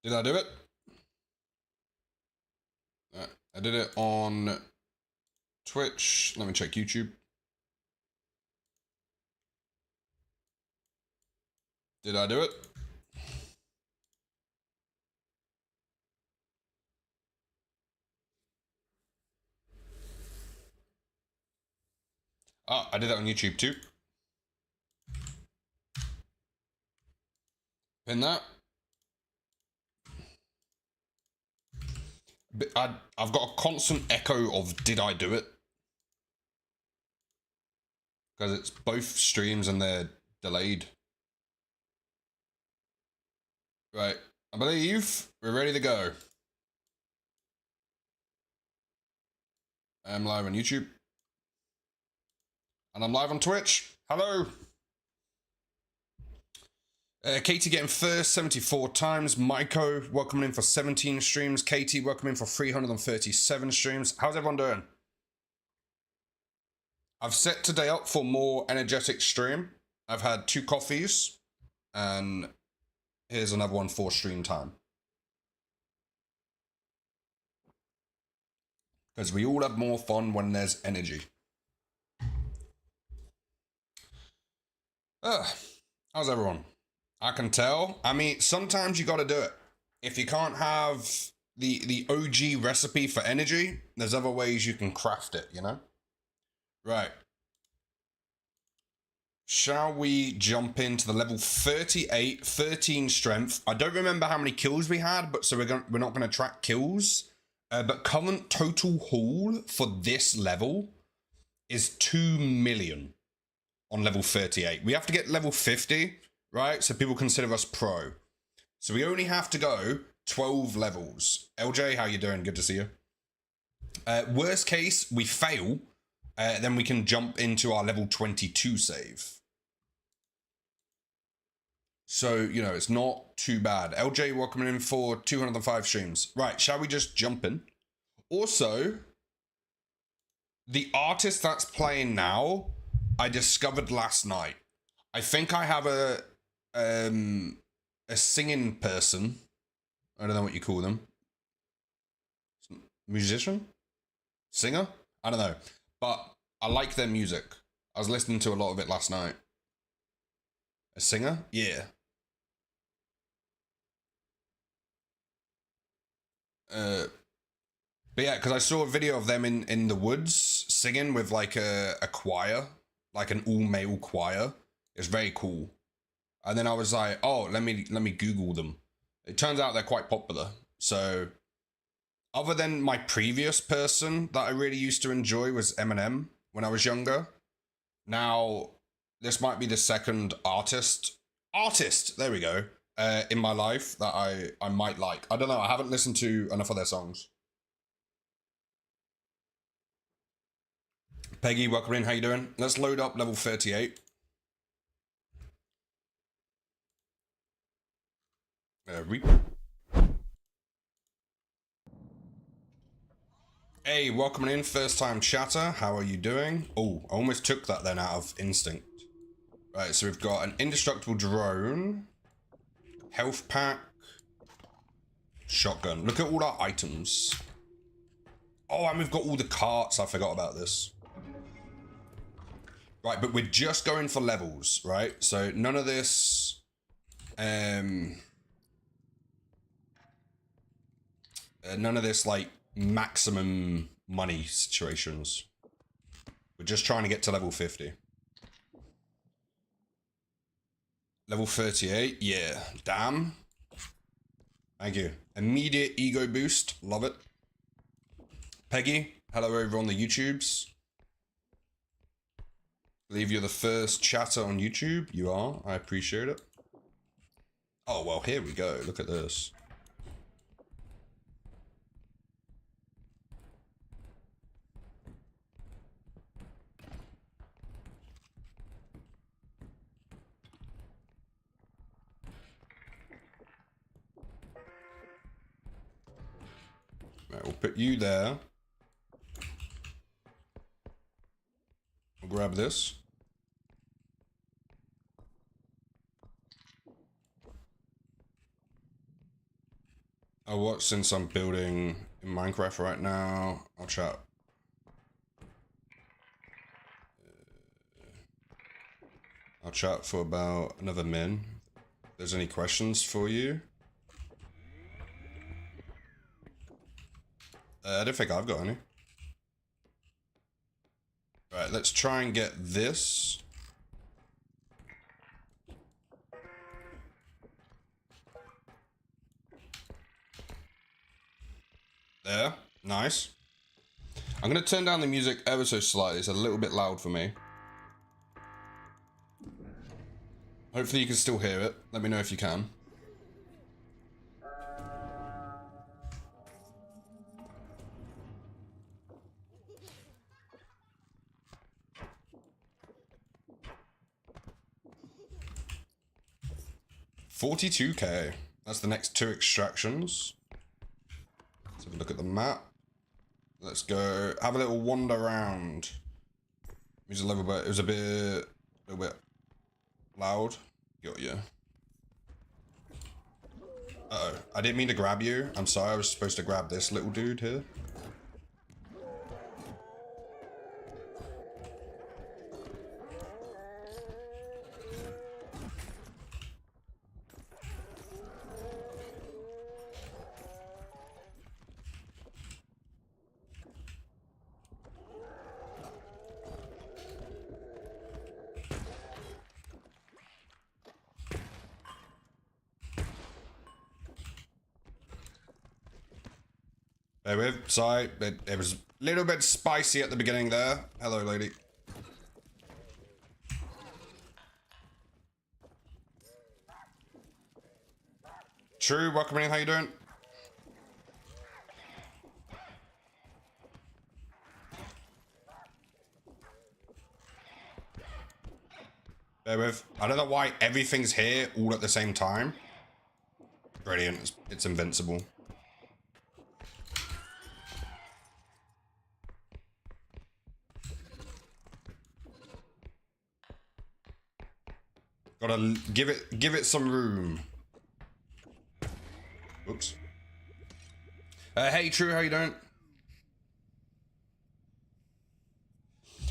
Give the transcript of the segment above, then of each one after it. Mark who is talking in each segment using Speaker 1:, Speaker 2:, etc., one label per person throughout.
Speaker 1: Did I do it? I did it on Twitch. Let me check YouTube. Did I do it? Ah, I did that on YouTube too. Pin that. I've got a constant echo of did I do it? Because it's both streams and they're delayed. Right, I believe we're ready to go. I'm live on YouTube. And I'm live on Twitch. Hello. Katie getting first, 74 times. Maiko welcoming in for 17 streams. Katie welcoming in for 337 streams. How's everyone doing? I've set today up for more energetic stream. I've had 2 coffees, and here's another one for stream time. Because we all have more fun when there's energy. How's everyone? I can tell. I mean, sometimes you gotta do it. If you can't have the OG recipe for energy, there's other ways you can craft it, you know? Right. Shall we jump into the level 38, 13 strength? I don't remember how many kills we had, but so we're not gonna track kills. But current total haul for this level is 2 million on level 38. We have to get level 50, right? So people consider us pro. So we only have to go 12 levels. LJ, how you doing? Good to see you. Worst case, we fail. Then we can jump into our level 22 save. So, you know, it's not too bad. LJ, welcome in for 205 streams. Right, shall we just jump in? Also, the artist that's playing now, I discovered last night. I think I have a singing person. I don't know what you call them. Musician? Singer? I don't know. But I like their music. I was listening to a lot of it last night. A singer? Yeah. But yeah, because I saw a video of them in the woods singing with like a choir, like an all-male choir. It's very cool. And then I was like, oh, let me Google them. It turns out they're quite popular. So other than my previous person that I really used to enjoy was Eminem when I was younger. Now, this might be the second artist, there we go, in my life that I might like. I don't know, I haven't listened to enough of their songs. Peggy, welcome in, how you doing? Let's load up level 38. Repo. Hey, welcome in, first time chatter. How are you doing? Oh, I almost took that then out of instinct. Right, so we've got an indestructible drone, health pack, shotgun. Look at all our items. Oh, and we've got all the carts. I forgot about this. Right, but we're just going for levels, right? So none of this, none of this like maximum money situations. We're just trying to get to level 50. Level 38, yeah, damn. Thank you. Immediate ego boost, love it. Peggy, hello over on the YouTubes. Believe you're the first chatter on YouTube. You are, I appreciate it. Oh, well, here we go, look at this. Right, we'll put you there. We'll grab this. Oh, what? Since I'm building in Minecraft right now, I'll chat. I'll chat for about another min. If there's any questions for you. I don't think I've got any. Right, let's try and get this. There, nice. I'm gonna turn down the music ever so slightly. It's a little bit loud for me. Hopefully you can still hear it. Let me know if you can. $42K. That's the next 2 extractions. Let's have a look at the map. Let's go have a little wander around. It was a little bit loud. Got you. Uh-oh. I didn't mean to grab you. I'm sorry, I was supposed to grab this little dude here. Bear with, sorry, it was a little bit spicy at the beginning there. Hello, lady. True, welcome in, how you doing? Bear with. I don't know why everything's here all at the same time. Brilliant, it's invincible. Gotta give it some room. Oops. Hey, True, how you doing?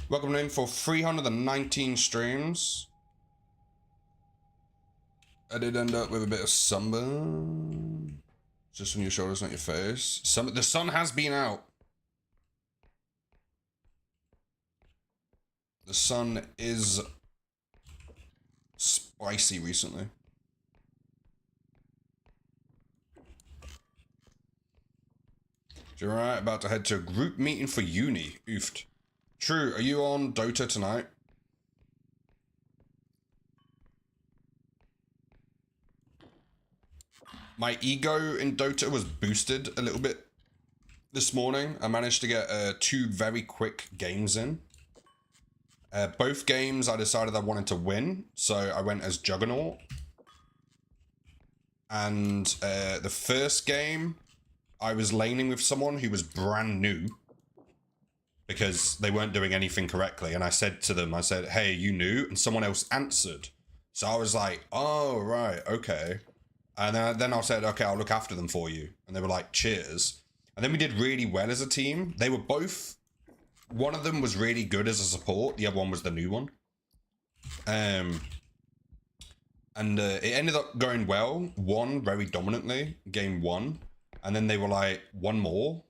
Speaker 1: Welcome in for 319 streams. I did end up with a bit of sunburn. Just on your shoulders, not your face. The sun has been out. The sun is spicy recently. You're right, about to head to a group meeting for uni. Oofed. True, are you on Dota tonight? My ego in Dota was boosted a little bit this morning. I managed to get 2 very quick games in. Both games I decided I wanted to win, so I went as Juggernaut. And the first game, I was laning with someone who was brand new because they weren't doing anything correctly. And I said to them, I said, hey, you new? And someone else answered. So I was like, oh, right, okay. And then I said, okay, I'll look after them for you. And they were like, cheers. And then we did really well as a team. They were both, one of them was really good as a support. The other one was the new one. And it ended up going well. Won very dominantly, game 1. And then they were like, one more.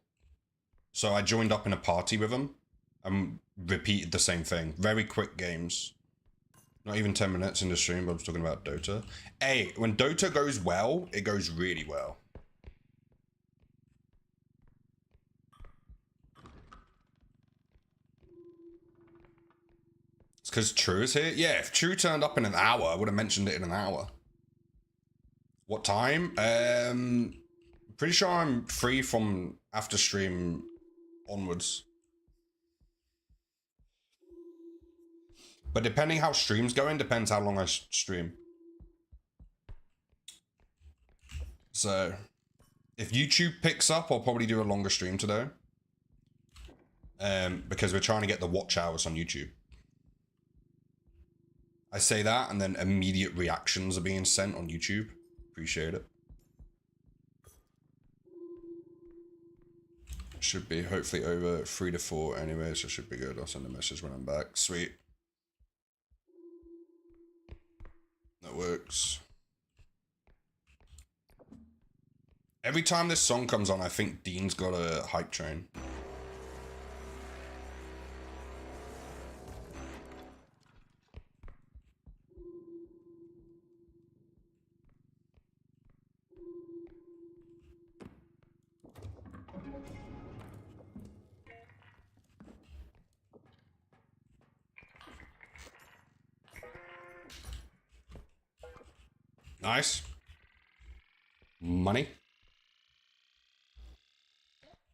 Speaker 1: So I joined up in a party with them and repeated the same thing. Very quick games. Not even 10 minutes in the stream, but I was talking about Dota. Hey, when Dota goes well, it goes really well. It's because True is here? Yeah, if True turned up in an hour, I would have mentioned it in an hour. What time? Pretty sure I'm free from after stream onwards. But depending how stream's going, depends how long I stream. So, if YouTube picks up, I'll probably do a longer stream today. Because we're trying to get the watch hours on YouTube. I say that, and then immediate reactions are being sent on YouTube. Appreciate it. Should be hopefully over 3 to 4 anyway, so should be good. I'll send a message when I'm back. Sweet. That works. Every time this song comes on, I think Dean's got a hype train. Nice. Money.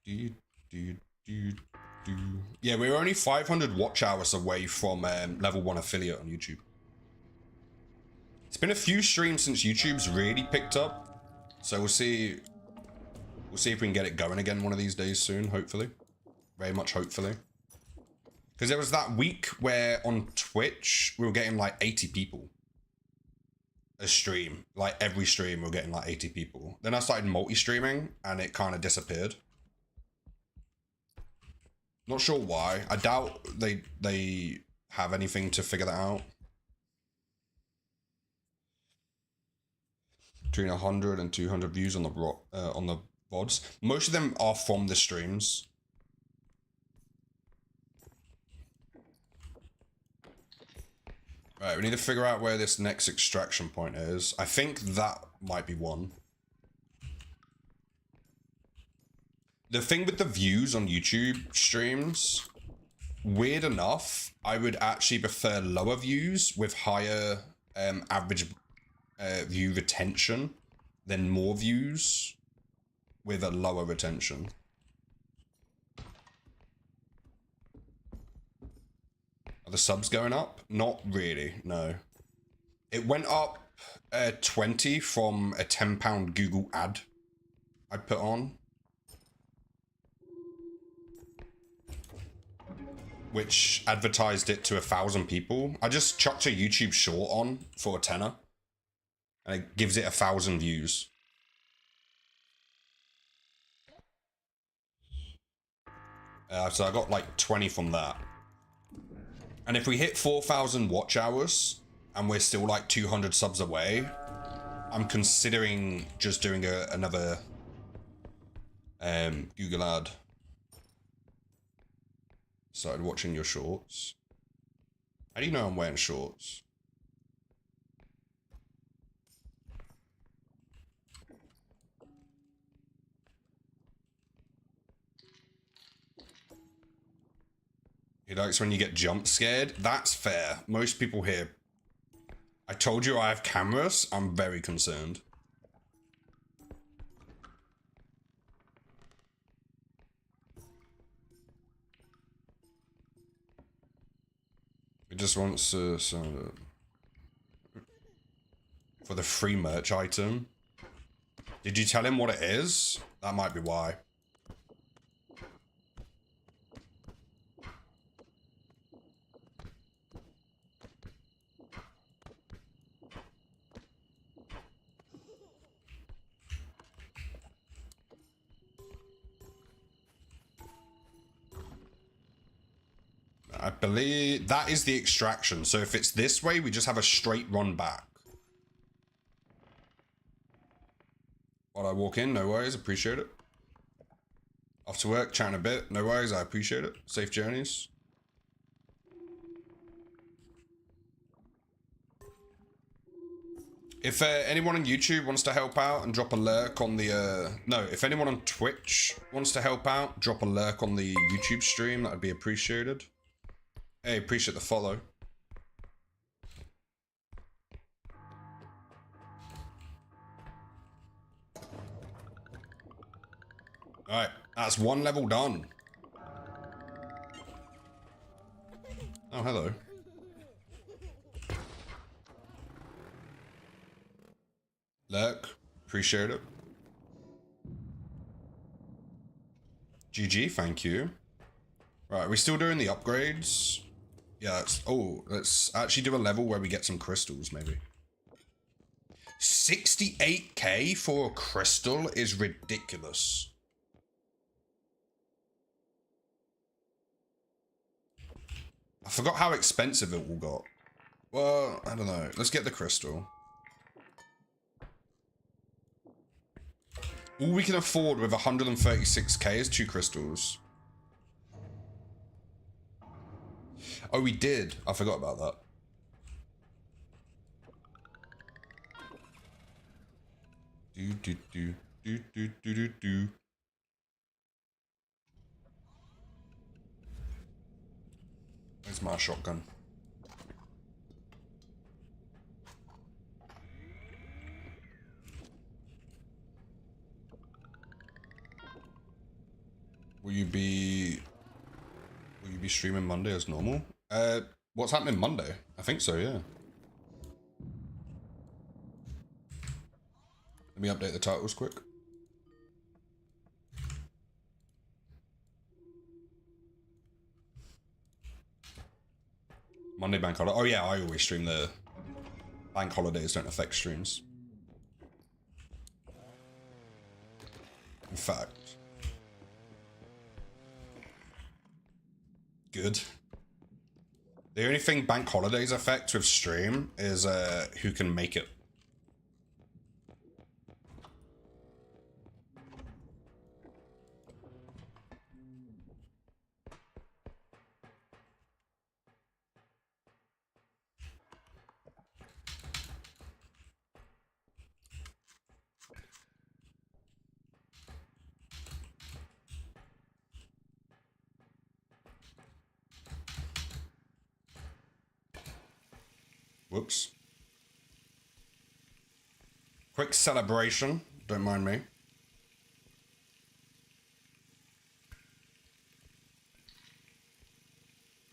Speaker 1: Yeah, we were only 500 watch hours away from level 1 affiliate on YouTube. It's been a few streams since YouTube's really picked up, so we'll see if we can get it going again one of these days soon, hopefully. Very much hopefully. Because there was that week where on Twitch we were getting like 80 people a stream. Like every stream we were getting like 80 people. Then I started multi-streaming and it kind of disappeared. Not sure why. I doubt they have anything to figure that out. Between 100 and 200 views on the VODs. Most of them are from the streams. Right, we need to figure out where this next extraction point is. I think that might be one. The thing with the views on YouTube streams, weird enough, I would actually prefer lower views with higher average view retention than more views with a lower retention. Are the subs going up? Not really, no. It went up 20 from a £10 Google ad I put on, which advertised it to 1,000 people. I just chucked a YouTube short on for a tenner, and it gives it 1,000 views. So I got like 20 from that. And if we hit 4,000 watch hours and we're still like 200 subs away, I'm considering just doing another Google ad. Started watching your shorts. How do you know I'm wearing shorts? He likes when you get jump scared. That's fair. Most people here. I told you I have cameras. I'm very concerned. He just wants to for the free merch item. Did you tell him what it is? That might be why. I believe that is the extraction. So if it's this way, we just have a straight run back. While I walk in, no worries, appreciate it. Off to work, chatting a bit, no worries, I appreciate it. Safe journeys. If anyone on YouTube wants to help out and drop a lurk on the, no, if anyone on Twitch wants to help out, drop a lurk on the YouTube stream, that would be appreciated. Hey, appreciate the follow. Alright, that's one level done. Oh, hello. Lurk, appreciate it. GG, thank you. Right, are we still doing the upgrades? Yeah, let's actually do a level where we get some crystals, maybe. 68k for a crystal is ridiculous. I forgot how expensive it all got. Well, I don't know. Let's get the crystal. All we can afford with 136k is 2 crystals. Oh, we did. I forgot about that. Do. Where's my shotgun? Will you be streaming Monday as normal? What's happening Monday? I think so, yeah. Let me update the titles quick. Monday bank holiday. Oh yeah, I always stream. The bank holidays don't affect streams. In fact. Good. The only thing bank holidays affect with stream is who can make it. Whoops. Quick celebration. Don't mind me.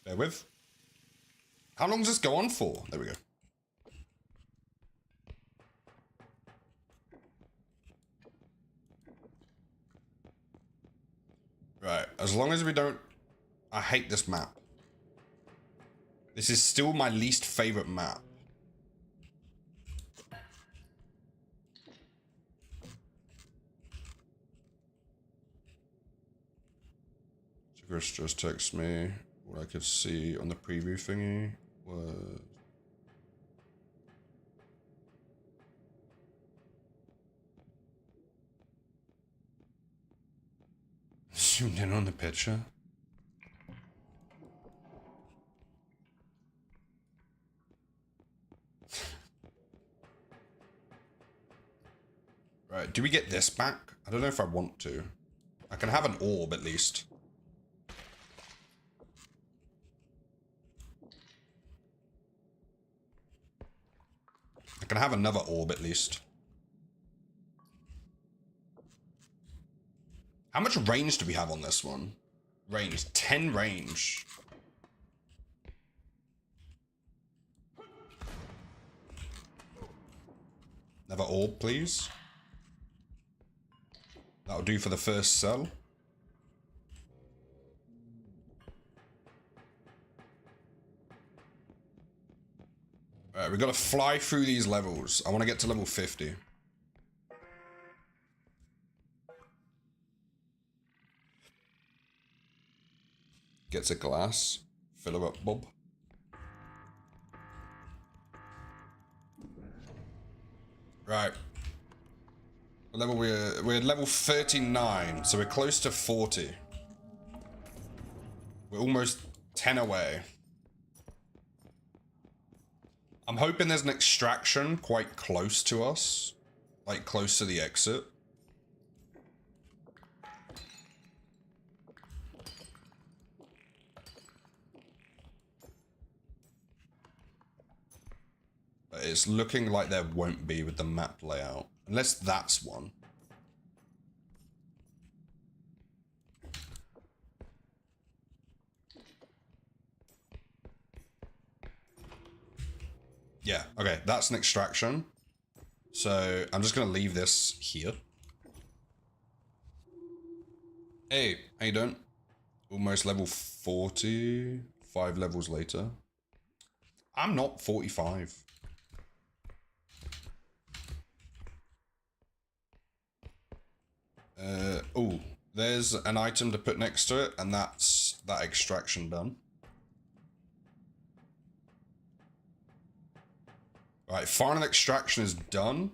Speaker 1: Bear with. How long does this go on for? There we go. Right. As long as we don't... I hate this map. This is still my least favorite map. Chris just texted me. What I could see on the preview thingy was... Zoomed in on the picture. Right, do we get this back? I don't know if I want to. I can have an orb at least. I can have another orb at least. How much range do we have on this one? Range, 10 range. Another orb, please. That'll do for the first cell. Alright, we gotta fly through these levels. I want to get to level 50. Gets a glass. Fill her up, Bob. Right. We're at level 39, so we're close to 40. We're almost 10 away. I'm hoping there's an extraction quite close to us. Like, close to the exit. But it's looking like there won't be with the map layout. Unless that's one. Yeah, okay, that's an extraction. So I'm just gonna leave this here. Hey, how you doing? Almost level 40, 5 levels later. I'm not 45. Oh, there's an item to put next to it, and that's that extraction done. Right, final extraction is done.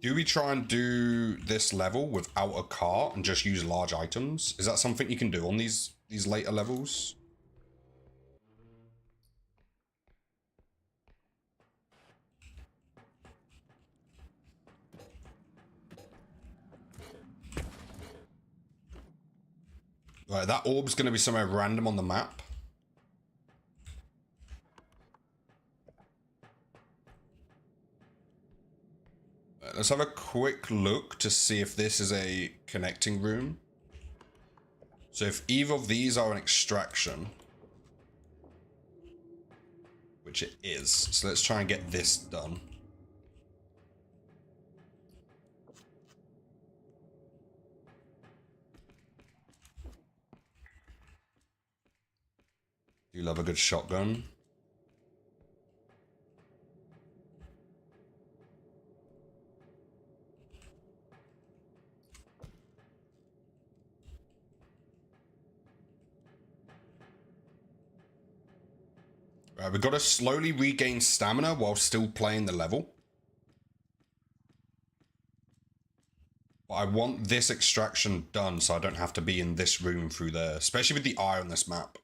Speaker 1: Do we try and do this level without a cart and just use large items? Is that something you can do on these later levels? Right, that orb's going to be somewhere random on the map. Let's have a quick look to see if this is a connecting room. So if either of these are an extraction, which it is, so let's try and get this done. You love a good shotgun. Right, we've got to slowly regain stamina while still playing the level. But I want this extraction done so I don't have to be in this room through there, especially with the eye on this map.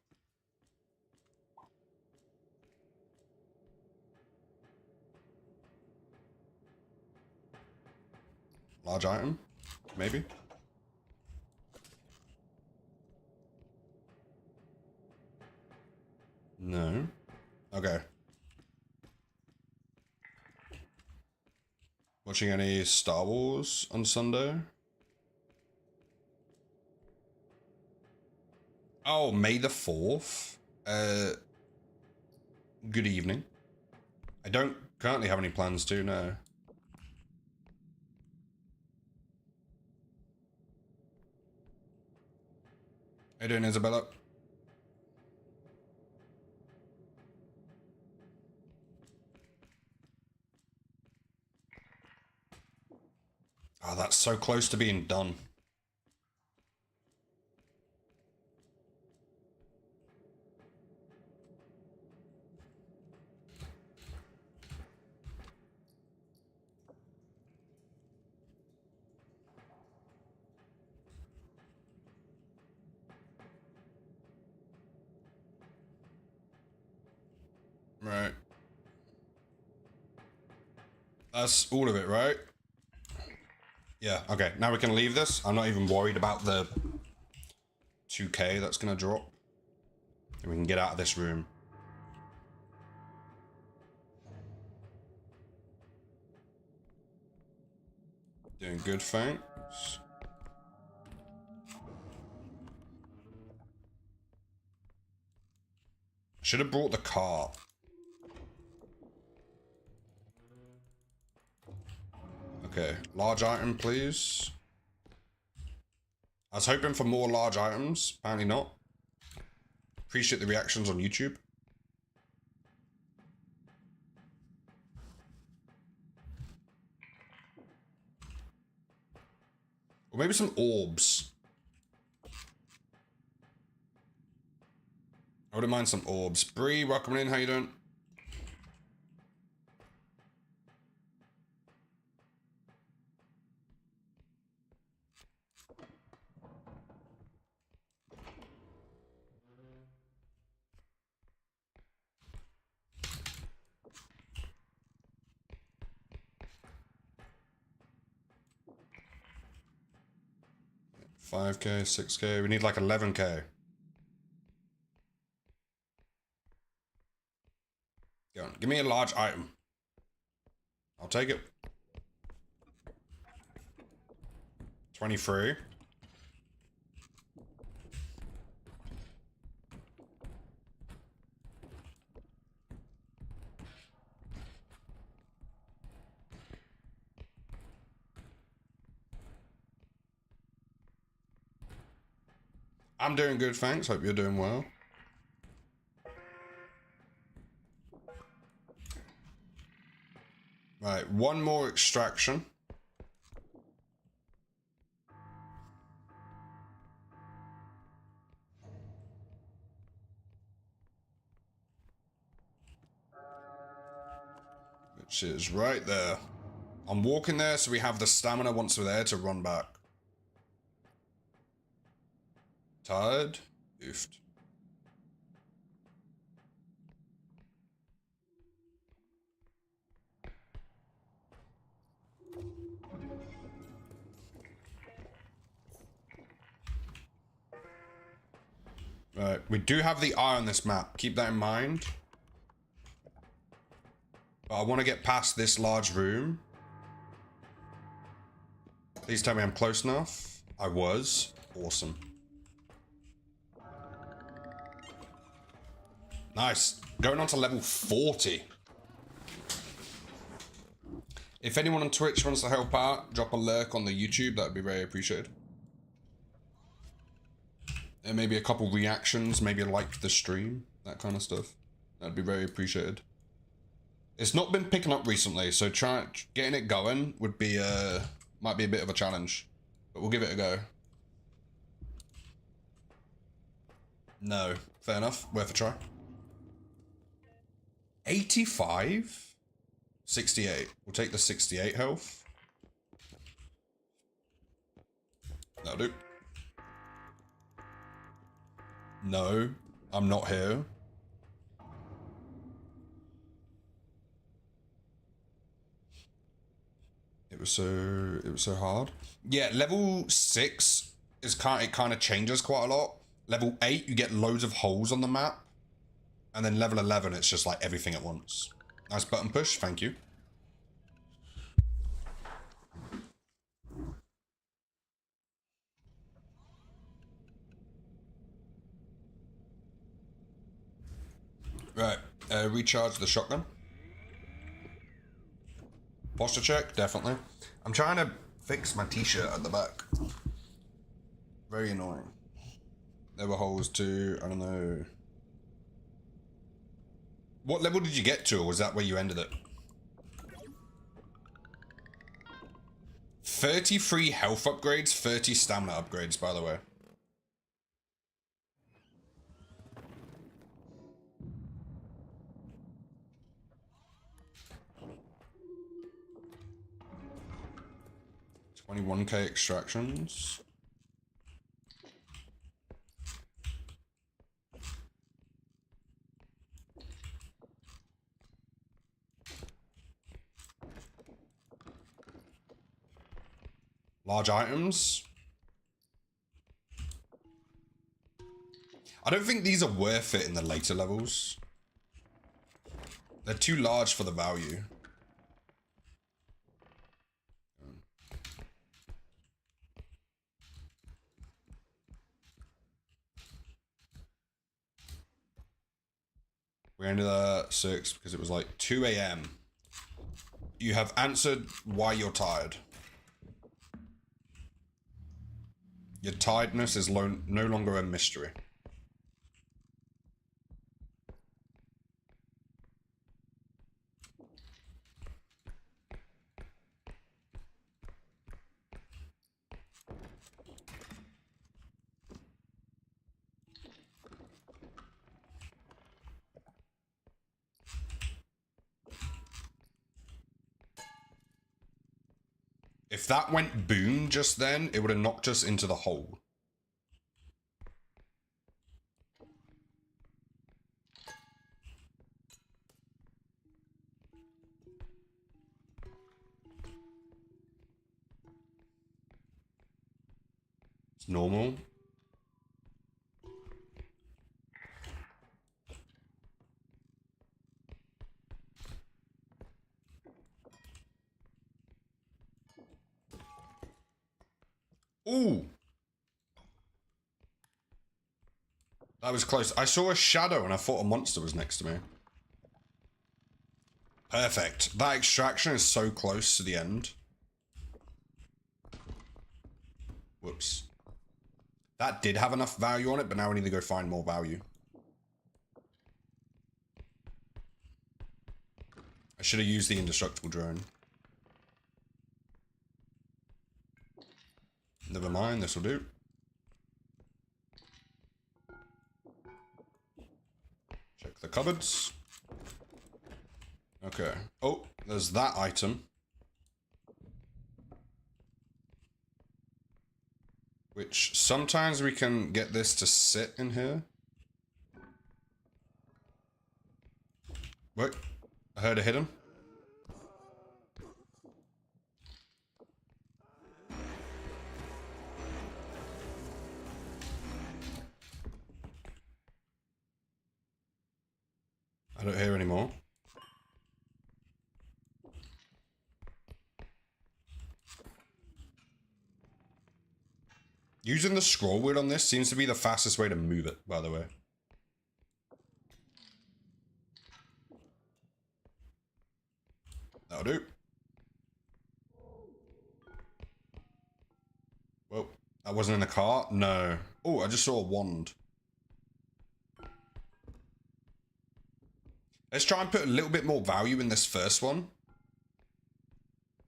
Speaker 1: Large item, maybe? No. Okay. Watching any Star Wars on Sunday? Oh, May the 4th. Good evening. I don't currently have any plans to, no. How you doing, Isabella? Oh, that's so close to being done. Right. That's all of it, right? Yeah, okay. Now we can leave this. I'm not even worried about the 2k that's gonna drop. And we can get out of this room. Doing good, thanks. Should have brought the car. Okay, large item, please. I was hoping for more large items. Apparently not. Appreciate the reactions on YouTube. Or maybe some orbs. I wouldn't mind some orbs. Bree, welcome in. How you doing? $5k, $6k. We need like $11k. Go on. Give me a large item. I'll take it. 23. I'm doing good, thanks. Hope you're doing well. Right, one more extraction. which is right there. I'm walking there, so we have the stamina once we're there to run back. Tired? Oofed. Right, we do have the eye on this map. Keep that in mind. But I want to get past this large room. Please tell me I'm close enough. I was. Awesome. Nice. Going on to level 40. If anyone on Twitch wants to help out, drop a lurk on the YouTube. That would be very appreciated. And maybe a couple reactions. Maybe like the stream. That kind of stuff. That'd be very appreciated. It's not been picking up recently, so getting it going would be might be a bit of a challenge, but we'll give it a go. No, fair enough. Worth a try. 85? 68. We'll take the 68 health. That'll do. No, I'm not here. It was so hard. Yeah, level 6 is it kind of changes quite a lot. Level 8, you get loads of holes on the map. And then level 11, it's just like everything at once. Nice button push, thank you. Right, recharge the shotgun. Posture check, definitely. I'm trying to fix my t-shirt at the back. Very annoying. There were holes too, I don't know. What level did you get to, or was that where you ended it? 33 health upgrades, 30 stamina upgrades, by the way. $21k extractions. Large items. I don't think these are worth it in the later levels. They're too large for the value. We ended at 6 because it was like 2 a.m. You have answered why you're tired. Your tiredness is no longer a mystery. If that went boom just then, it would have knocked us into the hole. It's normal. Ooh. That was close. I saw a shadow and I thought a monster was next to me. Perfect. That extraction is so close to the end. Whoops. That did have enough value on it, but now we need to go find more value. I should have used the indestructible drone. Never mind, this will do. Check the cupboards. Okay. Oh, there's that item. Which sometimes we can get this to sit in here. Wait, I heard a hit him. I don't hear anymore. Using the scroll wheel on this seems to be the fastest way to move it, by the way. That'll do. Well, that wasn't in the cart? No. Oh, I just saw a wand. Let's try and put a little bit more value in this first one.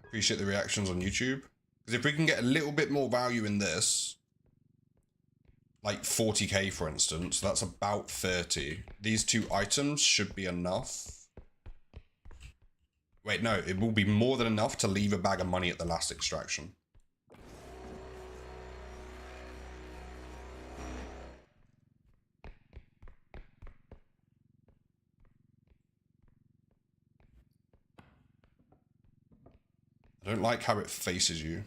Speaker 1: Appreciate the reactions on YouTube. Because if we can get a little bit more value in this, like 40k for instance, that's about 30. These two items should be enough. Wait, no, it will be more than enough to leave a bag of money at the last extraction. I don't like how it faces you.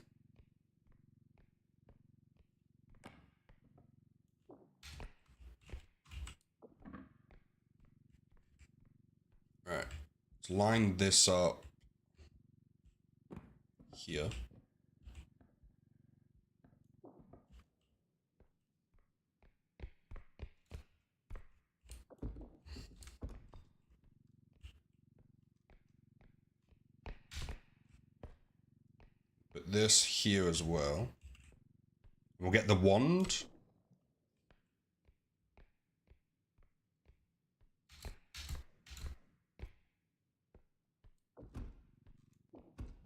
Speaker 1: Right, let's line this up here. Put this here as well. We'll get the wand.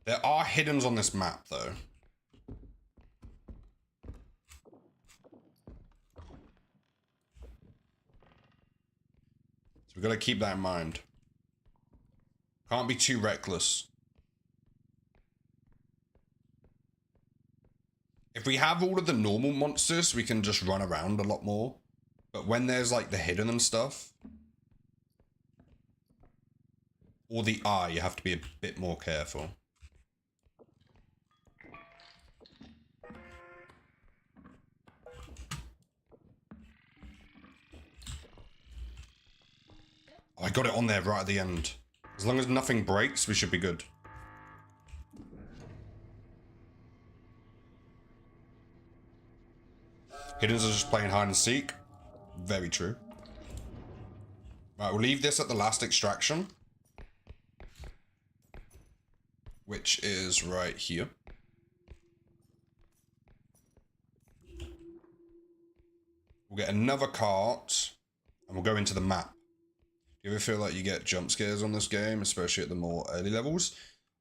Speaker 1: There are hiddens on this map, though. So we've got to keep that in mind. Can't be too reckless. If we have all of the normal monsters, we can just run around a lot more. But when there's like the hidden and stuff, or the eye, you have to be a bit more careful. Oh, I got it on there right at the end. As long as nothing breaks, we should be good. Hiddens are just playing hide and seek. Very true. Right, we'll leave this at the last extraction. Which is right here. We'll get another cart. And we'll go into the map. Do you ever feel like you get jump scares on this game, especially at the more early levels?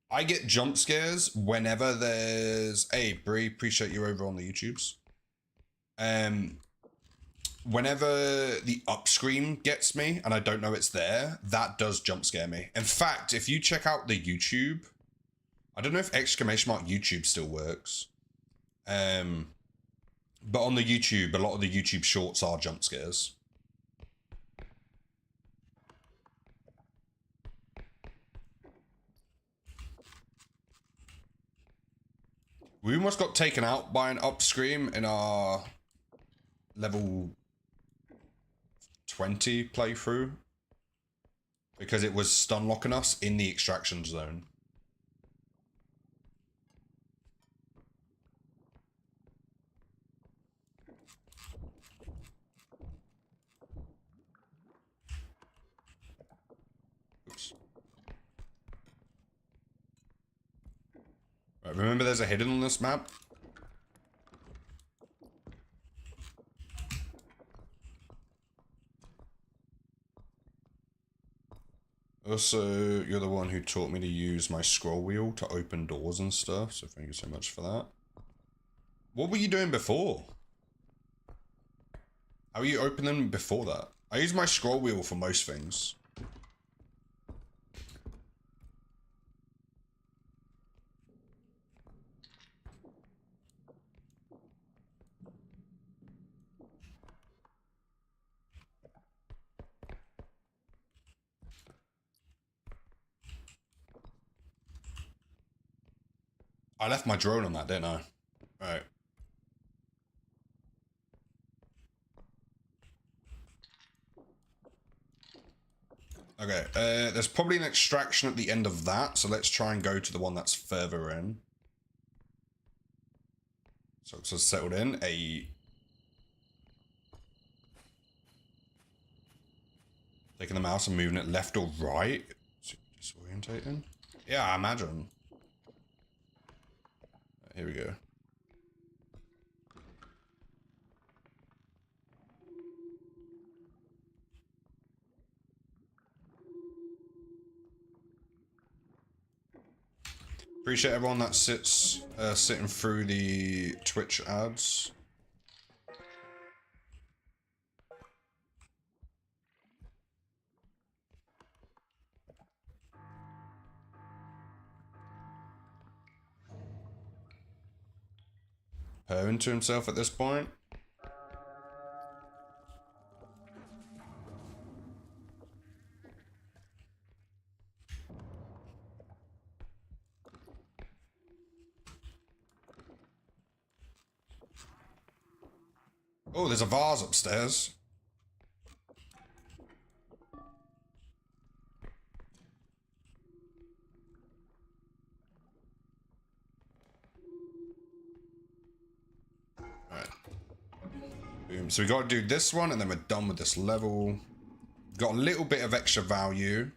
Speaker 1: I get jump scares whenever there's... Hey, Bree, appreciate you over on the YouTubes. Whenever the up screen gets me and I don't know it's there, that does jump scare me. In fact, if you check out the YouTube, I don't know if exclamation mark YouTube still works. But on the YouTube, a lot of the YouTube shorts are jump scares. We almost got taken out by an up scream in our level 20 playthrough because it was stun locking us in the extraction zone. Oops. Right, remember there's a hidden on this map? Also, you're the one who taught me to use my scroll wheel to open doors and stuff, so thank you so much for that. What were you doing before? How were you opening before that? I use my scroll wheel for most things. I left my drone on that, didn't I? Right. Okay, there's probably an extraction at the end of that, so let's try and go to the one that's further in. So it's settled in. Taking the mouse and moving it left or right. Disorientating? Yeah, I imagine. Here we go. Appreciate everyone that sits sitting through the Twitch ads. Purring to himself at this point. Oh, there's a vase upstairs. Alright. Boom. So we got to do this one and then we're done with this level. Got a little bit of extra value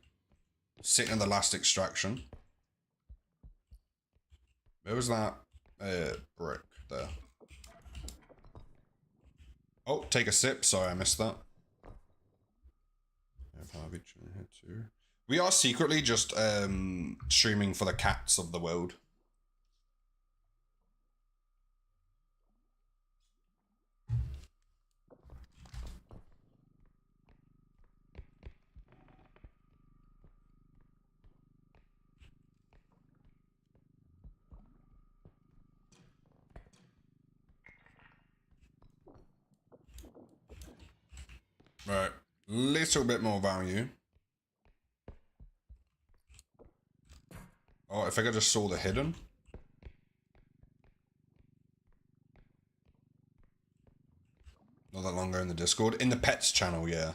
Speaker 1: sitting in the last extraction. Where was that brick there? Oh, take a sip. Sorry, I missed that. We are secretly just streaming for the cats of the world. Right, little bit more value. Oh, if I could just saw the hidden. Not that long ago in the Discord. In the pets channel, yeah.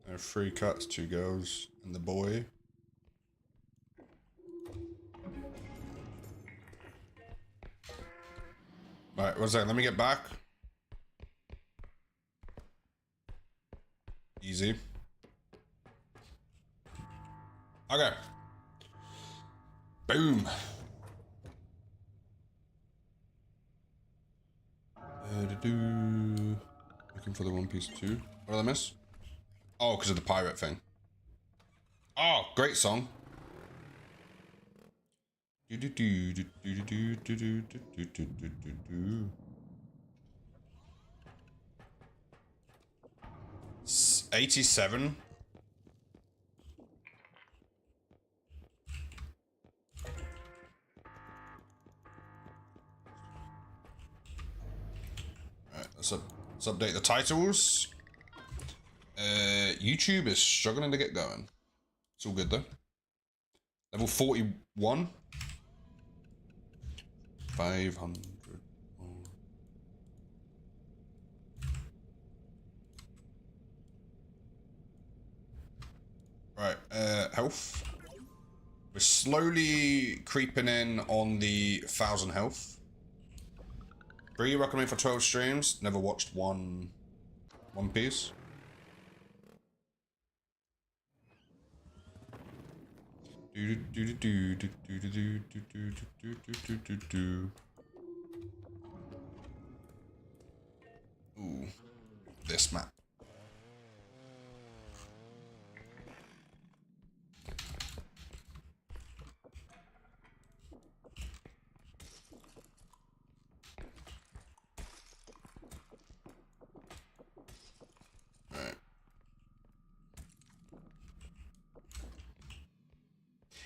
Speaker 1: There are 3 cats, 2 girls, and the boy. Alright, one second, let me get back. Easy. Okay. Boom. Looking for the One Piece 2. What did I miss? Oh, because of the pirate thing. Oh, great song. 87. Alright, let's update the titles. YouTube is struggling to get going. It's all good though. Level 41. 500. Right, health. We're slowly creeping in on the 1,000 health. Bree, recommend for 12 streams. Never watched One Piece. Ooh, this map.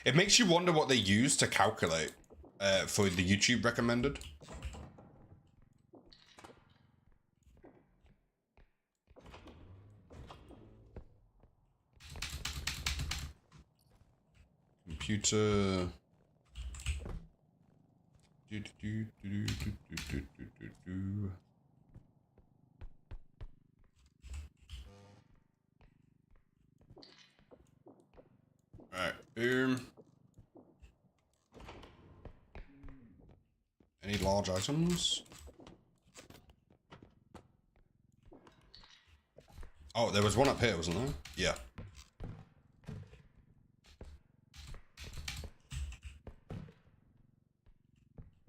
Speaker 1: It makes you wonder what they use to calculate for the YouTube recommended. Computer. Alright, boom. Any large items? Oh, there was one up here, wasn't there? Yeah.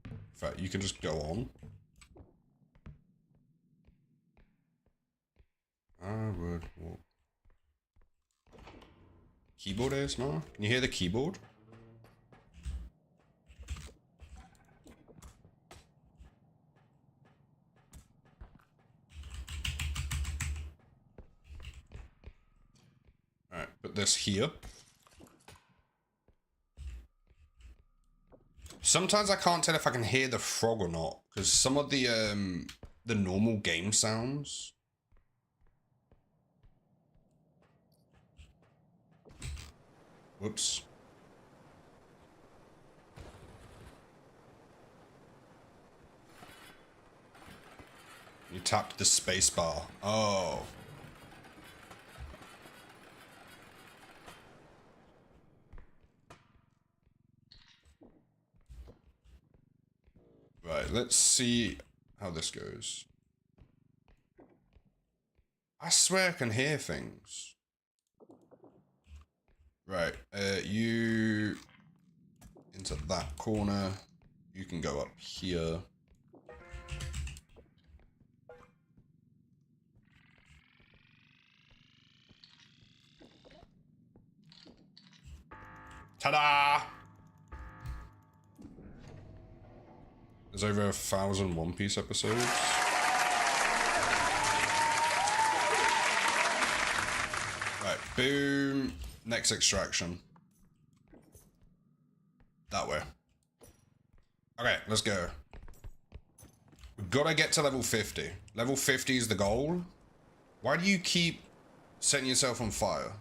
Speaker 1: In fact, you can just go on. I would walk. Keyboard ASMR? Can you hear the keyboard? Alright, put this here. Sometimes I can't tell if I can hear the frog or not, because some of the normal game sounds. Whoops. You tapped the space bar. Oh. Right, let's see how this goes. I swear I can hear things. Right, you into that corner. You can go up here. Ta-da! There's over 1,000 One Piece episodes. Right, boom. Next extraction. That way. Okay, let's go. We've got to get to level 50. Level 50 is the goal. Why do you keep setting yourself on fire?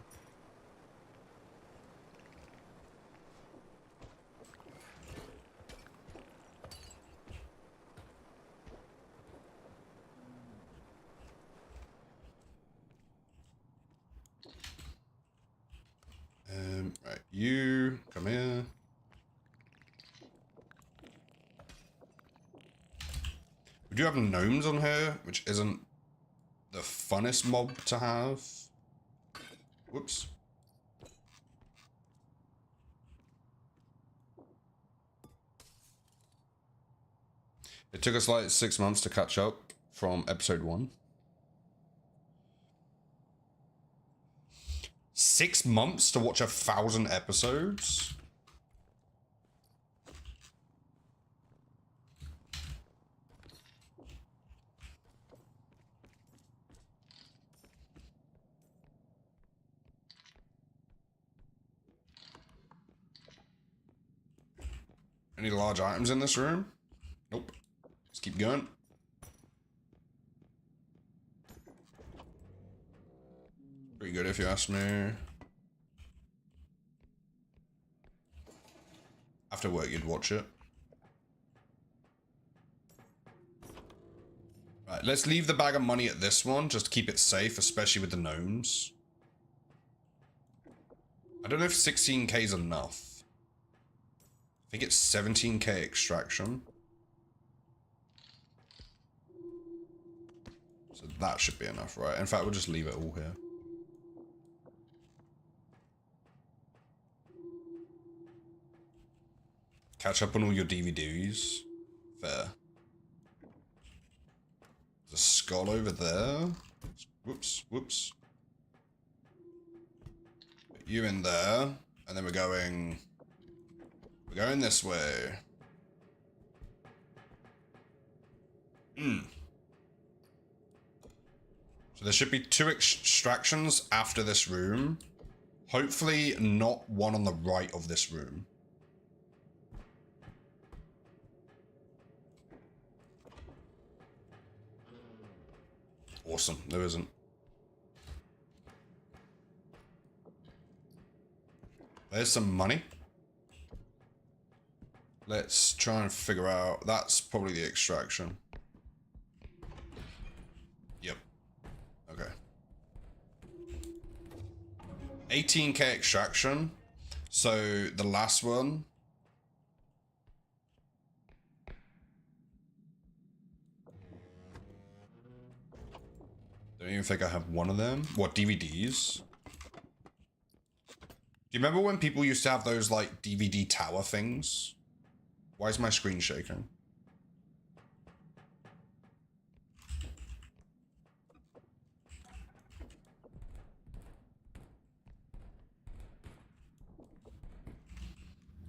Speaker 1: Right, you come here. We do have gnomes on here, which isn't the funnest mob to have. Whoops. It took us like 6 months to catch up from episode 1. 6 months to watch 1,000 episodes? Any large items in this room? Nope. Let's keep going. Pretty good if you ask me. After work, you'd watch it. Right, let's leave the bag of money at this one, just to keep it safe, especially with the gnomes. I don't know if 16k is enough. I think it's 17k extraction. So that should be enough, right? In fact, we'll just leave it all here. Catch up on all your DVDs. Fair. There's a skull over there. Whoops, whoops. Put you in there. And then we're going this way. So there should be 2 extractions after this room. Hopefully not one on the right of this room. Awesome, there isn't. There's some money. Let's try and figure out, that's probably the extraction. Yep, okay. 18k extraction. So the last one. Don't even think I have one of them. What, DVDs? Do you remember when people used to have those like DVD tower things? Why is my screen shaking?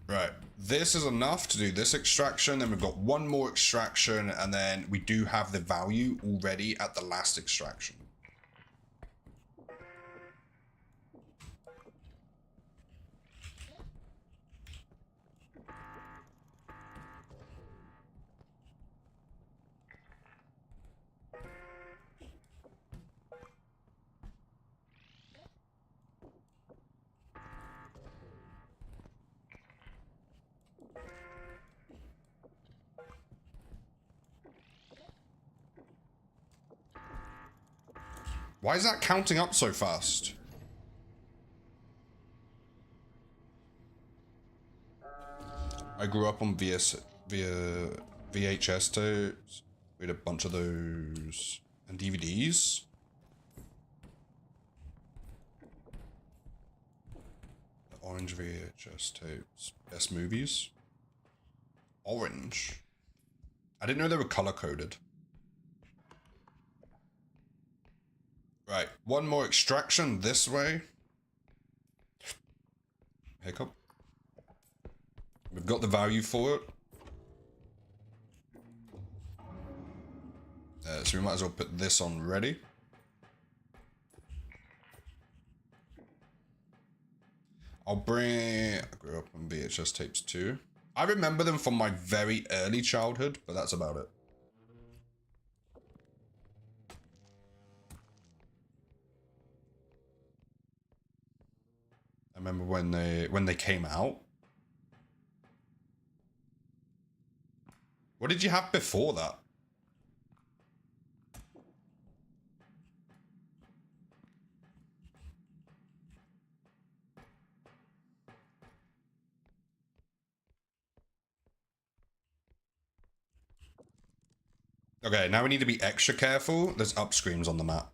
Speaker 1: Right, this is enough to do this extraction, then we've got one more extraction, and then we do have the value already at the last extraction. Why is that counting up so fast? I grew up on VHS tapes. We had a bunch of those. And DVDs. The orange VHS tapes. Best movies. Orange. I didn't know they were color coded. Right, one more extraction this way. Hiccup. We've got the value for it. So we might as well put this on ready. I grew up on VHS tapes too. I remember them from my very early childhood, but that's about it. I remember when they came out. What did you have before that? Okay, now we need to be extra careful. There's upscreens on the map.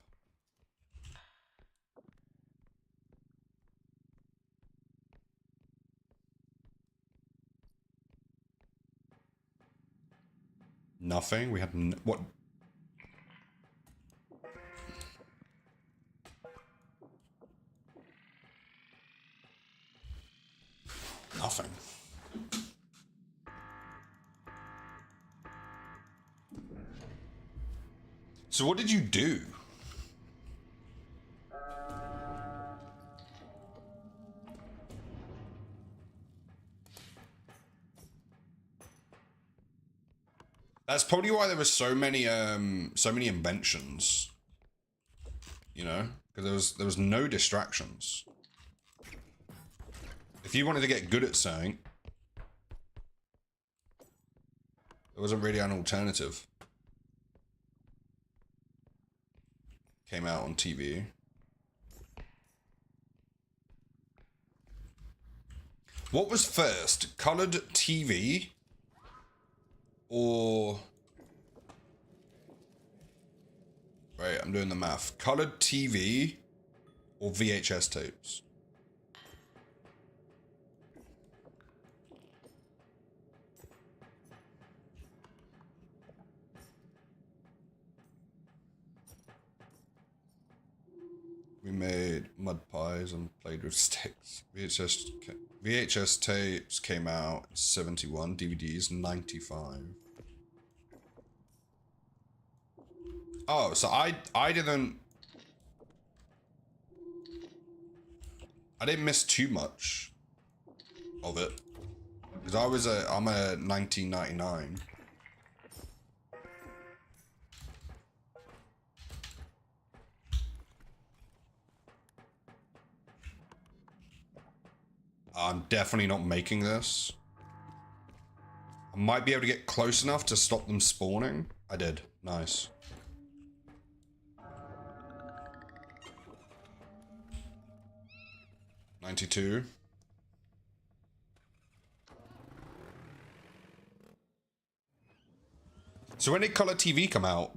Speaker 1: Nothing. We had what? Nothing. So what did you do? That's probably why there were so many inventions. You know, because there was no distractions. If you wanted to get good at something, there wasn't really an alternative. Came out on TV. What was first, colored TV or... Right, I'm doing the math. Colored TV or VHS tapes? We made mud pies and played with sticks. VHS tapes came out in 71, DVDs 95. Oh, so I didn't... I didn't miss too much of it. Because I'm a 1999. I'm definitely not making this. I might be able to get close enough to stop them spawning. I did. Nice. $92. So when did color TV come out?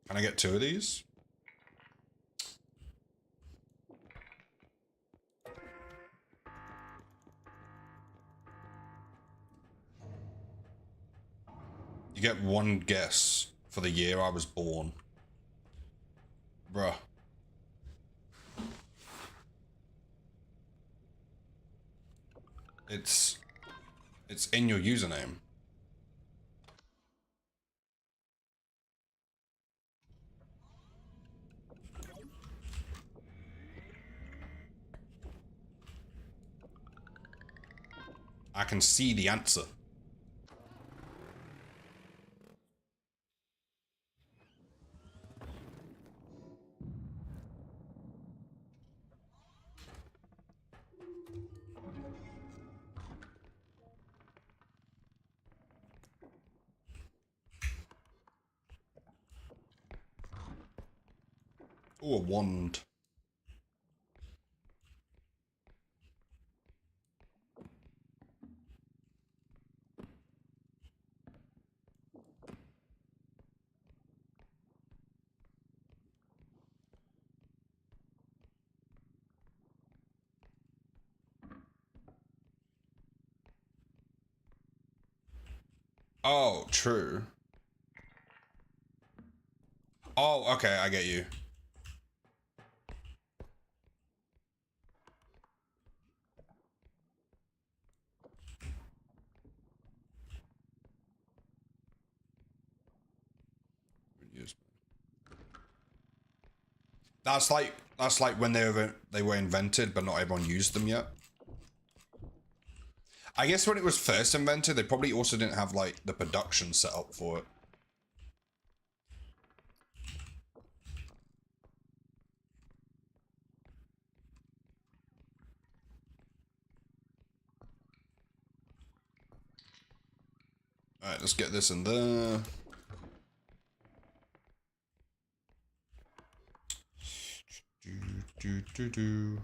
Speaker 1: Can I get 2 of these? You get 1 guess for the year I was born. Bruh. It's in your username. I can see the answer. Oh, a wand. Oh, true. Oh, okay, I get you. That's like when they were invented, but not everyone used them yet. I guess when it was first invented, they probably also didn't have like the production set up for it. All right, let's get this in there. Do.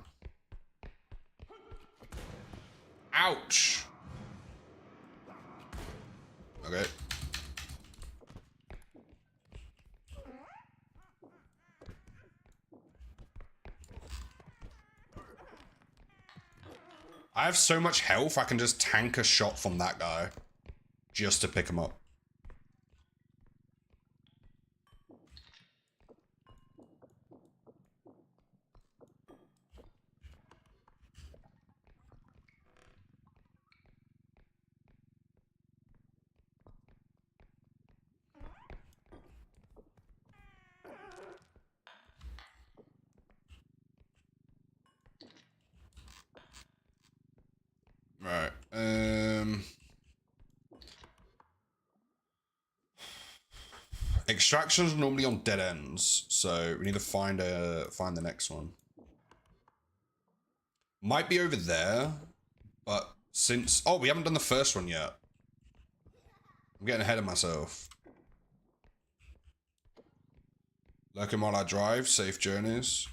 Speaker 1: Ouch. Okay. I have so much health, I can just tank a shot from that guy just to pick him up. Right. Extractions are normally on dead ends, so we need to find the next one. Might be over there, but since we haven't done the first one yet. I'm getting ahead of myself. Lurking while I drive, safe journeys.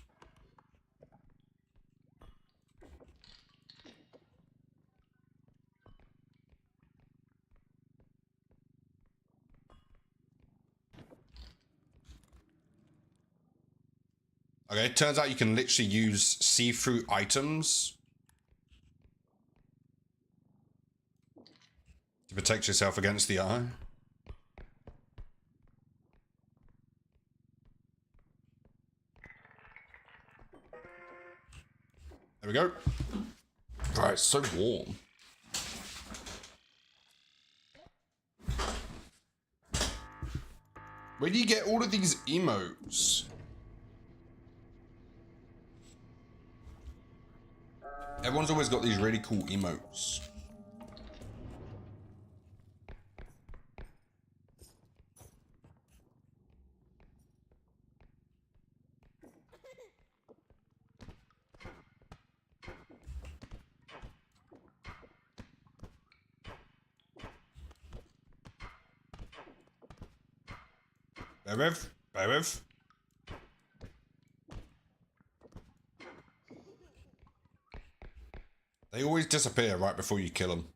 Speaker 1: Okay, it turns out you can literally use see-through items to protect yourself against the eye. There we go. Right, it's so warm. Where do you get all of these emotes? Everyone's always got these really cool emotes. Bear with. They always disappear right before you kill them.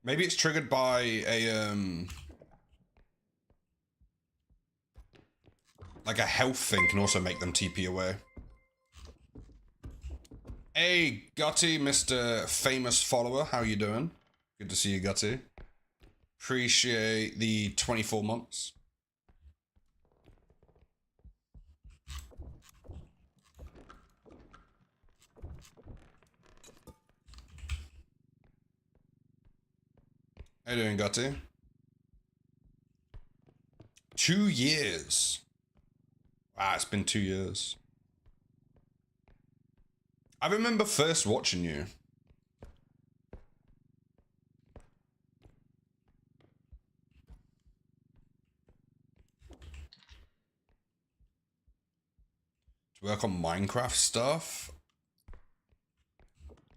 Speaker 1: Maybe it's triggered by a, like a health thing can also make them TP away. Hey, Gutty, Mr. Famous Follower, how you doing? Good to see you, Gutty. Appreciate the 24 months. How you doing, Gutty? 2 years. Wow, it's been 2 years. I remember first watching you. To work on Minecraft stuff.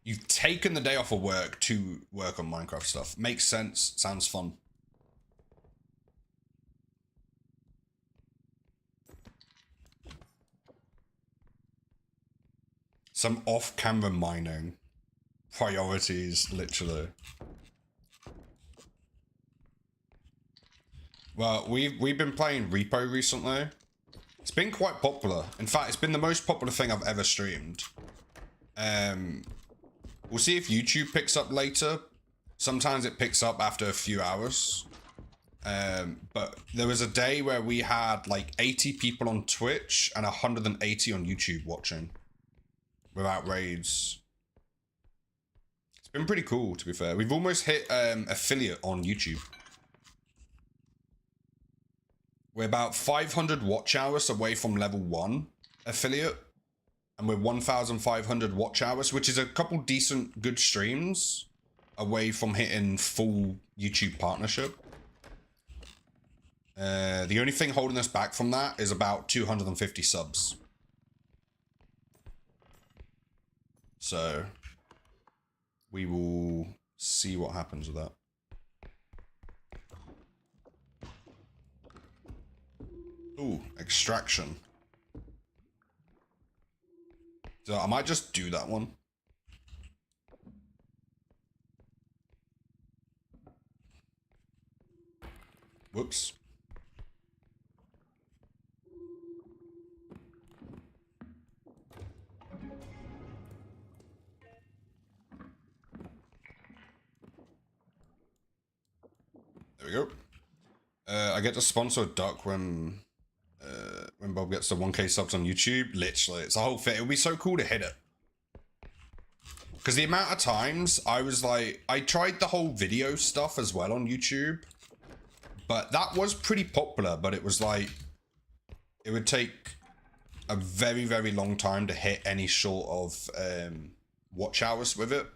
Speaker 1: You've taken the day off of work to work on Minecraft stuff. Makes sense. Sounds fun. Some off-camera mining. Priorities, literally. Well, we've been playing Repo recently. It's been quite popular. In fact, it's been the most popular thing I've ever streamed. We'll see if YouTube picks up later. Sometimes it picks up after a few hours. But there was a day where we had like 80 people on Twitch and 180 on YouTube watching. Without raids. It's been pretty cool, to be fair. We've almost hit affiliate on YouTube. We're about 500 watch hours away from level 1 affiliate. And we're 1,500 watch hours, which is a couple decent, good streams away from hitting full YouTube partnership. The only thing holding us back from that is about 250 subs. So we will see what happens with that. Ooh, extraction. So I might just do that one. Whoops. There we go. I get to sponsor a duck when Bob gets to 1K subs on YouTube. Literally, it's a whole thing. It would be so cool to hit it. Because the amount of times I was like, I tried the whole video stuff as well on YouTube. But that was pretty popular, but it was like, it would take a very, very long time to hit any sort of watch hours with it.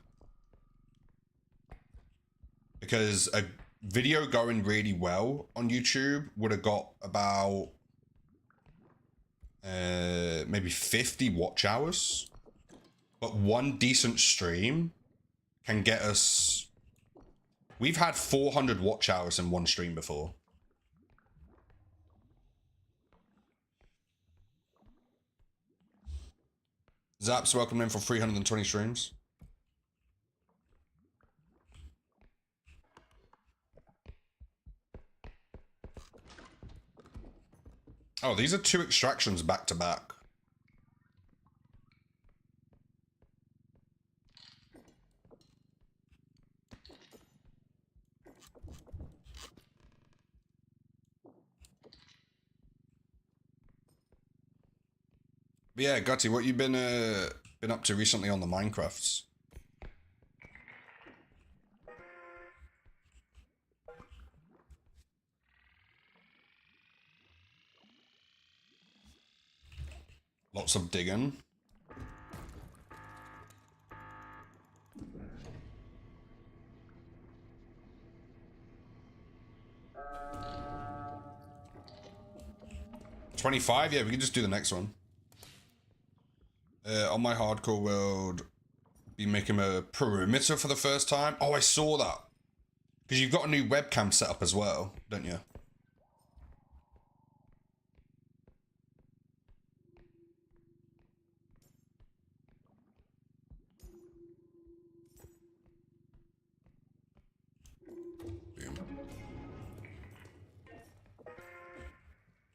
Speaker 1: Because a video going really well on YouTube would have got about maybe 50 watch hours. But one decent stream can get us... We've had 400 watch hours in one stream before. Zaps, welcome in for 320 streams. Oh, these are 2 extractions back to back. But yeah, Gutty, what you been been up to recently on the Minecrafts? Lots of digging. $25? Yeah, we can just do the next one. On my hardcore world, be making a perimeter for the first time. Oh, I saw that. Because you've got a new webcam set up as well, don't you?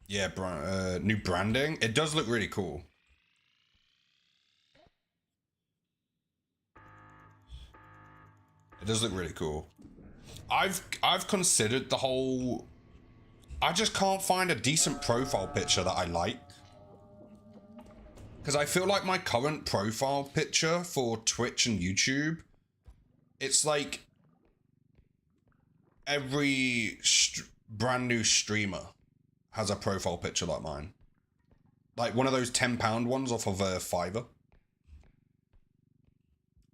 Speaker 1: Yeah, new branding. It does look really cool. It does look really cool. I've considered the whole... I just can't find a decent profile picture that I like. Because I feel like my current profile picture for Twitch and YouTube, it's like every brand new streamer has a profile picture like mine. Like one of those £10 ones off of Fiverr.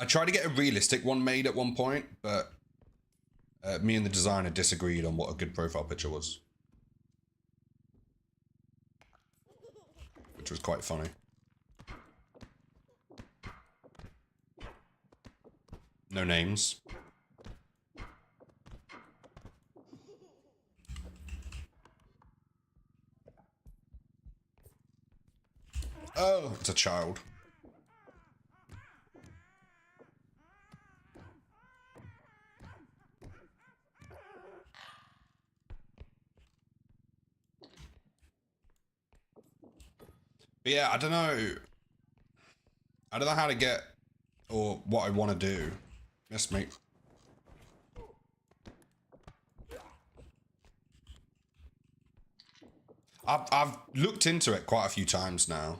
Speaker 1: I tried to get a realistic one made at one point, but me and the designer disagreed on what a good profile picture was. Which was quite funny. No names. Oh, it's a child. But yeah, I don't know. I don't know how to get, or what I want to do. Yes, mate. I've looked into it quite a few times now.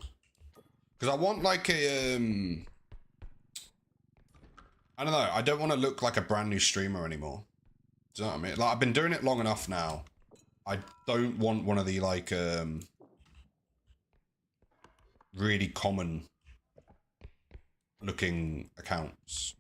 Speaker 1: Because I want like a, I don't know, I don't want to look like a brand new streamer anymore. Do you know what I mean? Like, I've been doing it long enough now. I don't want one of the like, really common looking accounts.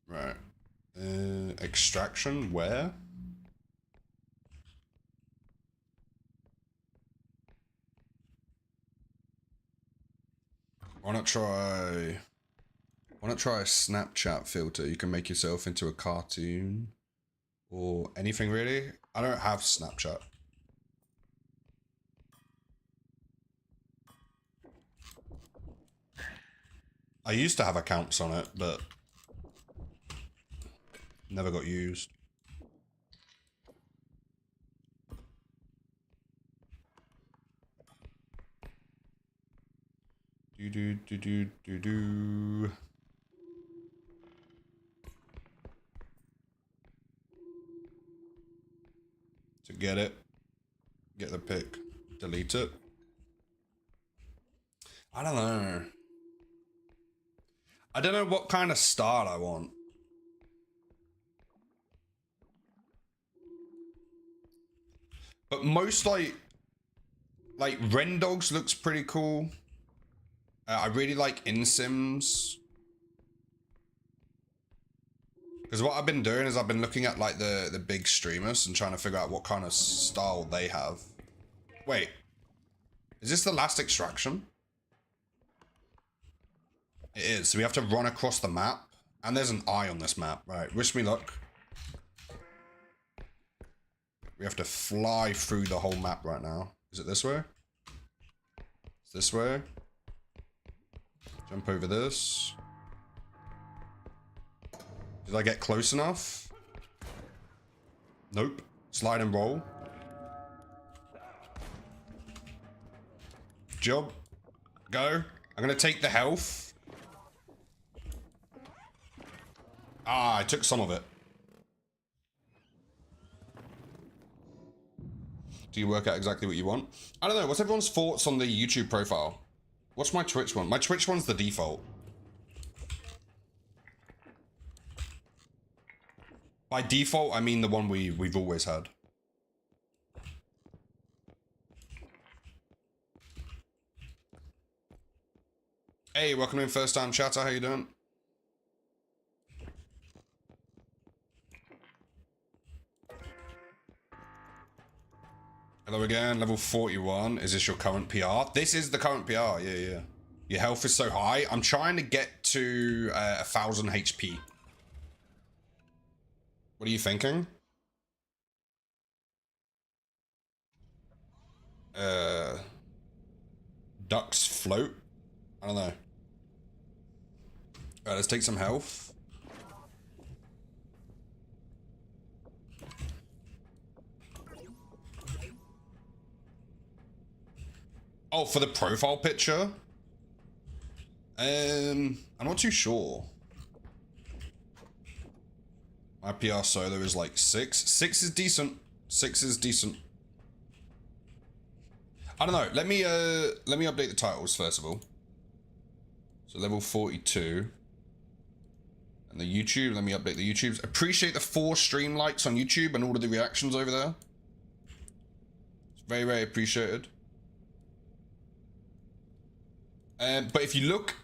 Speaker 1: Right. Extraction, where? Why not try a Snapchat filter? You can make yourself into a cartoon or anything really. I don't have Snapchat. I used to have accounts on it, but never got used. Do. To get it, get the pic, delete it. I don't know. I don't know what kind of style I want. But most like Rendogs looks pretty cool. I really like InSims. Because what I've been doing is I've been looking at like the big streamers and trying to figure out what kind of style they have. Wait. Is this the last extraction? It is. So we have to run across the map. And there's an eye on this map. Right, wish me luck. We have to fly through the whole map right now. Is it this way? It's this way. Jump over this. Did I get close enough? Nope. Slide and roll. Job. Go. I'm gonna take the health. Ah, I took some of it. Do you work out exactly what you want? I don't know. What's everyone's thoughts on the YouTube profile? What's my Twitch one? My Twitch one's the default. By default, I mean the one we've always had. Hey, welcome in, first time chatter. How you doing? Hello again, level 41. Is this your current PR? This is the current PR, yeah. Your health is so high. I'm trying to get to 1,000 HP. What are you thinking? Ducks float? I don't know. Alright, let's take some health. Oh, for the profile picture? I'm not too sure. My PR solo is like 6. 6 is decent. 6 is decent. I don't know. Let me update the titles first of all. So level 42. And the YouTube, let me update the YouTubes. Appreciate the 4 stream likes on YouTube and all of the reactions over there. It's very, very appreciated. But if you look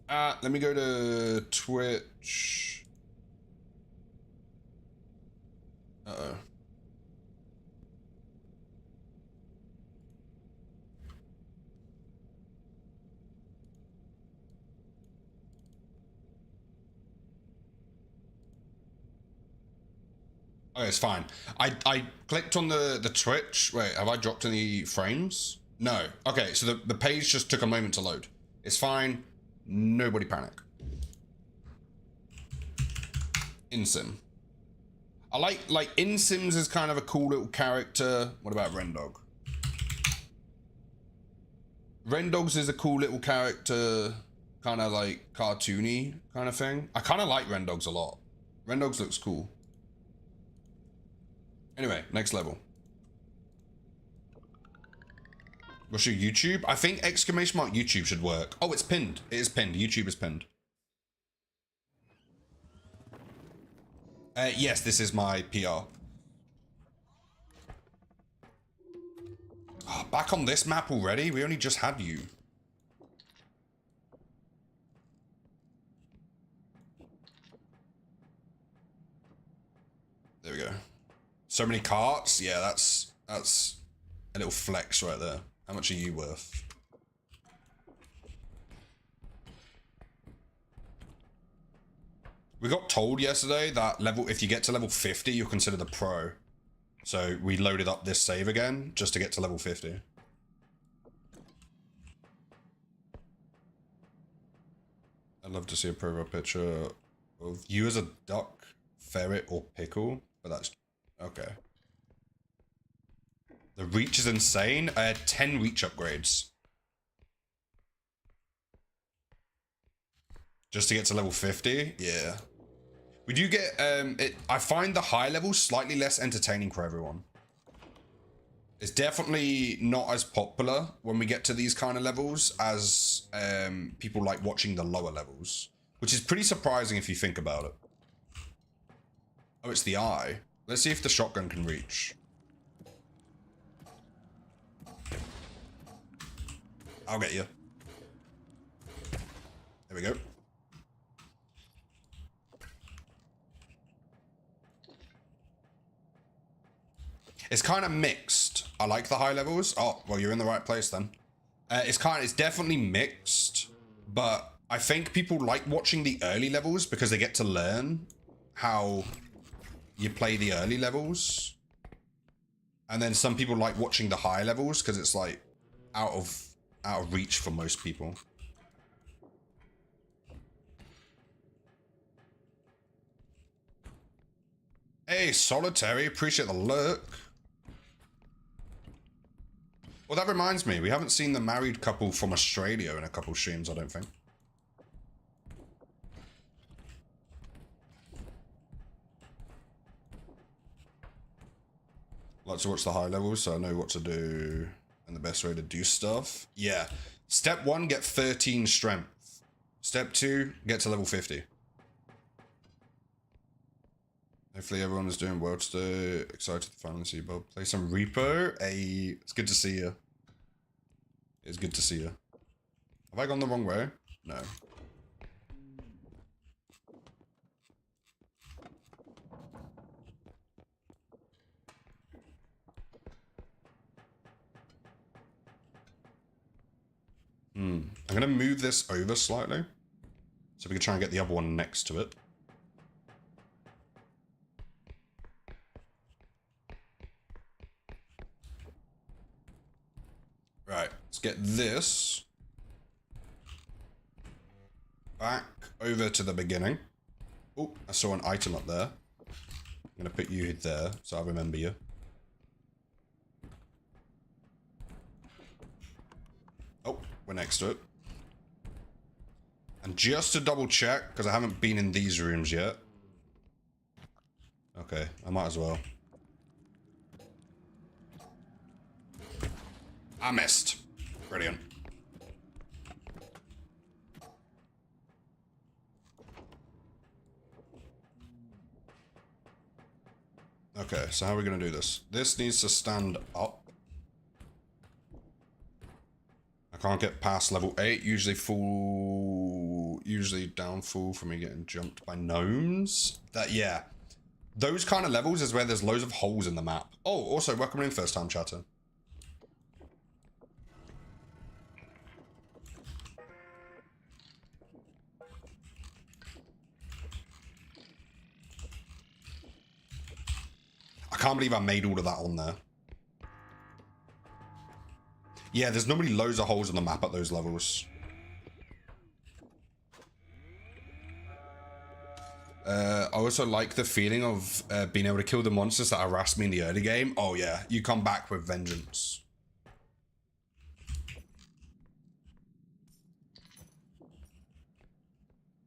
Speaker 1: at, let me go to Twitch. Uh-oh. Okay, it's fine. I clicked on the Twitch. Wait, have I dropped any frames? No. Okay, so the page just took a moment to load. It's fine. Nobody panic. InSim. I like InSims is kind of a cool little character. What about Rendog? Rendogs is a cool little character, kind of like cartoony kind of thing. I kind of like Rendogs a lot. Rendogs looks cool. Anyway, next level. What's your YouTube? I think exclamation mark YouTube should work. Oh, it's pinned. It is pinned. YouTube is pinned. Yes, this is my PR. Oh, back on this map already? We only just had you. There we go. So many carts? Yeah, that's a little flex right there. How much are you worth? We got told yesterday that if you get to level 50, you're considered a pro. So we loaded up this save again just to get to level 50. I'd love to see a profile picture of you as a duck, ferret, or pickle, but that's okay. The reach is insane. I had 10 reach upgrades. Just to get to level 50? Yeah. We do get, I find the high levels slightly less entertaining for everyone. It's definitely not as popular when we get to these kind of levels as people like watching the lower levels. Which is pretty surprising if you think about it. Oh, it's the eye. Let's see if the shotgun can reach. I'll get you. There we go. It's kind of mixed. I like the high levels. Oh, well, you're in the right place then. It's definitely mixed, but I think people like watching the early levels because they get to learn how you play the early levels. And then some people like watching the high levels because it's like out of reach for most people. Hey, Solitary, appreciate the look. Well, that reminds me, we haven't seen the married couple from Australia in a couple streams, I don't think. to watch the high levels so I know what to do and the best way to do stuff. Yeah. Step 1, get 13 strength. Step 2, get to level 50. Hopefully everyone is doing well today. Excited to finally see Bob play some Repo. Hey, it's good to see you. It's good to see you. Have I gone the wrong way? No. I'm gonna move this over slightly so we can try and get the other one next to it. Right, let's get this back over to the beginning. Oh, I saw an item up there. I'm gonna put you there so I remember you. Oh, we're next to it. And just to double check, because I haven't been in these rooms yet. Okay, I might as well. I missed. Brilliant. Okay, so how are we going to do this? This needs to stand up. I can't get past level 8. Usually down full from me getting jumped by gnomes. Yeah. Those kind of levels is where there's loads of holes in the map. Oh, also, welcome in first time chatter. I can't believe I made all of that on there. Yeah, there's normally loads of holes on the map at those levels. I also like the feeling of being able to kill the monsters that harassed me in the early game. Oh yeah, you come back with vengeance.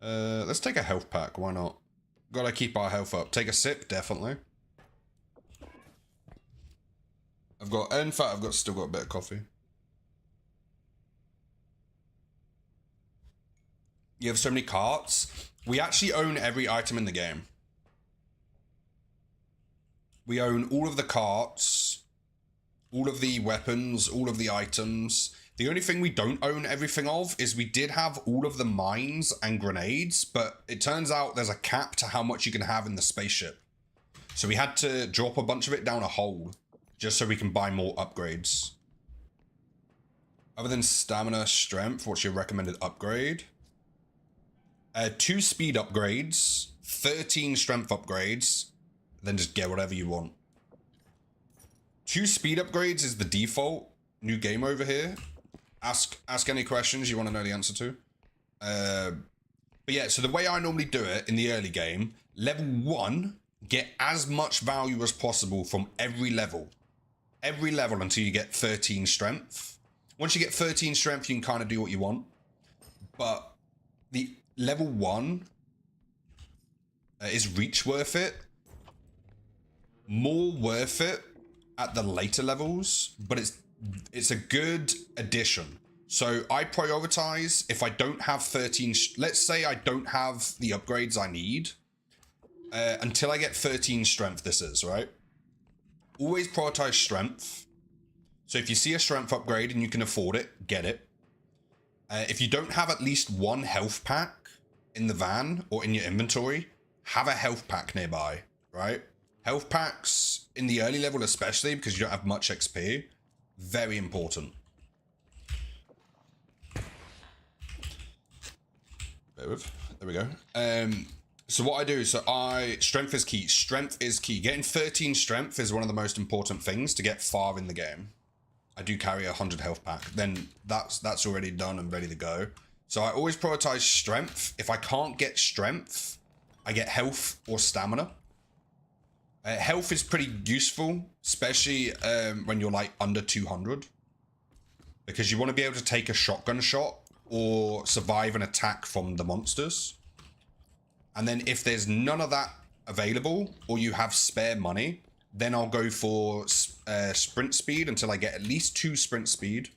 Speaker 1: Let's take a health pack, why not? Gotta keep our health up. Take a sip, definitely. In fact, I've still got a bit of coffee. You have so many carts. We actually own every item in the game. We own all of the carts, all of the weapons, all of the items. The only thing we don't own everything of is we did have all of the mines and grenades, but it turns out there's a cap to how much you can have in the spaceship. So we had to drop a bunch of it down a hole just so we can buy more upgrades. Other than stamina, strength, what's your recommended upgrade? 2 speed upgrades, 13 strength upgrades, then just get whatever you want. 2 speed upgrades is the default. New game over here. Ask any questions you want to know the answer to. But yeah, so the way I normally do it in the early game, level 1, get as much value as possible from every level. Every level until you get 13 strength. Once you get 13 strength, you can kind of do what you want. But the level 1 is reach worth it. More worth it at the later levels, but it's a good addition. So I prioritize if I don't have 13, let's say I don't have the upgrades I need until I get 13 strength, this is, right? Always prioritize strength. So if you see a strength upgrade and you can afford it, get it. If you don't have at least 1 health pack in the van or in your inventory, have a health pack nearby, right? Health packs in the early level especially, because you don't have much XP, very important. There we go. So what I do, strength is key. Strength is key. Getting 13 strength is one of the most important things to get far in the game. I do carry a 100 health pack. Then that's already done and ready to go. So I always prioritize strength. If I can't get strength, I get health or stamina. Health is pretty useful, especially when you're like under 200. Because you want to be able to take a shotgun shot or survive an attack from the monsters. And then if there's none of that available or you have spare money, Then I'll go for sprint speed until I get at least 2 sprint speed.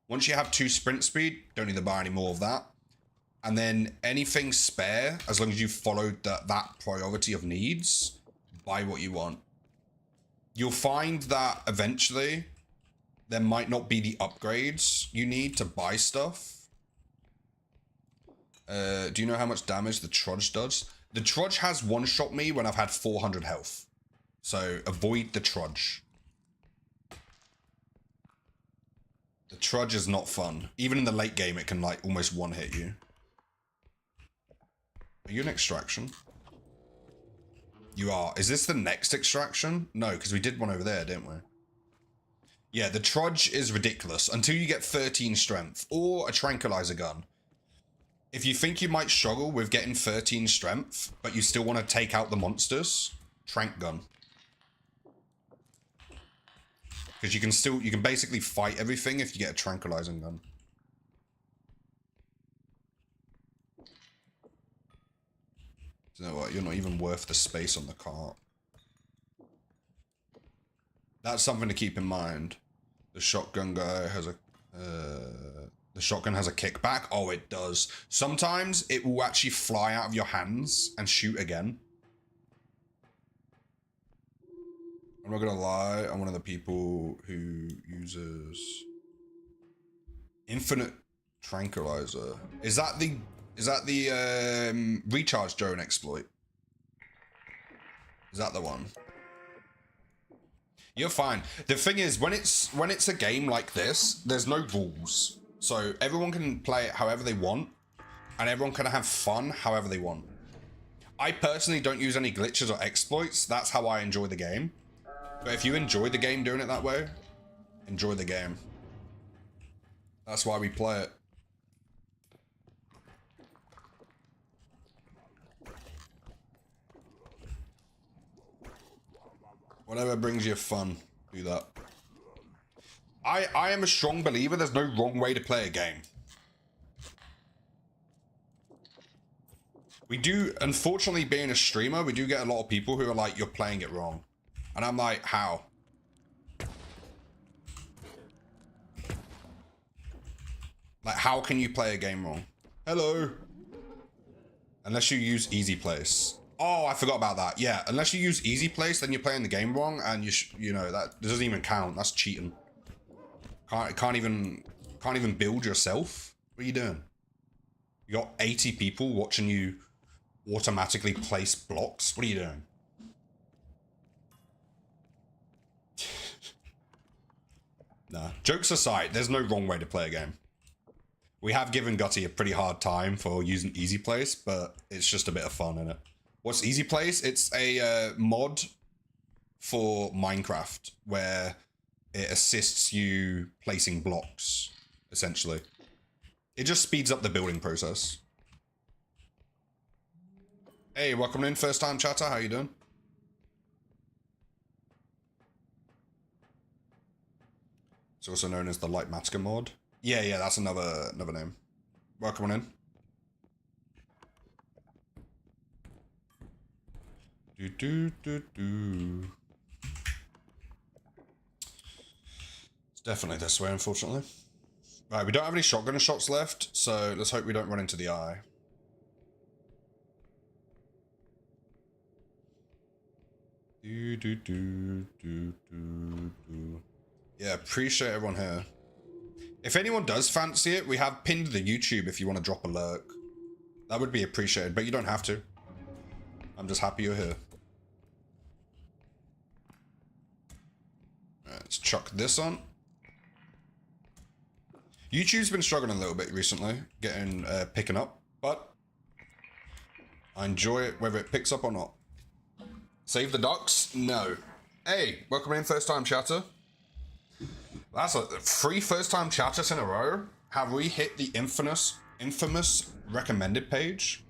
Speaker 1: Once you have 2 sprint speed, don't need to buy any more of that. And then anything spare, as long as you followed that priority of needs, buy what you want. You'll find that eventually there might not be the upgrades you need to buy stuff. Do you know how much damage the Trudge does? The Trudge has one-shot me when I've had 400 health. So avoid the Trudge. The Trudge is not fun. Even in the late game, it can like almost one-hit you. Are you an extraction? You are. Is this the next extraction? No, because we did one over there, didn't we? Yeah, the Trudge is ridiculous until you get 13 strength or a tranquilizer gun. If you think you might struggle with getting 13 strength, but you still want to take out the monsters, trank gun. Because you can basically fight everything if you get a tranquilizing gun. You know what? You're not even worth the space on the cart. That's something to keep in mind. The shotgun guy has a... the shotgun has a kickback. Oh, it does. Sometimes it will actually fly out of your hands and shoot again. I'm not gonna lie. I'm one of the people who uses infinite tranquilizer. Is that the recharge drone exploit? Is that the one? You're fine. The thing is, when it's a game like this, there's no rules. So everyone can play it however they want, and everyone can have fun however they want. I personally don't use any glitches or exploits. That's how I enjoy the game. But if you enjoy the game doing it that way, enjoy the game. That's why we play it. Whatever brings you fun, do that. I am a strong believer there's no wrong way to play a game. We do, unfortunately, being a streamer, we do get a lot of people who are like, you're playing it wrong. And I'm like, how? Like, how can you play a game wrong? Hello. Unless you use easy place. Oh, I forgot about that. Yeah, unless you use easy place, then you're playing the game wrong, and you know that doesn't even count. That's cheating. Can't even build yourself. What are you doing? You got 80 people watching you automatically place blocks. What are you doing? Nah. Jokes aside, there's no wrong way to play a game. We have given Gutty a pretty hard time for using easy place, but it's just a bit of fun in it. What's easy place? It's a mod for Minecraft where it assists you placing blocks, essentially. It just speeds up the building process. Hey, welcome in, first time chatter. How you doing? It's also known as the Lightmatica mod. Yeah, that's another name. Welcome on in. It's definitely this way, unfortunately. Right, we don't have any shotgun shots left, so let's hope we don't run into the eye. Yeah, appreciate everyone here. If anyone does fancy it, we have pinned the YouTube if you want to drop a lurk. That would be appreciated, but you don't have to. I'm just happy you're here. Alright, let's chuck this on. YouTube's been struggling a little bit recently, picking up, but I enjoy it whether it picks up or not. Save the ducks? No. Hey, welcome in, first time chatter. That's 3 first time chatters in a row. Have we hit the infamous recommended page?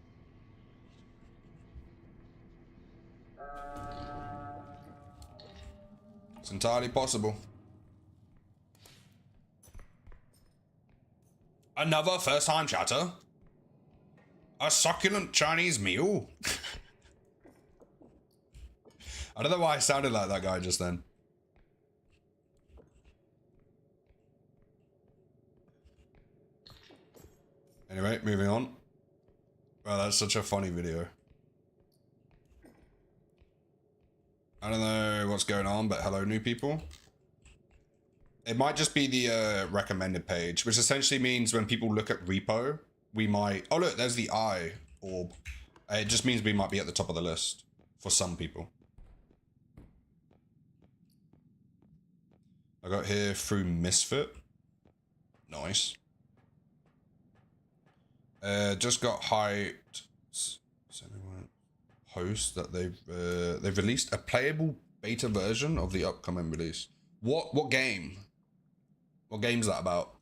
Speaker 1: It's entirely possible. Another first time chatter? A succulent Chinese meal? I don't know why I sounded like that guy just then. Anyway, moving on. Wow, that's such a funny video. I don't know what's going on, but hello, new people. It might just be the recommended page, which essentially means when people look at Repo, we might... Oh, look, there's the eye orb. It just means we might be at the top of the list for some people. I got here through Misfit. Nice. Just got hyped. Post that they've released a playable beta version of the upcoming release. What game? What game's that about?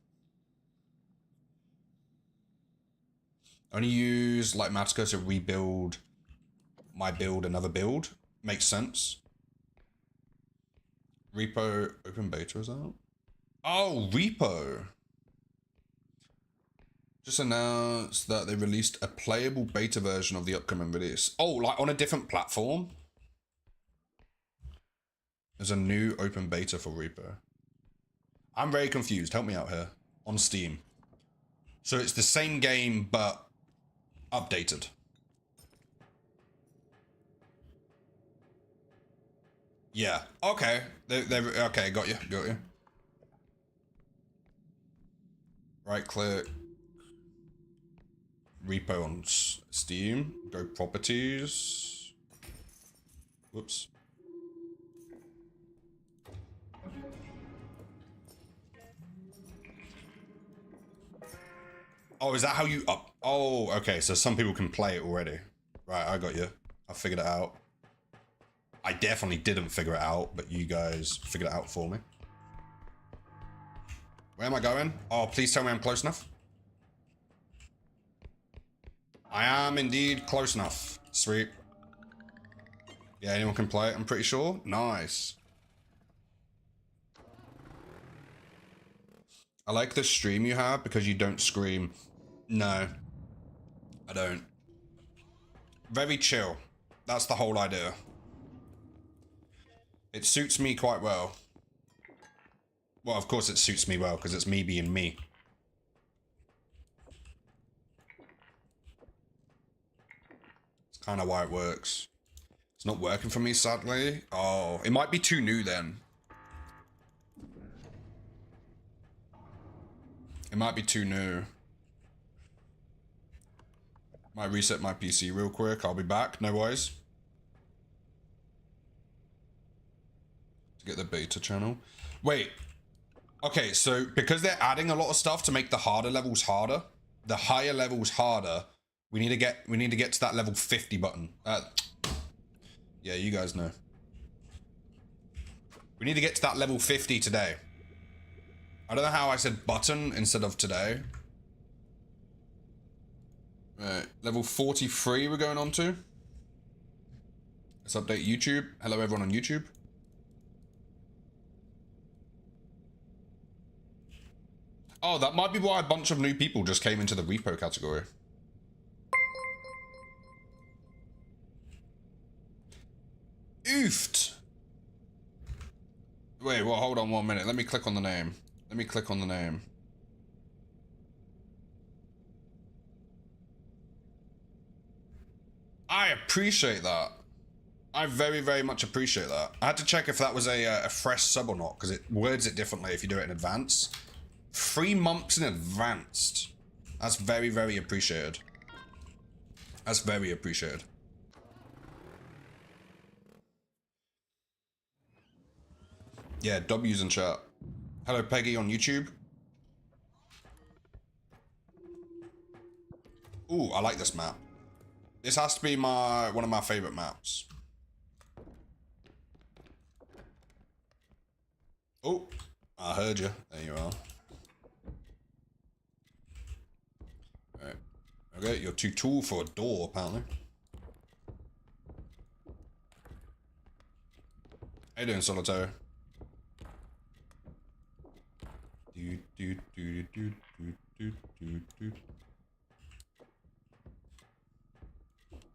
Speaker 1: Only use like Matsuko to rebuild my build, another build. Makes sense. Repo open beta is out. Oh, Repo just announced that they released a playable beta version of the upcoming release. Oh, like on a different platform? There's a new open beta for Repo. I'm very confused. Help me out here. On Steam. So it's the same game, but updated. Yeah. Okay. Okay, got you. Got you. Right click. Repo on Steam. Go properties. Whoops. Oh, is that how you up? Oh, okay. So some people can play it already. Right, I got you. I figured it out. I definitely didn't figure it out, but you guys figured it out for me. Where am I going? Oh, please tell me I'm close enough. I am indeed close enough. Sweet. Yeah, anyone can play it, I'm pretty sure. Nice. I like the stream you have because you don't scream. No, I don't. Very chill. That's the whole idea. It suits me quite well. Well, of course it suits me well because it's me being me. It's kind of why it works. It's not working for me, sadly. Oh, it might be too new then. It might be too new. Might reset my PC real quick. I'll be back. No worries. To get the beta channel. Wait. Okay, so because they're adding a lot of stuff to make the harder levels harder, the higher levels harder, we need to get to that level 50 button. Yeah, you guys know. We need to get to that level 50 today. I don't know how I said button instead of today. Right, level 43 we're going on to. Let's update YouTube. Hello everyone on YouTube. Oh, that might be why a bunch of new people just came into the Repo category. Oofed. Wait, well, hold on 1 minute. Let me click on the name. Let me click on the name. I appreciate that. I very, very much appreciate that. I had to check if that was a fresh sub or not, because it words it differently if you do it in advance. 3 months in advance. That's very, very appreciated. That's very appreciated. Yeah, W's in chat. Hello, Peggy on YouTube. Ooh, I like this map. This has to be one of my favorite maps. Oh, I heard you. There you are. Alright. Okay, you're too tall for a door, apparently. How you doing, Solitaire?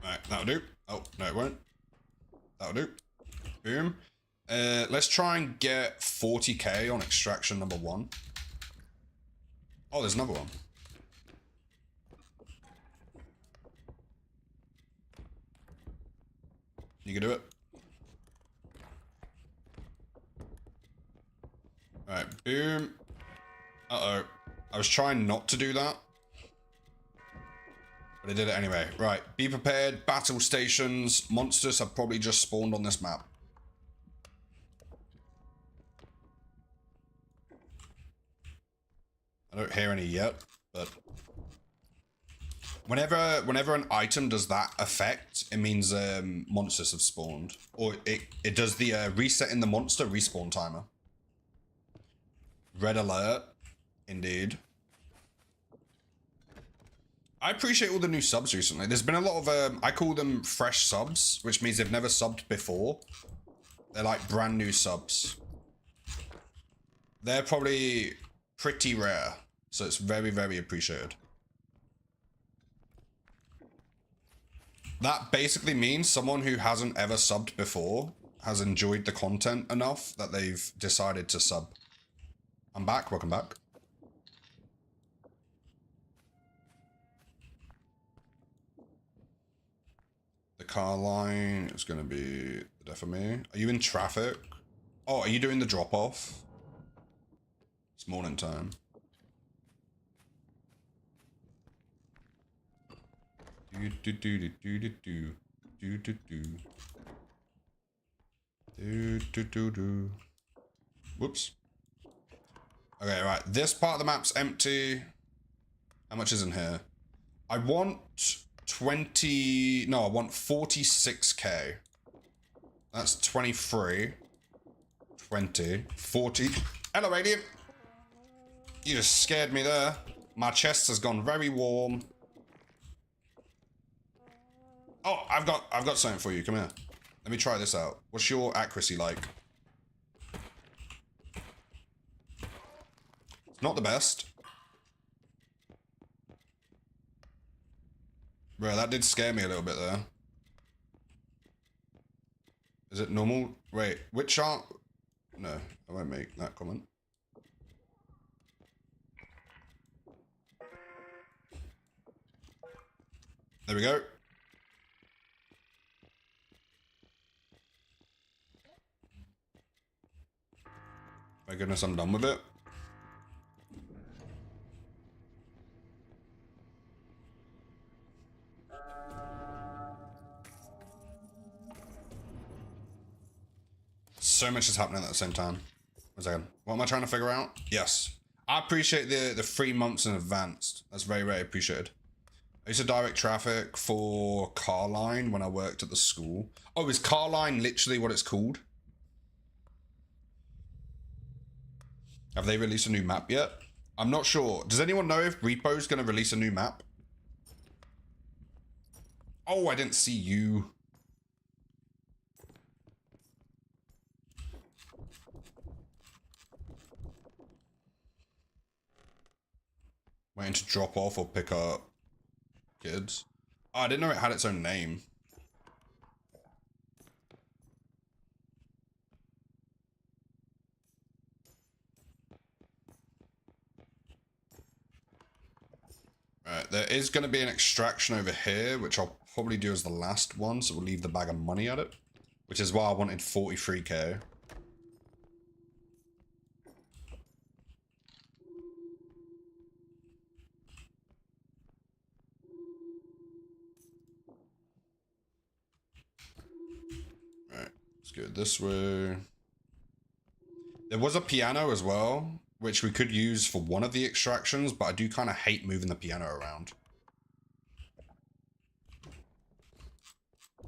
Speaker 1: Alright, that'll do. Oh, no it won't. That'll do. Boom. Let's try and get 40k on extraction number 1. Oh, there's another one. You can do it. Alright, boom. Uh-oh. I was trying not to do that. But I did it anyway. Right, be prepared. Battle stations. Monsters have probably just spawned on this map. I don't hear any yet, but... Whenever an item does that effect, it means monsters have spawned. Or it does the reset in the monster respawn timer. Red alert. Indeed. I appreciate all the new subs recently. There's been a lot of, I call them fresh subs, which means they've never subbed before. They're like brand new subs. They're probably pretty rare, so it's very, very appreciated. That basically means someone who hasn't ever subbed before has enjoyed the content enough that they've decided to sub. I'm back, welcome back. The car line is gonna be the death of me. Are you in traffic? Oh, are you doing the drop off? It's morning time. Whoops. Okay, right. This part of the map's empty. How much is in here? I want 20... No, I want 46k. That's 23. 20. 40. Hello, Radiant. You just scared me there. My chest has gone very warm. Oh, I've got something for you. Come here. Let me try this out. What's your accuracy like? It's not the best. Bro, that did scare me a little bit there. Is it normal? Wait, which aren't... No, I won't make that comment. There we go. My goodness, I'm done with it. So much is happening at the same time. 1 second. What am I trying to figure out? Yes. I appreciate the 3 months in advance. That's very, very appreciated. I used to direct traffic for Carline when I worked at the school. Oh, is Carline literally what it's called? Have they released a new map yet? I'm not sure. Does anyone know if Repo is going to release a new map? Oh, I didn't see you. Waiting to drop off or pick up kids. Oh, I didn't know it had its own name. Right, there is going to be an extraction over here, which I'll probably do as the last one, so we'll leave the bag of money at it. Which is why I wanted 43k. Right, let's go this way. There was a piano as well, which we could use for one of the extractions, but I do kind of hate moving the piano around.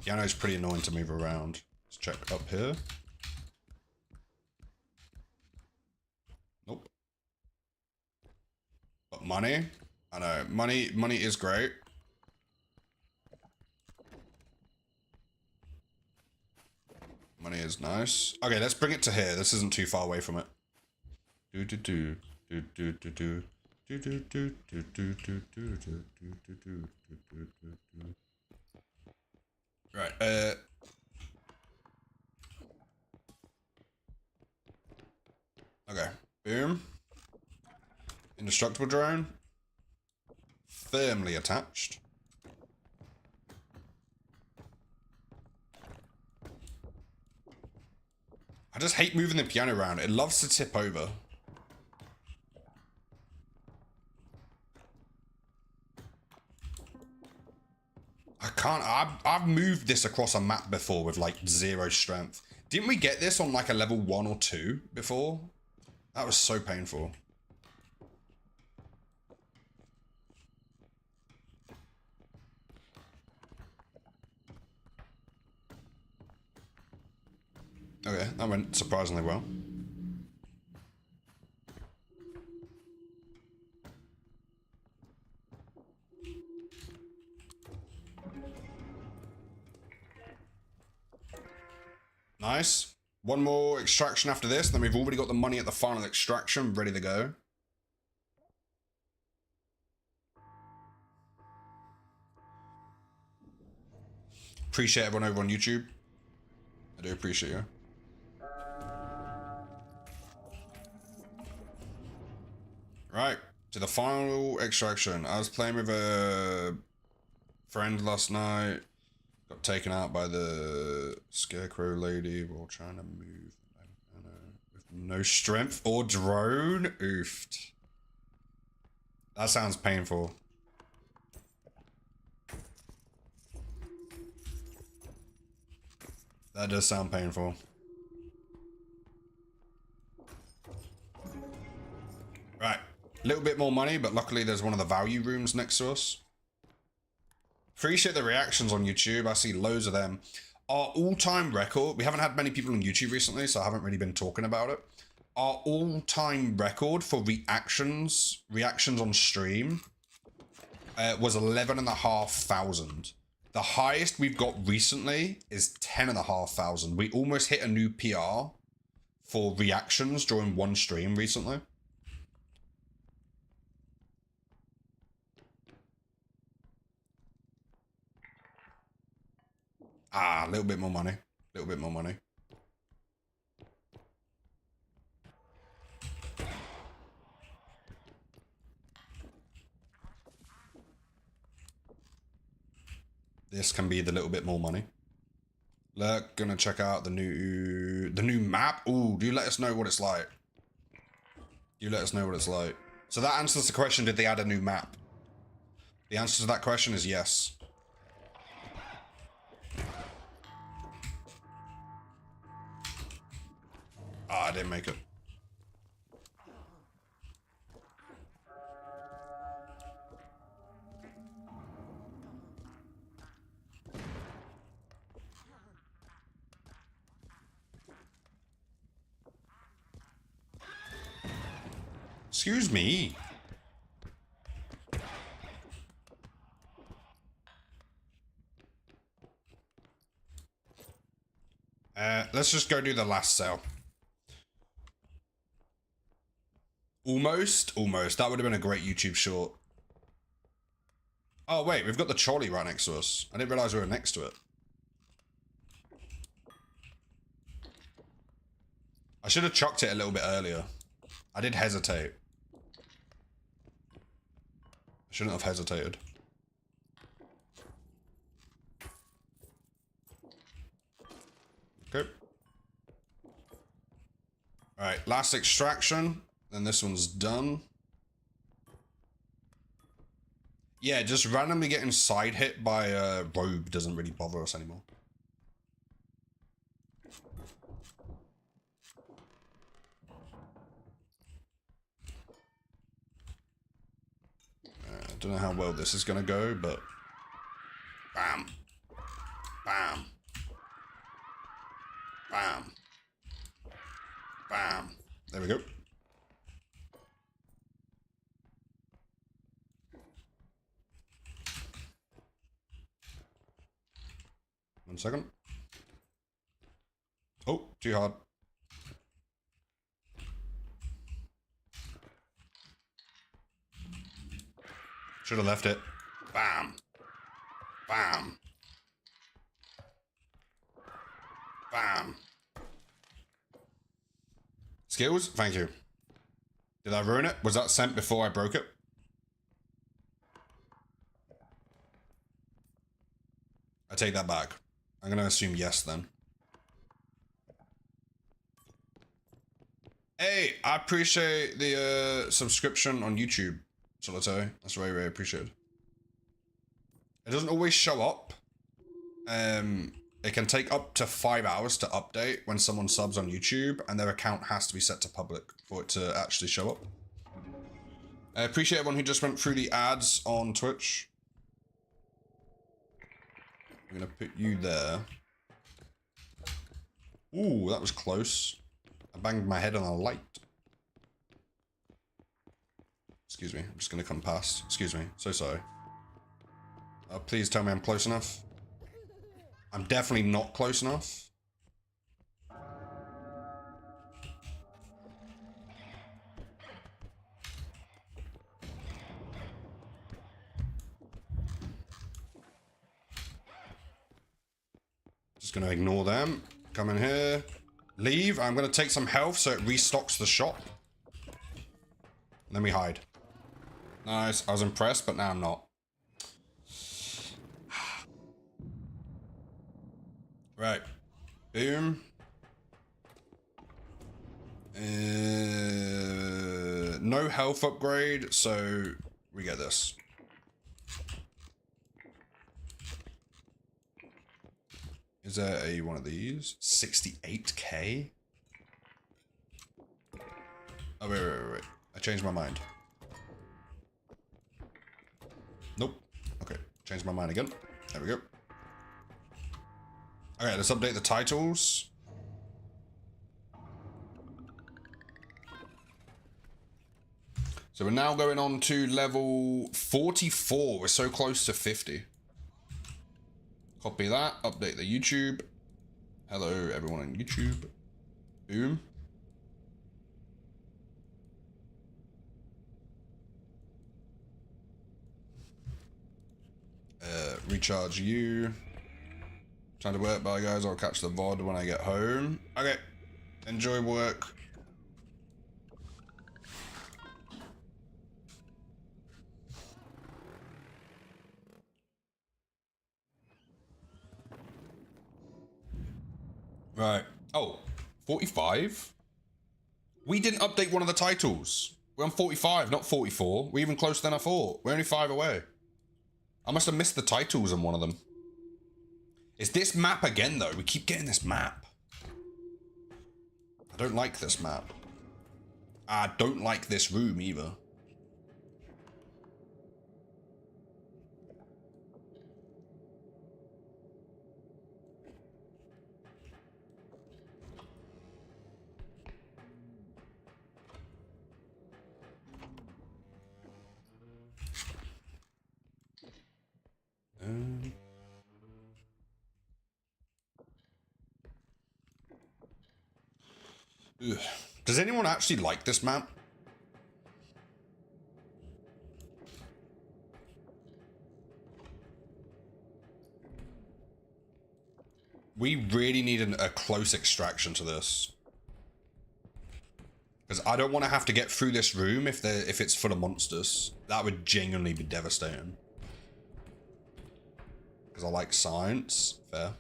Speaker 1: Piano is pretty annoying to move around. Let's check up here. Nope. But money? I know, money is great. Money is nice. Okay, let's bring it to here. This isn't too far away from it. Right, Okay. Boom. Indestructible drone. Firmly attached. I just hate moving the piano around. It loves to tip over. I can't. I've moved this across a map before with like 0 strength. Didn't we get this on like a level 1 or 2 before? That was so painful. Okay, that went surprisingly well. Nice. One more extraction after this, then we've already got the money at the final extraction ready to go. Appreciate everyone over on YouTube. I do appreciate you. Right, to the final extraction. I was playing with a friend last night. Got taken out by the scarecrow lady while trying to move. With no strength or drone. Oofed. That sounds painful. That does sound painful. Right. A little bit more money, but luckily there's one of the value rooms next to us. Appreciate the reactions on YouTube. I see loads of them. Our all-time record, we haven't had many people on YouTube recently, so I haven't really been talking about it. Our all-time record for reactions on stream was 11,500. The highest we've got recently is 10,500. We almost hit a new PR for reactions during one stream recently. Ah, a little bit more money. A little bit more money. This can be the little bit more money. Look, gonna check out the new map. Ooh, do you let us know what it's like? You let us know what it's like. So that answers the question, did they add a new map? The answer to that question is yes. Ah, I didn't make it. Excuse me. Let's just go do the last sale. Almost. That would have been a great YouTube short. Oh, wait, we've got the trolley right next to us. I didn't realize we were next to it. I should have chucked it a little bit earlier. I did hesitate. I shouldn't have hesitated. Okay. Alright, last extraction. Then this one's done. Yeah, just randomly getting side hit by a robe doesn't really bother us anymore. I don't know how well this is gonna go, but bam, bam, bam, bam. There we go. One second. Oh, too hard. Should have left it. Bam. Bam. Bam. Skills? Thank you. Did I ruin it? Was that sent before I broke it? I take that back. I'm gonna assume yes then. Hey, I appreciate the subscription on YouTube, Solitaire. That's very, very appreciated. It doesn't always show up. It can take up to 5 hours to update when someone subs on YouTube, and their account has to be set to public for it to actually show up. I appreciate everyone who just went through the ads on Twitch. I'm gonna put you there. Ooh, that was close. I banged my head on a light. Excuse me, I'm just gonna come past. Excuse me, so sorry. Please tell me I'm close enough. I'm definitely not close enough. Just gonna ignore them. Come in here. Leave. I'm gonna take some health so it restocks the shop. And then we hide. Nice. I was impressed, but now I'm not. Right. Boom. No health upgrade, so we get this. Is there a one of these? 68k? Oh, wait. I changed my mind. Nope. Okay, changed my mind again. There we go. Okay, let's update the titles. So we're now going on to level 44. We're so close to 50. Copy that, update the YouTube. Hello, everyone on YouTube. Boom. Recharge you. Time to work, bye guys. I'll catch the VOD when I get home. Okay. Enjoy work. Right. Oh, 45? We didn't update one of the titles. We're on 45, not 44. We're even closer than I thought. We're only 5 away. I must have missed the titles on one of them. It's this map again, though. We keep getting this map. I don't like this map. I don't like this room either. Ugh. Does anyone actually like this map? We really need a close extraction to this. Because I don't want to have to get through this room if it's full of monsters. That would genuinely be devastating. Because I like science. Fair.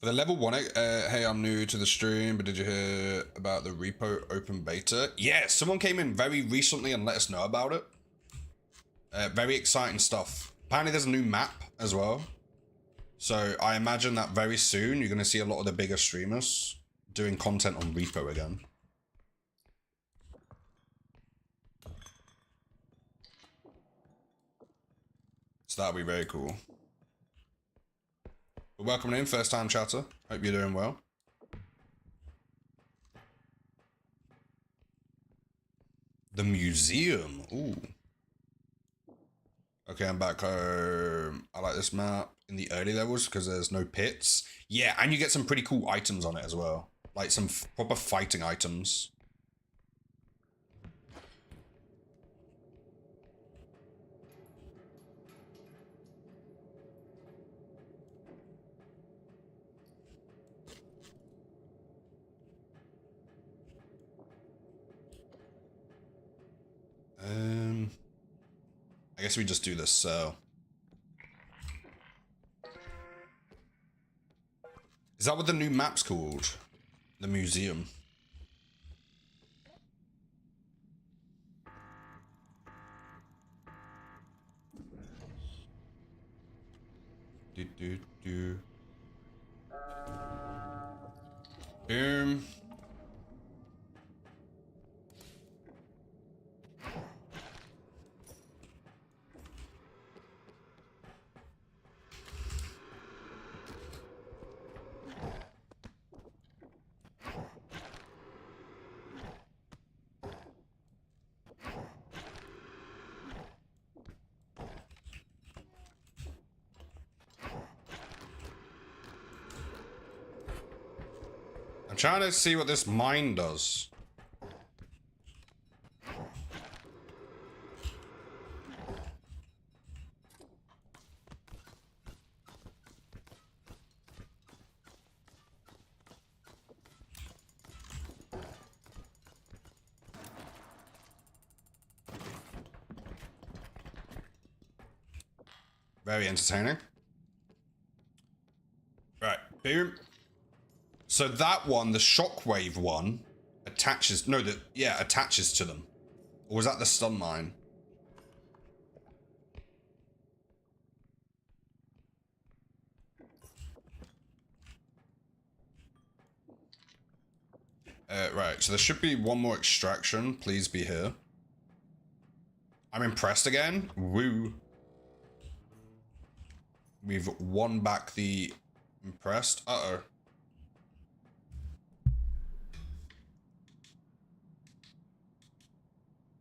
Speaker 1: For the level 1, hey, I'm new to the stream, but did you hear about the Repo open beta? Yeah, someone came in very recently and let us know about it. Very exciting stuff. Apparently there's a new map as well. So I imagine that very soon you're going to see a lot of the bigger streamers doing content on Repo again. So that'll be very cool. But welcome in, first time chatter. Hope you're doing well. The museum. Ooh. Okay, I'm back home. I like this map in the early levels because there's no pits. Yeah, and you get some pretty cool items on it as well. Like some proper fighting items. guess we just do this, so. Is that what the new map's called? The museum. Do. Boom. I'm trying to see what this mine does. Very entertaining. Right, boom. So that one, the shockwave one, attaches. No, attaches to them. Or was that the stun mine? Right, so there should be one more extraction. Please be here. I'm impressed again. Woo. We've won back the impressed. Uh-oh.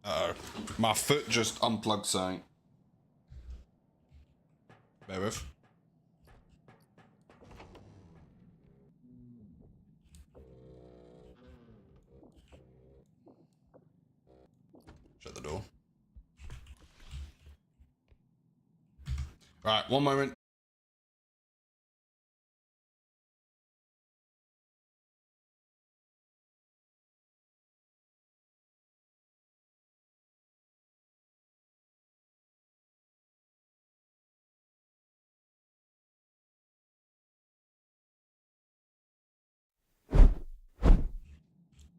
Speaker 1: Uh-oh. My foot just unplugged something. Bear with. Shut the door. Right, one moment.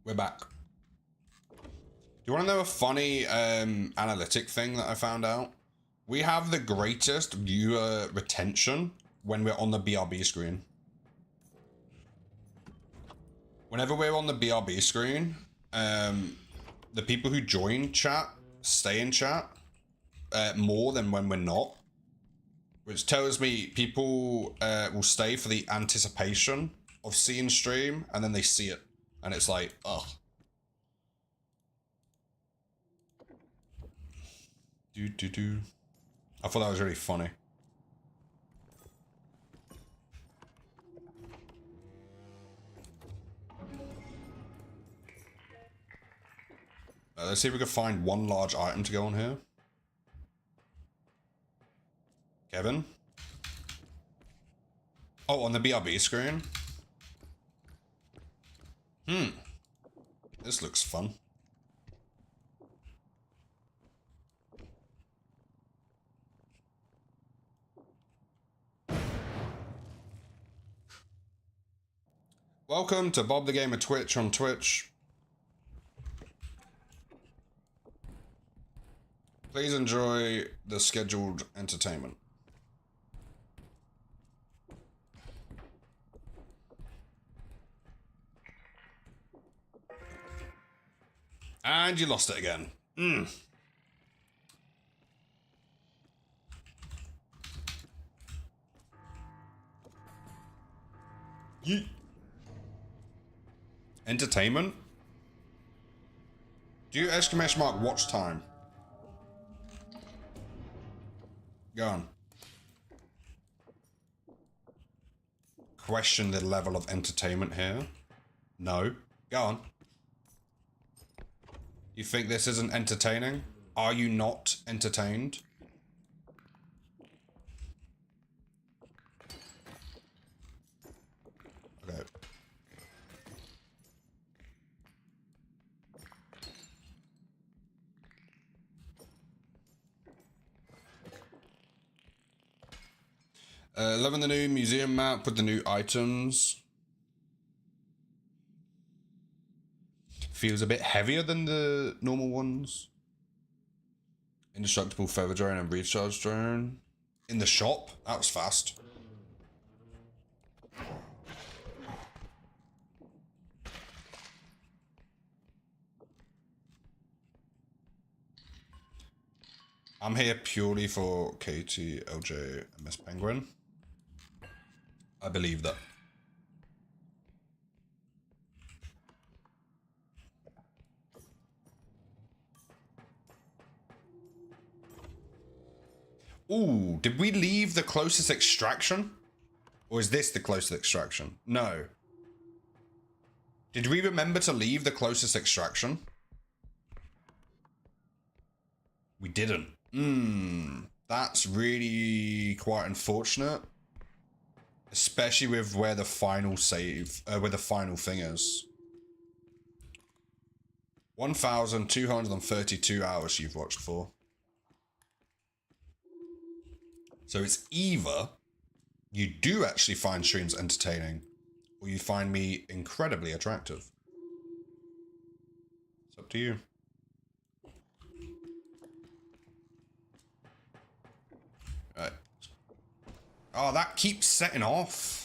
Speaker 1: We're back. Do you want to know a funny analytic thing that I found out? We have the greatest viewer retention when we're on the BRB screen. Whenever we're on the BRB screen, the people who join chat stay in chat more than when we're not. Which tells me people will stay for the anticipation of seeing stream, and then they see it. And it's like, ugh. I thought that was really funny. Let's see if we can find one large item to go on here. Kevin? Oh, on the BRB screen? This looks fun. Welcome to Bob the Gamer Twitch on Twitch. Please enjoy the scheduled entertainment. And you lost it again. Yeet. Entertainment? Do you exclamation mark watch time? Go on. Question the level of entertainment here. No. Go on. You think this isn't entertaining? Are you not entertained? Okay. Loving the new museum map with the new items. Feels a bit heavier than the normal ones. Indestructible feather drone and recharge drone. In the shop? That was fast. I'm here purely for Katie, LJ, and Miss Penguin. I believe that. Ooh, did we leave the closest extraction? Or is this the closest extraction? No. Did we remember to leave the closest extraction? We didn't. That's really quite unfortunate. Especially with where the final save, where the final thing is. 1,232 hours you've watched for. So it's either you do actually find streams entertaining, or you find me incredibly attractive. It's up to you. Right. Oh, that keeps setting off. ...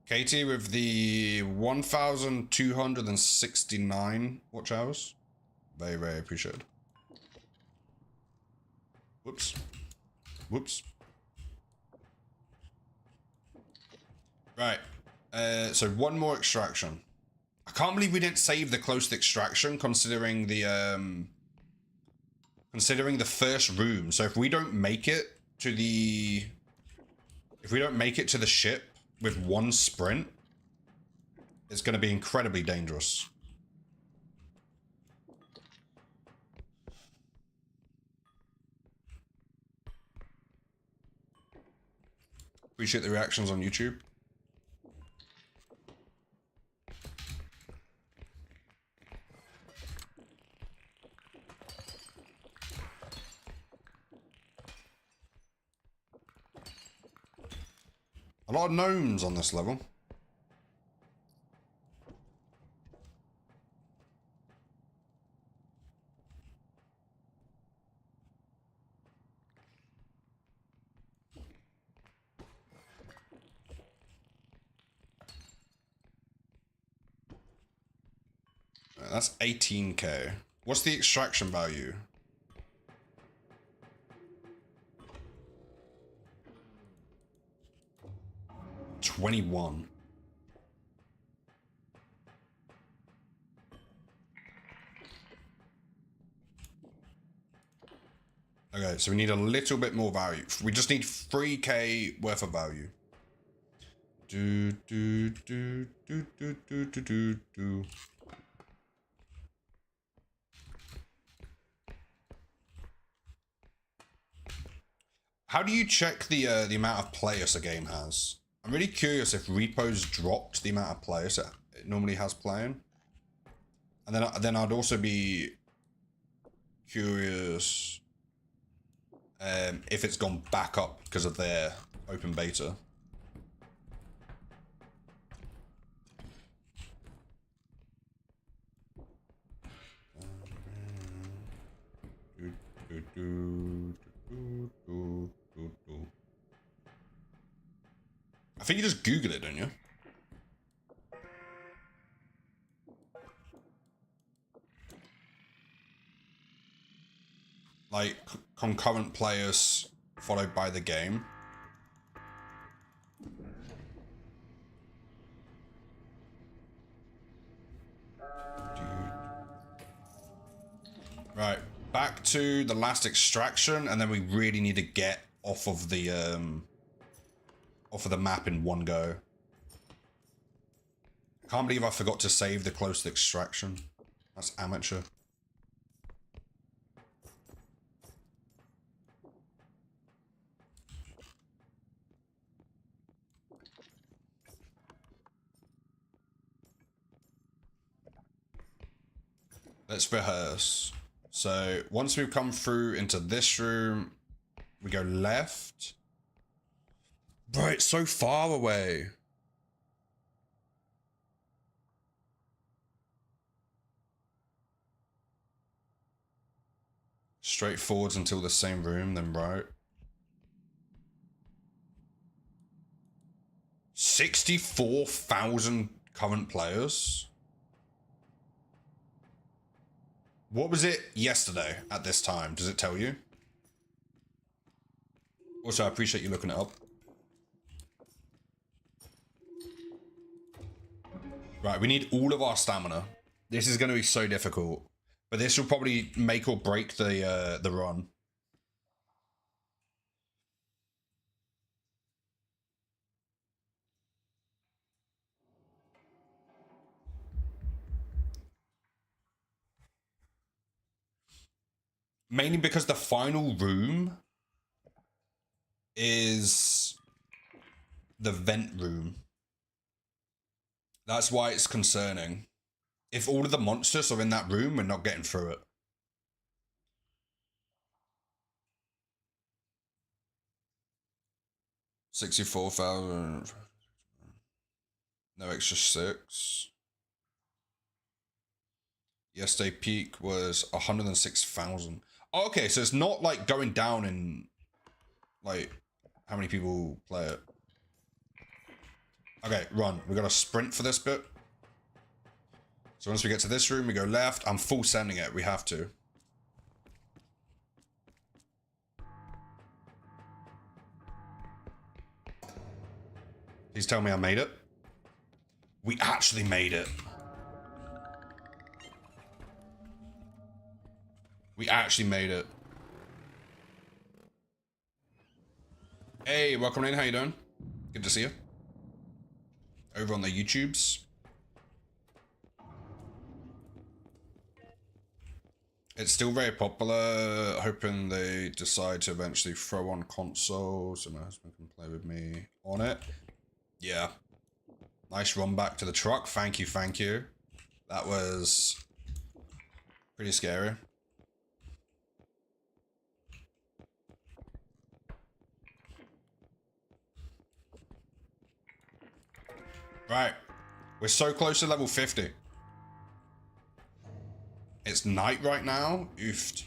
Speaker 1: Katie with the 1,269 watch hours. Very, very appreciated. Whoops. Whoops. Right. So one more extraction. I can't believe we didn't save the closest extraction considering the first room. So if we don't make it to the ship with one sprint, it's going to be incredibly dangerous. Appreciate the reactions on YouTube. A lot of gnomes on this level. That's 18k. What's the extraction value? $21. Okay, so we need a little bit more value. We just need 3k worth of value. How do you check the amount of players a game has? I'm really curious if Repo's dropped the amount of players it normally has playing. And then I'd also be curious if it's gone back up because of their open beta. I think you just Google it, don't you? Like concurrent players followed by the game. Right, back to the last extraction, and then we really need to get off of the map in one go. Can't believe I forgot to save the closest extraction. That's amateur. Let's rehearse. So once we've come through into this room, we go left. Bro, it's so far away. Straight forwards until the same room, then right. 64,000 current players. What was it yesterday at this time? Does it tell you? Also, I appreciate you looking it up. Right, we need all of our stamina. This is going to be so difficult. But this will probably make or break the run. Mainly because the final room is the vent room. That's why it's concerning. If all of the monsters are in that room, we're not getting through it. $64,000. No extra 6. Yesterday peak was 106,000. Oh, okay, so it's not like going down in like how many people play it. Okay, run. We gotta sprint for this bit. So once we get to this room, we go left. I'm full sending it. We have to. Please tell me I made it. We actually made it. We actually made it. Hey, welcome in. How you doing? Good to see you. Over on the YouTubes. It's still very popular. Hoping they decide to eventually throw on console so my husband can play with me on it. Yeah. Nice run back to the truck. Thank you, thank you. That was pretty scary. Right. We're so close to level 50. It's night right now. Oofed.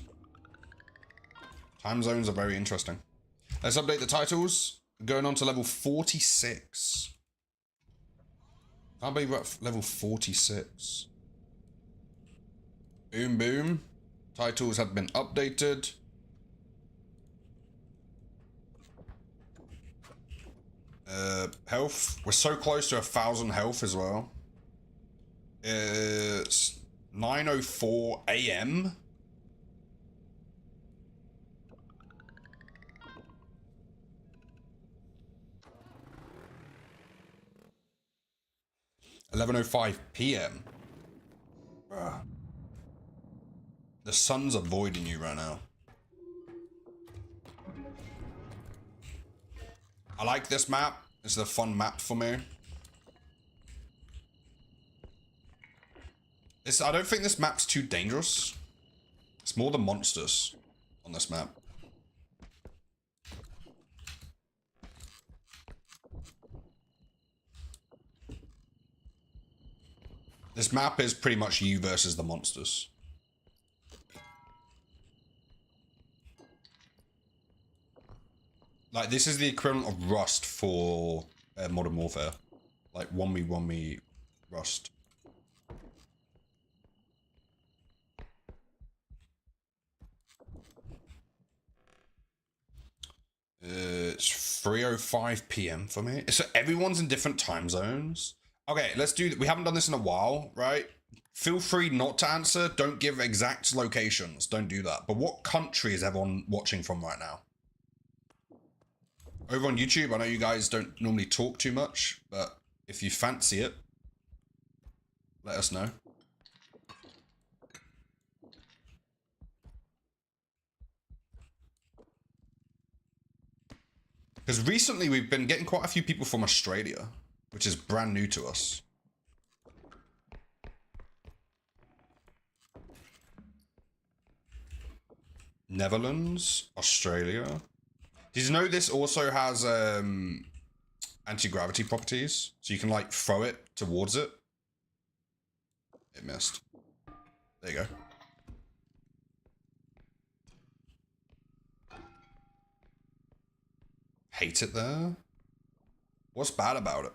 Speaker 1: Time zones are very interesting. Let's update the titles. Going on to level 46. Can't believe we're at level 46. Boom, boom. Titles have been updated. Health. We're so close to 1,000 health as well. It's 9:04 a.m. $11:05 p.m. The sun's avoiding you right now. I like this map. It's a fun map for me. I don't think this map's too dangerous. It's more the monsters on this map. This map is pretty much you versus the monsters. Like, this is the equivalent of Rust for Modern Warfare. Like, 1v1v Rust. It's 3:05 p.m. for me. So everyone's in different time zones. Okay, let's do... We haven't done this in a while, right? Feel free not to answer. Don't give exact locations. Don't do that. But what country is everyone watching from right now? Over on YouTube, I know you guys don't normally talk too much, but if you fancy it, let us know. Because recently we've been getting quite a few people from Australia, which is brand new to us. Netherlands, Australia. Did you know this also has anti-gravity properties? So you can like throw it towards it. It missed. There you go. Hate it there. What's bad about it?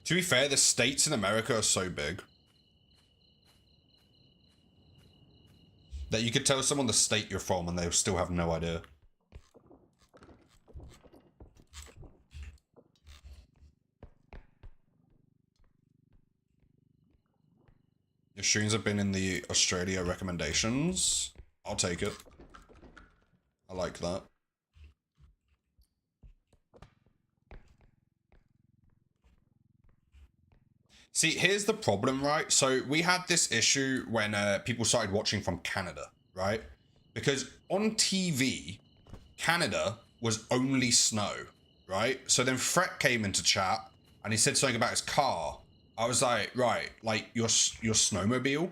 Speaker 1: To be fair, the states in America are so big that you could tell someone the state you're from and they'll still have no idea. Your streams have been in the Australia recommendations. I'll take it. I like that. See, here's the problem, right? So we had this issue when people started watching from Canada, right? Because on TV, Canada was only snow, right? So then Fret came into chat and he said something about his car. I was like, right, like your snowmobile?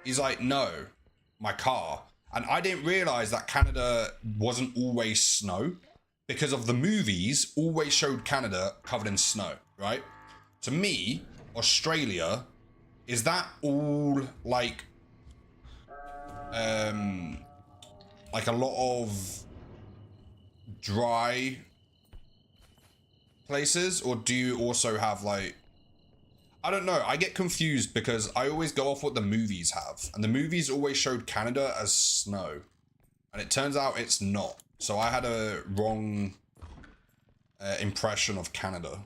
Speaker 1: He's like, no, my car. And I didn't realize that Canada wasn't always snow because of the movies always showed Canada covered in snow, right? To me, Australia, is that all like a lot of dry places, or do you also have like, I don't know, I get confused because I always go off what the movies have, and the movies always showed Canada as snow, and it turns out it's not. So I had a wrong impression of Canada.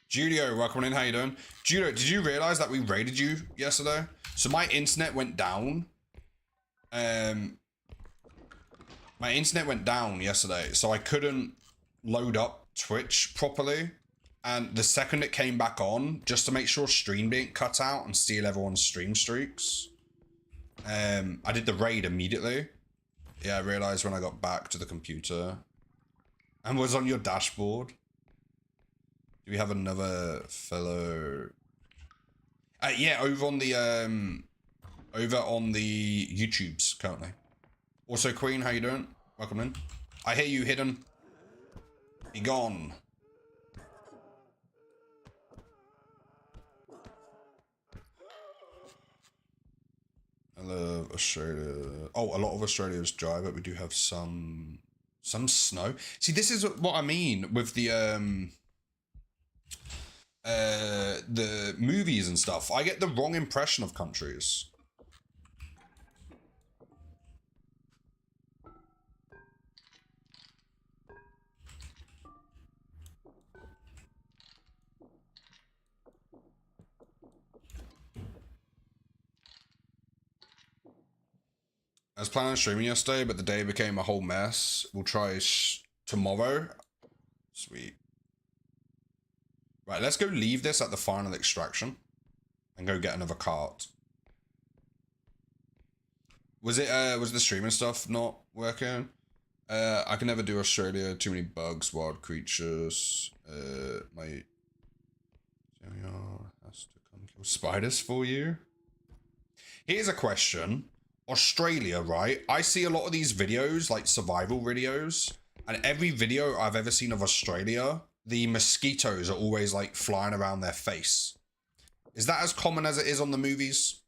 Speaker 1: Julio, welcome in, how you doing? Julio, did you realize that we raided you yesterday? So my internet went down. My internet went down yesterday, so I couldn't load up Twitch properly. And the second it came back on, just to make sure stream didn't cut out and steal everyone's stream streaks, I did the raid immediately. Yeah, I realized when I got back to the computer and was on your dashboard. Do we have another fellow? Yeah, over on the YouTubes currently. Also, Queen, how you doing? Welcome in. I hear you hidden. Be gone. I love Australia. Oh, a lot of Australia is dry, but we do have some snow. See, this is what I mean with the movies and stuff. I get the wrong impression of countries. I was planning on streaming yesterday, but the day became a whole mess. We'll try tomorrow. Sweet. Right, let's go leave this at the final extraction and go get another cart. Was the streaming stuff not working? I can never do Australia. Too many bugs, wild creatures. My has to come kill spiders for you. Here's a question. Australia, right? I see a lot of these videos, like survival videos, and every video I've ever seen of Australia, the mosquitoes are always like flying around their face. Is that as common as it is on the movies?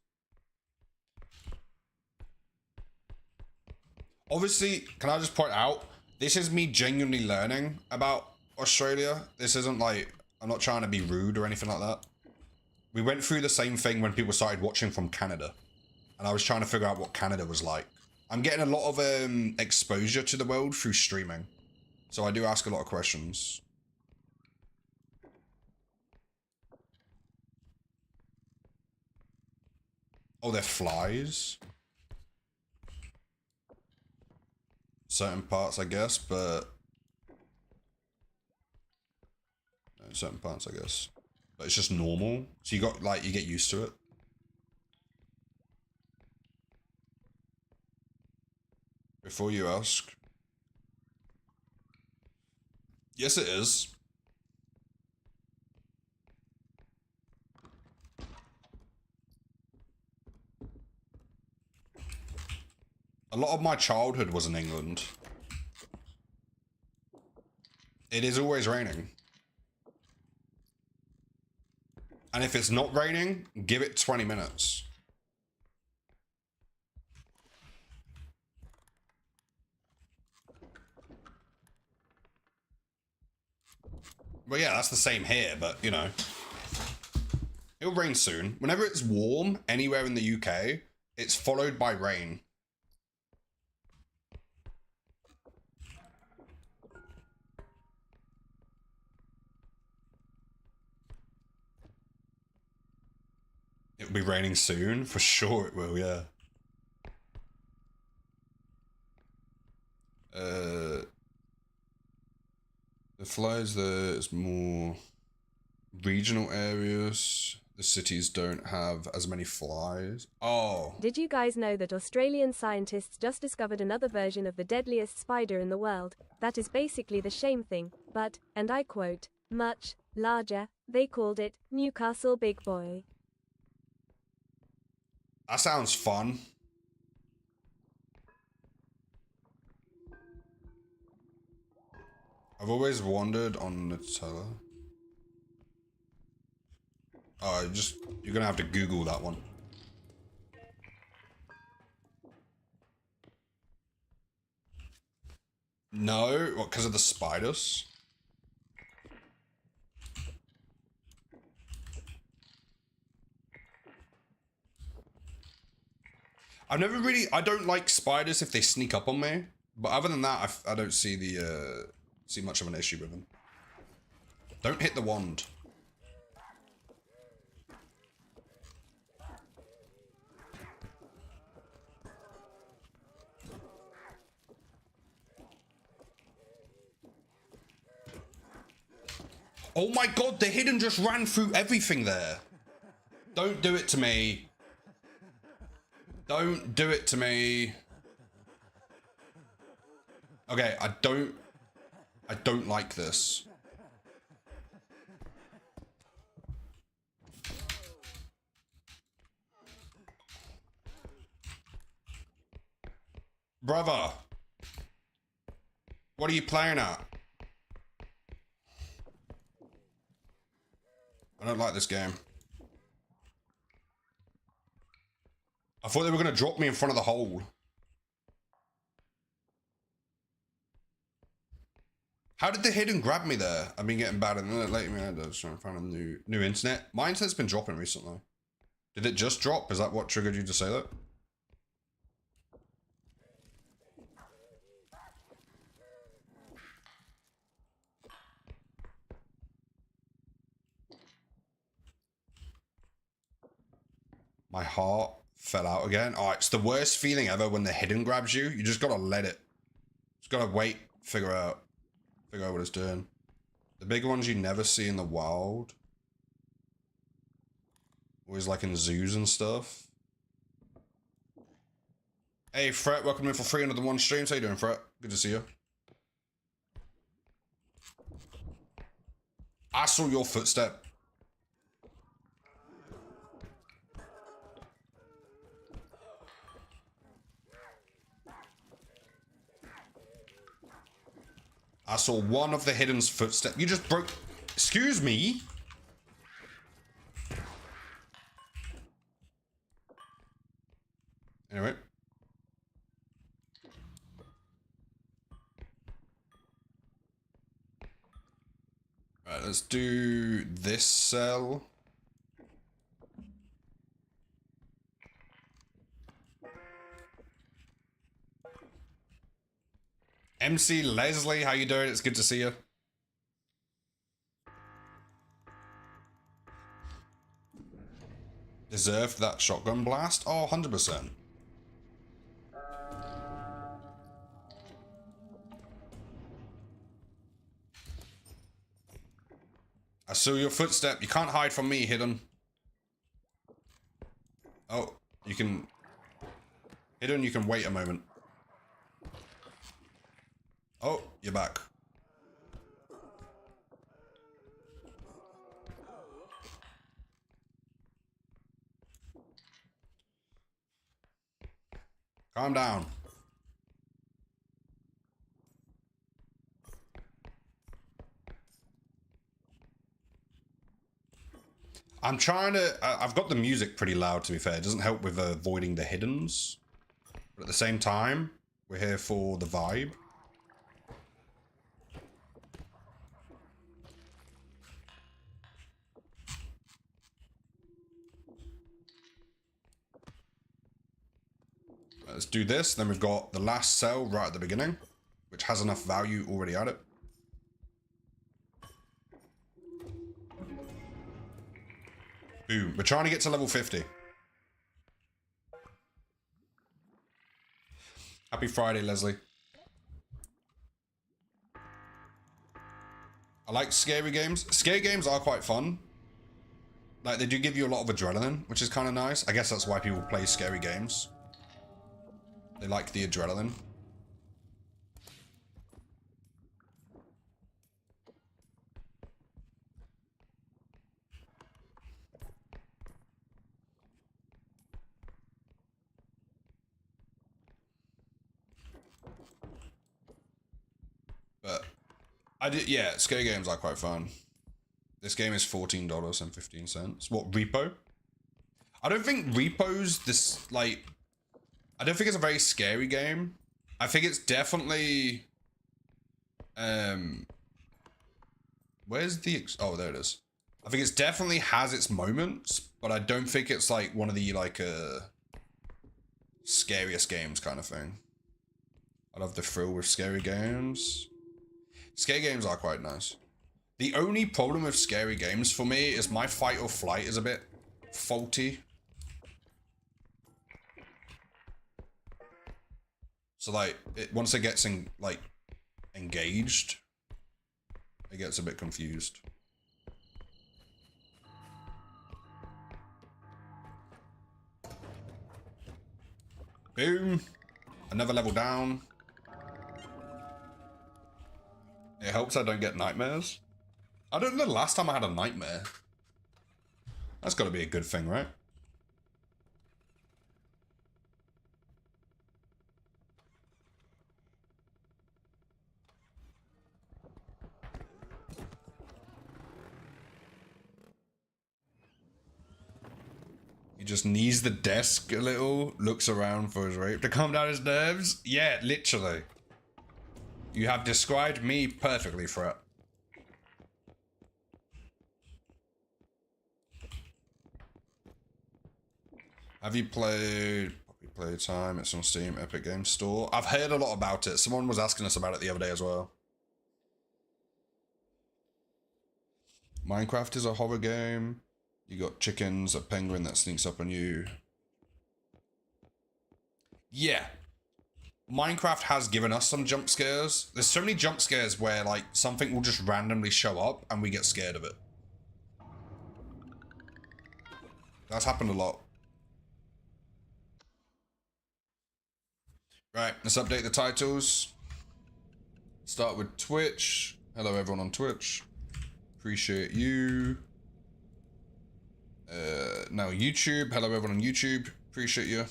Speaker 1: Obviously, can I just point out, this is me genuinely learning about Australia. This isn't like, I'm not trying to be rude or anything like that. We went through the same thing when people started watching from Canada. And I was trying to figure out what Canada was like. I'm getting a lot of exposure to the world through streaming. So I do ask a lot of questions. Oh, they're flies? Certain parts, I guess, but... No, certain parts, I guess. but it's just normal. So you got like, you get used to it. Before you ask. Yes, it is. A lot of my childhood was in England. It is always raining. And if it's not raining, give it 20 minutes. Well, yeah, that's the same here, but, you know. It'll rain soon. Whenever it's warm anywhere in the UK, it's followed by rain. It'll be raining soon. For sure it will, yeah. The flies there's more regional areas. The cities don't have as many flies. Oh.
Speaker 2: Did you guys know that Australian scientists just discovered another version of the deadliest spider in the world, that is basically the same thing, but, and I quote, much larger? They called it Newcastle Big Boy.
Speaker 1: That sounds fun. I've always wondered on Nutella. Oh, you're gonna have to Google that one. No, what, because of the spiders? I don't like spiders if they sneak up on me. But other than that, I don't see see much of an issue with them. Don't hit the wand. Oh my god, the hidden just ran through everything there. Don't do it to me. Don't do it to me. Okay, I don't like this. Brother. What are you playing at? I don't like this game. I thought they were going to drop me in front of the hole. How did the hidden grab me there? I've been getting bad in the late me. I was trying to find a new internet. My internet's been dropping recently. Did it just drop? Is that what triggered you to say that? My heart fell out again. Oh, it's the worst feeling ever when the hidden grabs you. You just gotta let it. Just gotta wait, figure out what it's doing. The big ones you never see in the wild. Always like in zoos and stuff. Hey, Fret, welcome in for 301 streams. How you doing, Fret? Good to see you. I saw your footstep. I saw one of the hidden's footsteps. You just broke... Excuse me? Anyway. Right, let's do this cell. MC Leslie, how you doing? It's good to see you. Deserved that shotgun blast? Oh, 100%. saw your footstep. You can't hide from me, Hidden. Oh, you can... Hidden, you can wait a moment. Oh, you're back. Calm down. I'm trying to... I've got the music pretty loud, to be fair. It doesn't help with avoiding the hiddens. But at the same time, we're here for the vibe. Let's do this. Then we've got the last cell right at the beginning, which has enough value already at it. Boom. We're trying to get to level 50. Happy Friday, Leslie. I like scary games. Scary games are quite fun. Like, they do give you a lot of adrenaline, which is kind of nice. I guess that's why people play scary games. They like the adrenaline. But yeah, scary games are quite fun. This game is $14.15. What, Repo? I don't think Repo's this, like... I don't think it's a very scary game. I think it's definitely... Where's the... Oh, there it is. I think it's definitely has its moments, but I don't think it's like one of the, like, scariest games kind of thing. I love the thrill with scary games. Scary games are quite nice. The only problem with scary games for me is my fight or flight is a bit faulty. So like, once it gets engaged, it gets a bit confused. Boom. Another level down. It helps I don't get nightmares. I don't know the last time I had a nightmare. That's got to be a good thing, right? He just knees the desk a little, looks around for his rape to calm down his nerves. Yeah, literally. You have described me perfectly, Fret. Have you played Poppy Playtime? It's on Steam, Epic Games Store. I've heard a lot about it. Someone was asking us about it the other day as well. Minecraft is a horror game. You got chickens, a penguin that sneaks up on you. Yeah. Minecraft has given us some jump scares. There's so many jump scares where, like, something will just randomly show up and we get scared of it. That's happened a lot. Right, let's update the titles. Start with Twitch. Hello everyone on Twitch. Appreciate you. Now YouTube. Hello everyone on YouTube. Appreciate you.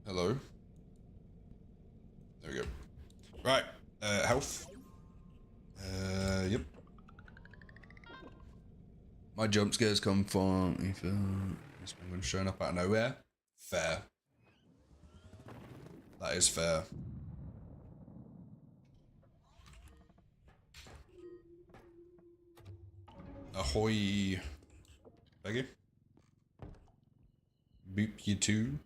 Speaker 1: Hello. There we go. Right, health. Yep. My jump scares come from this penguin showing up out of nowhere. Fair. That is fair. Ahoy. Peggy. Boop you too.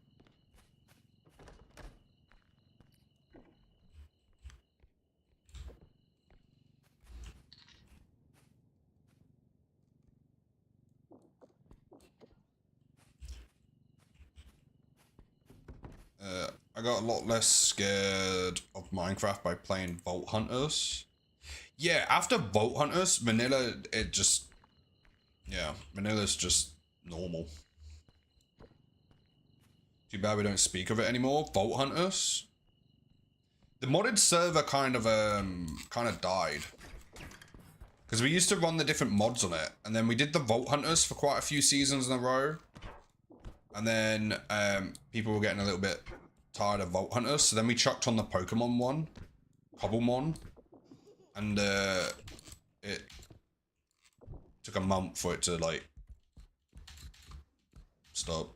Speaker 1: I got a lot less scared of Minecraft by playing Vault Hunters. Yeah, after Vault Hunters, vanilla, it just... Yeah, vanilla's just normal. Too bad we don't speak of it anymore. Vault Hunters. The modded server kind of died. Because we used to run the different mods on it. And then we did the Vault Hunters for quite a few seasons in a row. And then people were getting a little bit tired of Vault Hunters. So then we chucked on the Pokemon one. Cobblemon. And it took a month for it to, like, stop.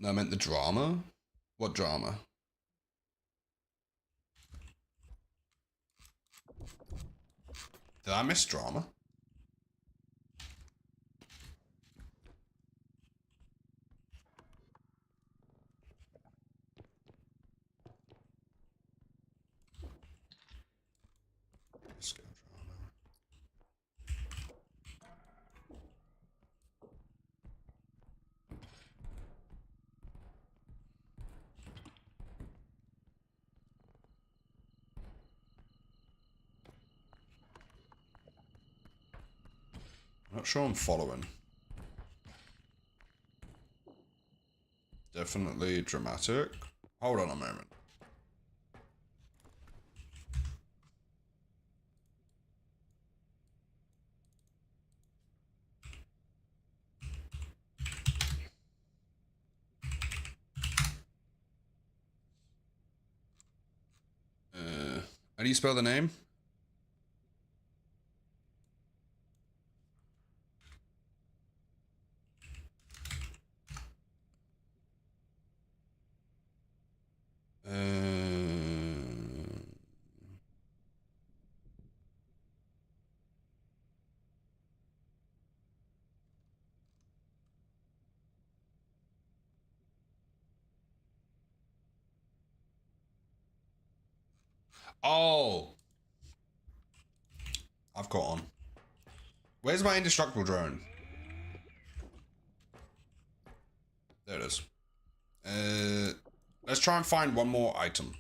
Speaker 1: No, I meant the drama? What drama? Did I miss drama? Let's go drama. I'm not sure I'm following. Definitely dramatic. Hold on a moment. How do you spell the name? Oh, I've got on. Where's my indestructible drone? There it is. Let's try and find one more item.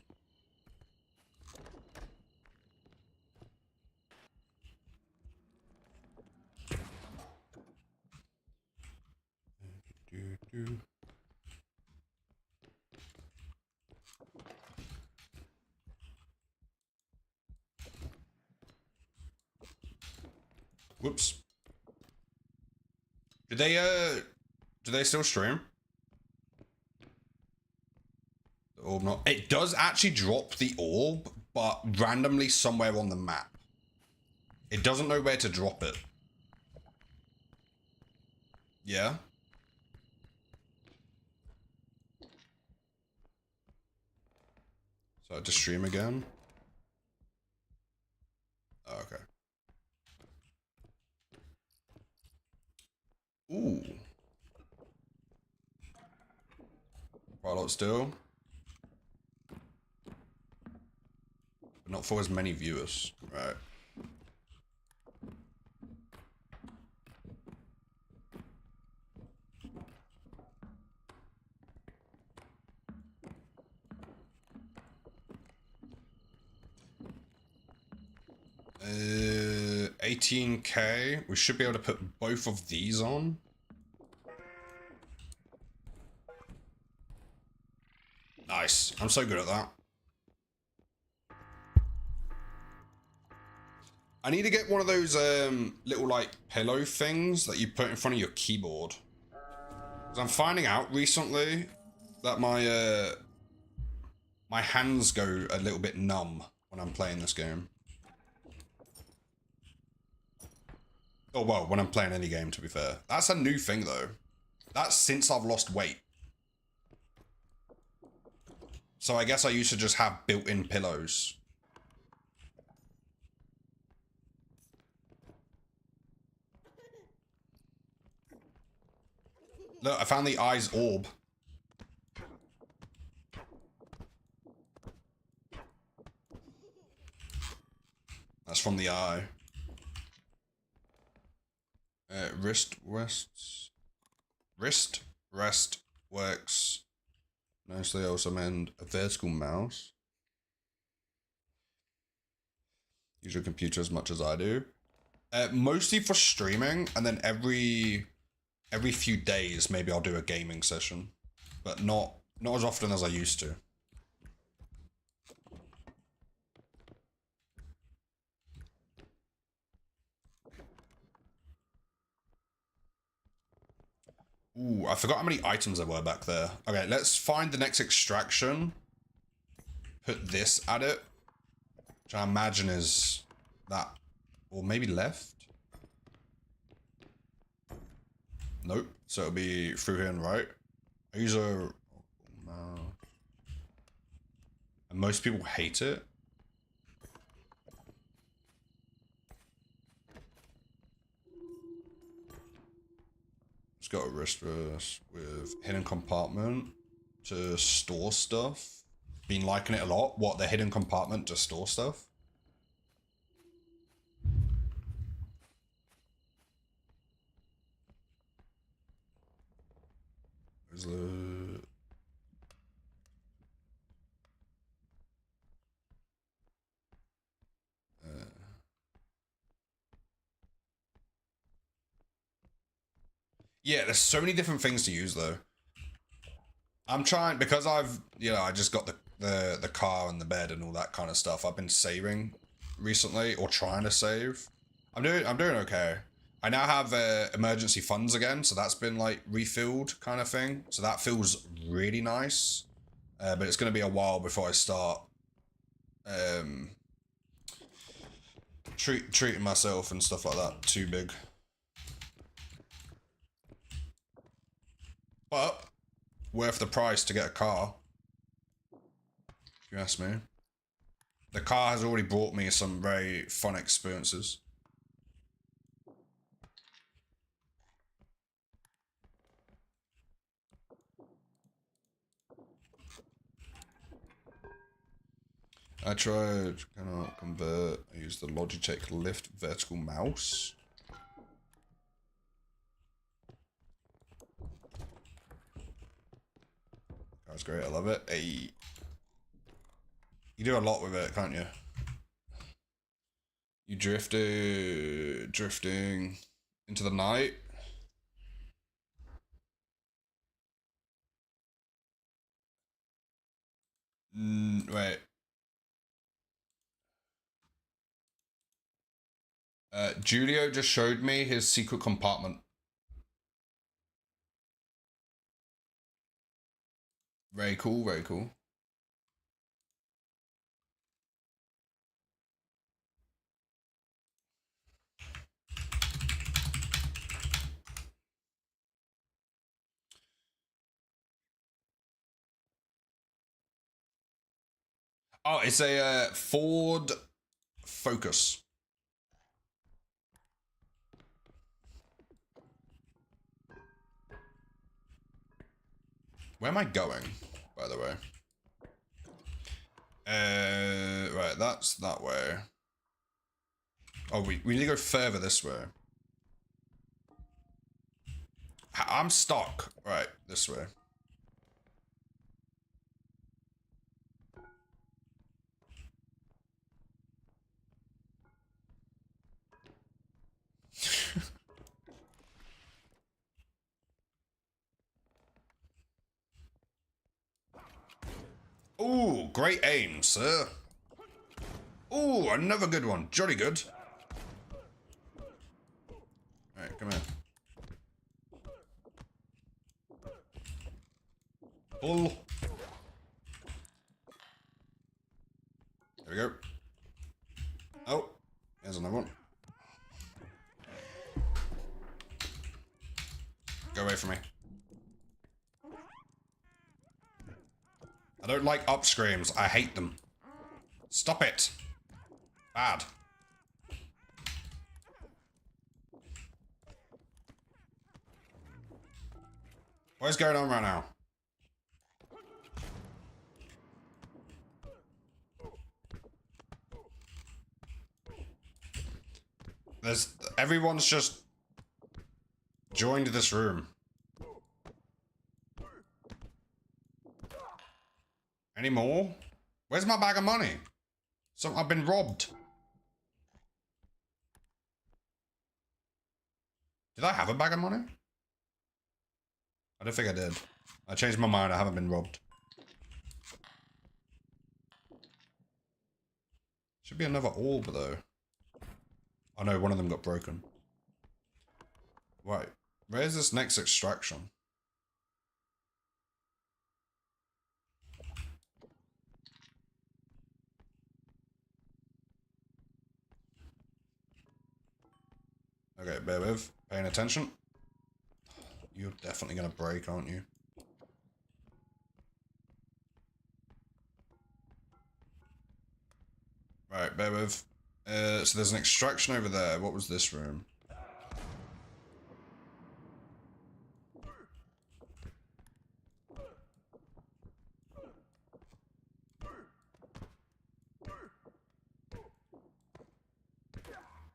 Speaker 1: Whoops. Do they still stream? The orb not. It does actually drop the orb, but randomly somewhere on the map. It doesn't know where to drop it. Yeah. So I have to stream again. Oh, okay. Ooh. Quite a lot still. But not for as many viewers. Right. Uh, 18k. We should be able to put both of these on. Nice. I'm so good at that. I need to get one of those little like pillow things that you put in front of your keyboard. Because I'm finding out recently that my hands go a little bit numb when I'm playing this game. Oh, well, when I'm playing any game, to be fair. That's a new thing, though. That's since I've lost weight. So I guess I used to just have built-in pillows. Look, I found the eye's orb. That's from the eye. Wrist rests. Wrist rest works nicely. I also mend a vertical mouse. Use your computer as much as I do. Mostly for streaming, and then every few days maybe I'll do a gaming session, but not as often as I used to. Ooh, I forgot how many items there were back there. Okay, let's find the next extraction. Put this at it, which I imagine is that, or maybe left. Nope. So it'll be through here and right. I use a... and most people hate it. It's got a wrist with hidden compartment to store stuff. Been liking it a lot. What, the hidden compartment to store stuff? Is the... yeah, there's so many different things to use though. I'm trying, because I've, you know, I just got the car and the bed and all that kind of stuff. I've been saving recently, or trying to save. I'm doing okay. I now have emergency funds again, so that's been like refilled kind of thing. So that feels really nice. But it's going to be a while before I start treating myself and stuff like that too big. But worth the price to get a car, if you ask me. The car has already brought me some very fun experiences. I tried, cannot convert. I used the Logitech Lift vertical mouse. That's great, I love it. Hey. You do a lot with it, can't you? You drifting into the night. Wait. Julio just showed me his secret compartment. Very cool, very cool. Oh, it's a Ford Focus. Where am I going, by the way? Right, that's that way. Oh, we need to go further this way. I'm stuck. Right, this way. Ooh, great aim, sir. Ooh, another good one. Jolly good. Alright, come here. Pull. There we go. Oh, here's another one. Go away from me. I don't like up screams. I hate them. Stop it. Bad. What's going on right now? Everyone's just joined this room. Any more? Where's my bag of money? So I've been robbed. Did I have a bag of money? I don't think I did. I changed my mind. I haven't been robbed. Should be another orb though. Oh no, one of them got broken. Right. Where's this next extraction? Okay, bear with. Paying attention. You're definitely gonna break, aren't you? Right, bear with. So there's an extraction over there. What was this room?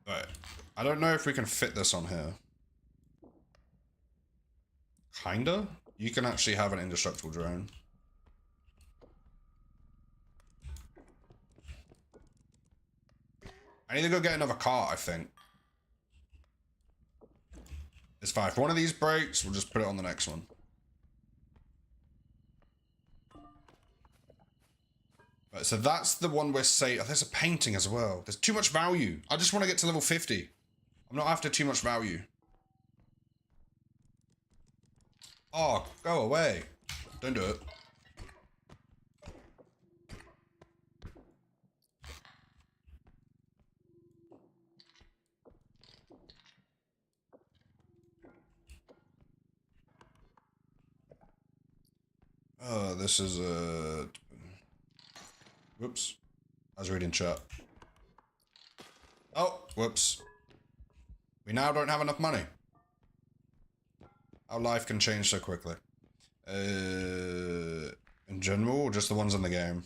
Speaker 1: Right. I don't know if we can fit this on here. Kinda? You can actually have an indestructible drone. I need to go get another cart, I think. It's fine. If one of these breaks, we'll just put it on the next one. Right, so that's the one we're saying. Oh, there's a painting as well. There's too much value. I just want to get to level 50. I'm not after too much value. Oh, go away. Don't do it. This is a... Whoops. I was reading chat. Oh, whoops. We now don't have enough money. Our life can change so quickly. In general, or just the ones in the game?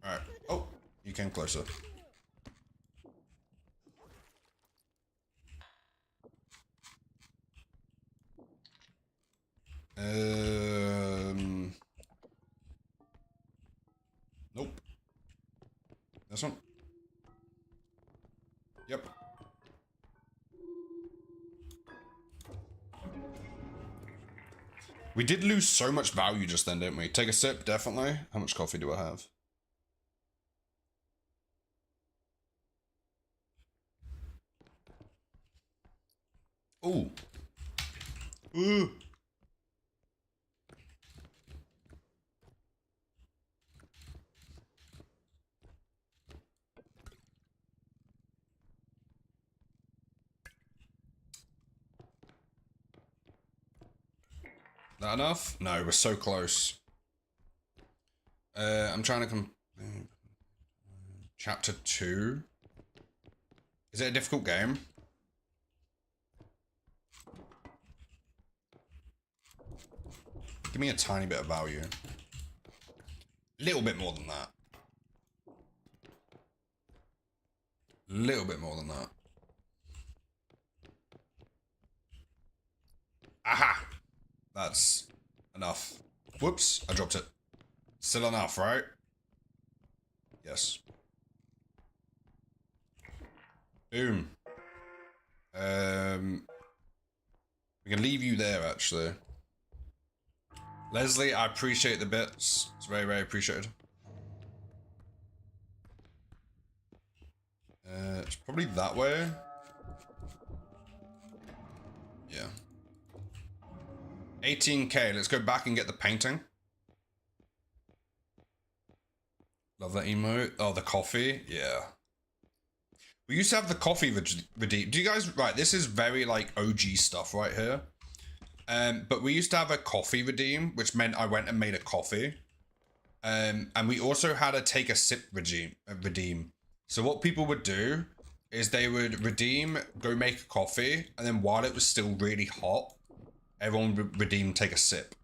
Speaker 1: Alright. Oh, you came closer. Nope. This one? Yep. We did lose so much value just then, didn't we? Take a sip, definitely. How much coffee do I have? Ooh. Ooh. That enough? No, we're so close. I'm trying to Chapter 2. Is it a difficult game? Give me a tiny bit of value. A little bit more than that. Little bit more than that. Aha! That's enough. Whoops, I dropped it. Still enough, right? Yes. Boom. We can leave you there, actually. Leslie, I appreciate the bits. It's very, very appreciated. It's probably that way. Yeah. 18k. Let's go back and get the painting. Love that emote. Oh, the coffee. Yeah. We used to have the coffee redeem. Do you guys... Right, this is very, like, OG stuff right here. But we used to have a coffee redeem, which meant I went and made a coffee. And we also had a take a sip redeem. So what people would do is they would redeem, go make a coffee, and then while it was still really hot, everyone would redeem, take a sip.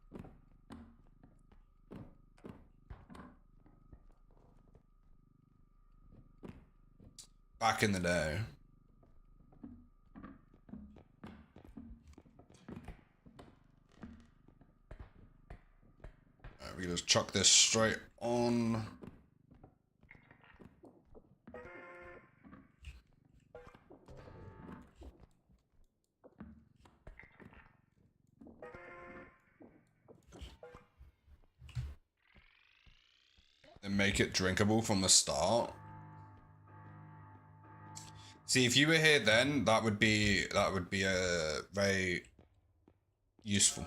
Speaker 1: Back in the day. we can just chuck this straight on. And make it drinkable from the start. See, if you were here then, that would be very useful.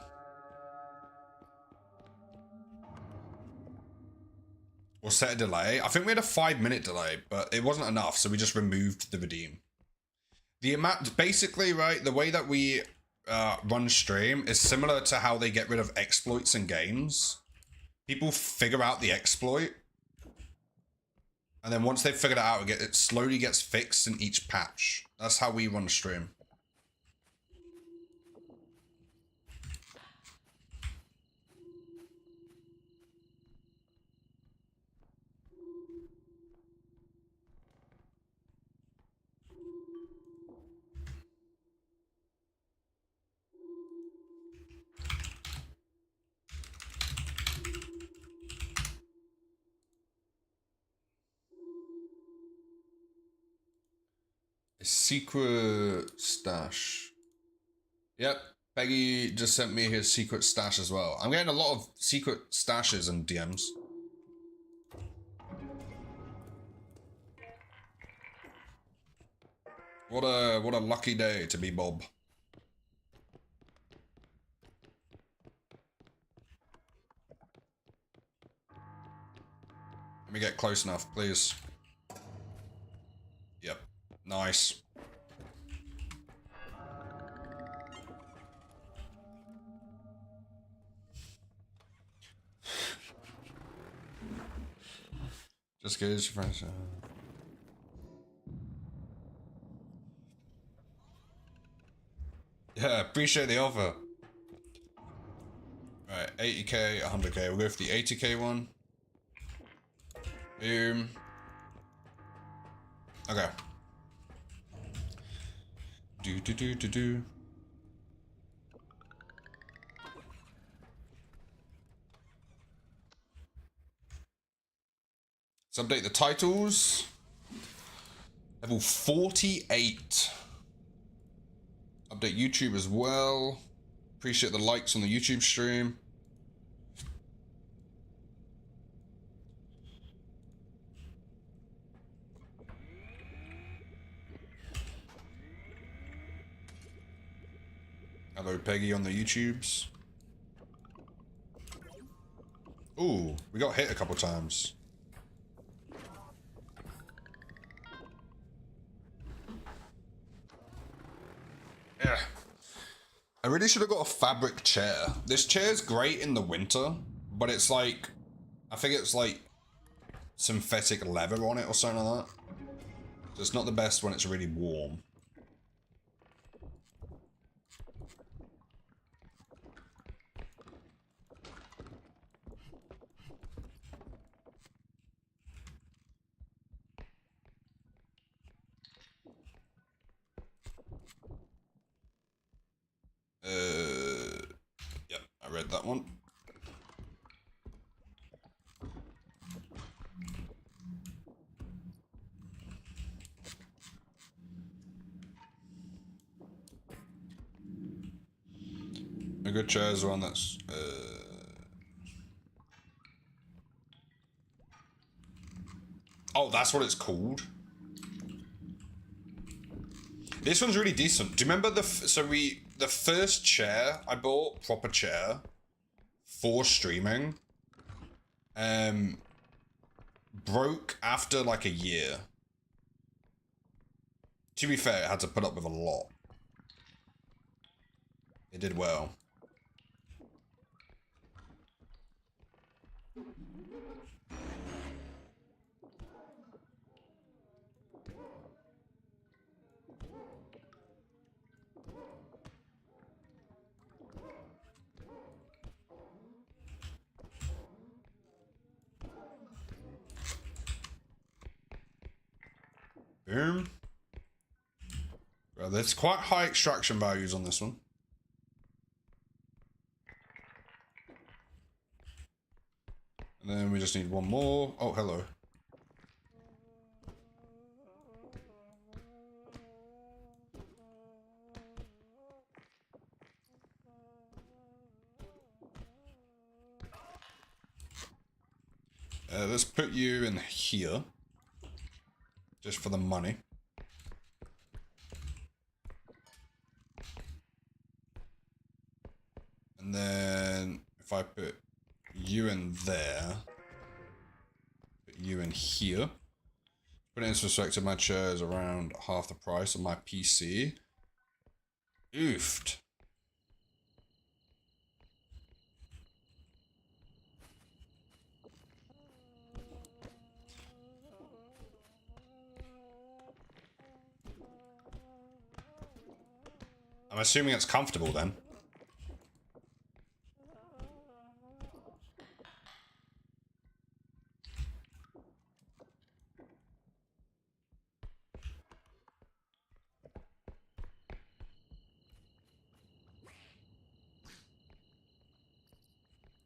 Speaker 1: Or set a delay. I think we had a 5-minute delay, but it wasn't enough, so we just removed the redeem. The amount, basically, right, the way that we run stream is similar to how they get rid of exploits in games. People figure out the exploit, and then once they've figured it out, it slowly gets fixed in each patch. That's how we run stream. A secret stash. Yep, Peggy just sent me his secret stash as well. I'm getting a lot of secret stashes and DMs. What a lucky day to be Bob. Let me get close enough, please. Yep, nice. Just get his friends. Yeah, appreciate the offer. Alright, 80k, 100k. We'll go for the 80k one. Boom. Okay. Do. Let's update the titles. Level 48. Update YouTube as well. Appreciate the likes on the YouTube stream. Hello, Peggy on the YouTubes. Ooh, we got hit a couple times. Yeah. I really should have got a fabric chair. This chair's great in the winter, but it's like, I think it's like synthetic leather on it or something like that. So it's not the best when it's really warm. Yep, I read that one. A good chair is one that's oh, that's what it's called. This one's really decent. Do you remember the first chair I bought, proper chair for streaming, broke after like a year. To be fair, it had to put up with a lot. It did well. Boom. Well, there's quite high extraction values on this one. And then we just need one more. Oh, hello. Let's put you in here. Just for the money. And then if I put you in there, put you in here. Put it in perspective, my chair is around half the price of my PC. Oofed. I'm assuming it's comfortable then.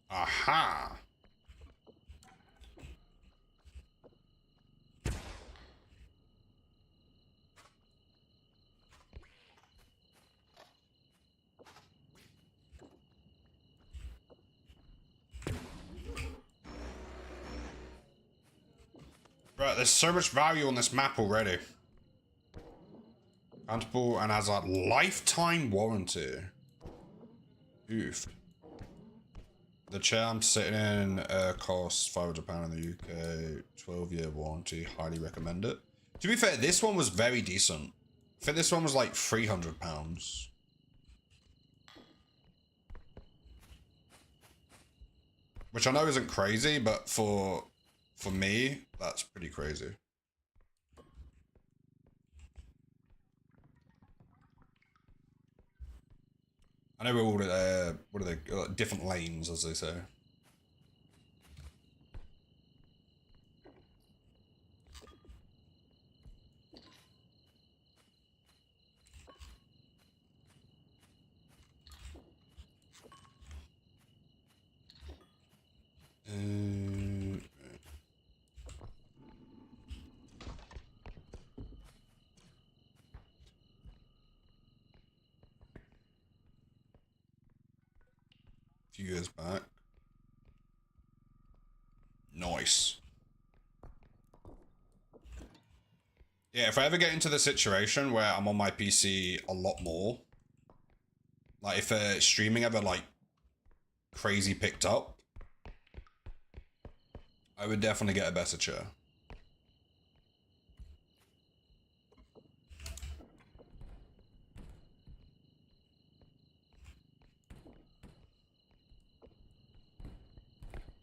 Speaker 1: Aha! Right, there's so much value on this map already. Countable and has a lifetime warranty. Oof. The chair I'm sitting in costs £500 in the UK. 12-year warranty. Highly recommend it. To be fair, this one was very decent. I think this one was like £300. Which I know isn't crazy, but for me, that's pretty crazy. I know we're all what are they? Different lanes, as they say. Few years back. Nice. Yeah, if I ever get into the situation where I'm on my PC a lot more, like if streaming ever like crazy picked up, I would definitely get a better chair.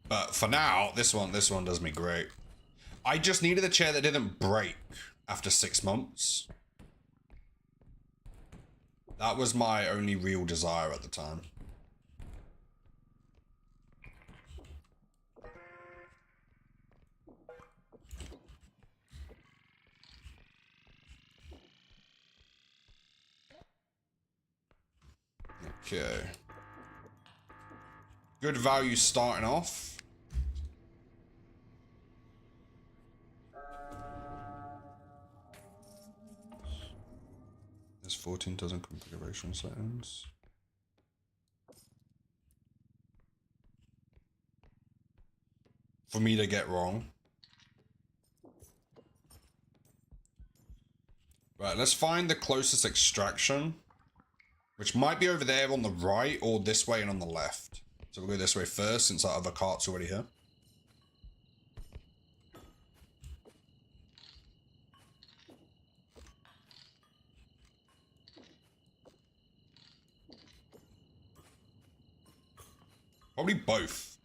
Speaker 1: But for now, this one does me great. I just needed a chair that didn't break after 6 months. That was my only real desire at the time. Okay. Good value starting off. There's 14 dozen configuration settings. For me to get wrong. Right, let's find the closest extraction, which might be over there on the right or this way and on the left. So we'll go this way first since our other cart's already here. Probably both.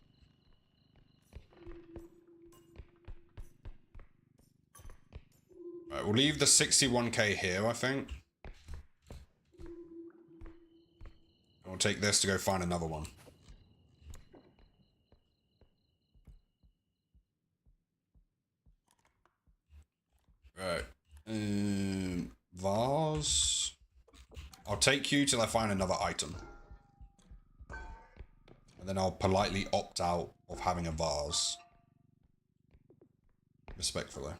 Speaker 1: Right, we'll leave the 61k here, I think. And we'll take this to go find another one. Right. Vase. I'll take you till I find another item. And then I'll politely opt out of having a vase. Respectfully.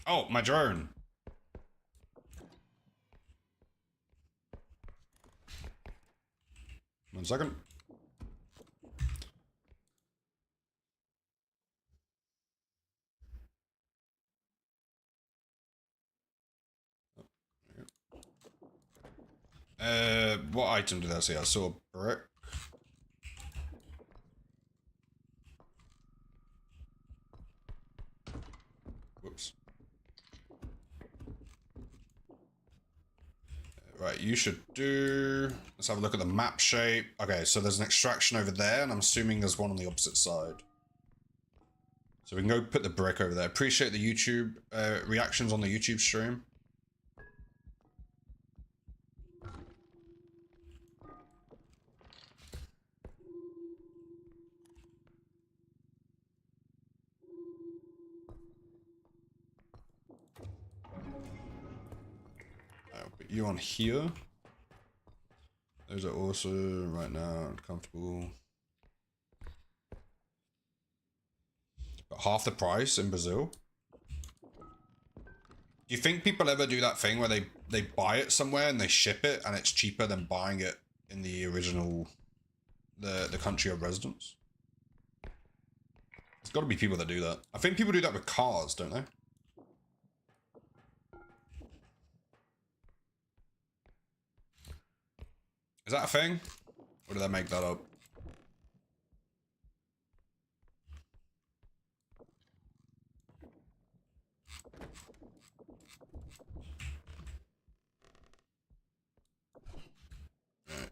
Speaker 1: Oh, my drone. One second. What item did I see? I saw a brick. Whoops. Right, you should do... Let's have a look at the map shape. Okay, so there's an extraction over there, and I'm assuming there's one on the opposite side. So we can go put the brick over there. Appreciate the YouTube reactions on the YouTube stream. I'll put you on here. Those are also right now comfortable. But half the price in Brazil. Do you think people ever do that thing where they buy it somewhere and they ship it and it's cheaper than buying it in the original, the country of residence? There's got to be people that do that. I think people do that with cars, don't they? Is that a thing? Or did I make that up? Right.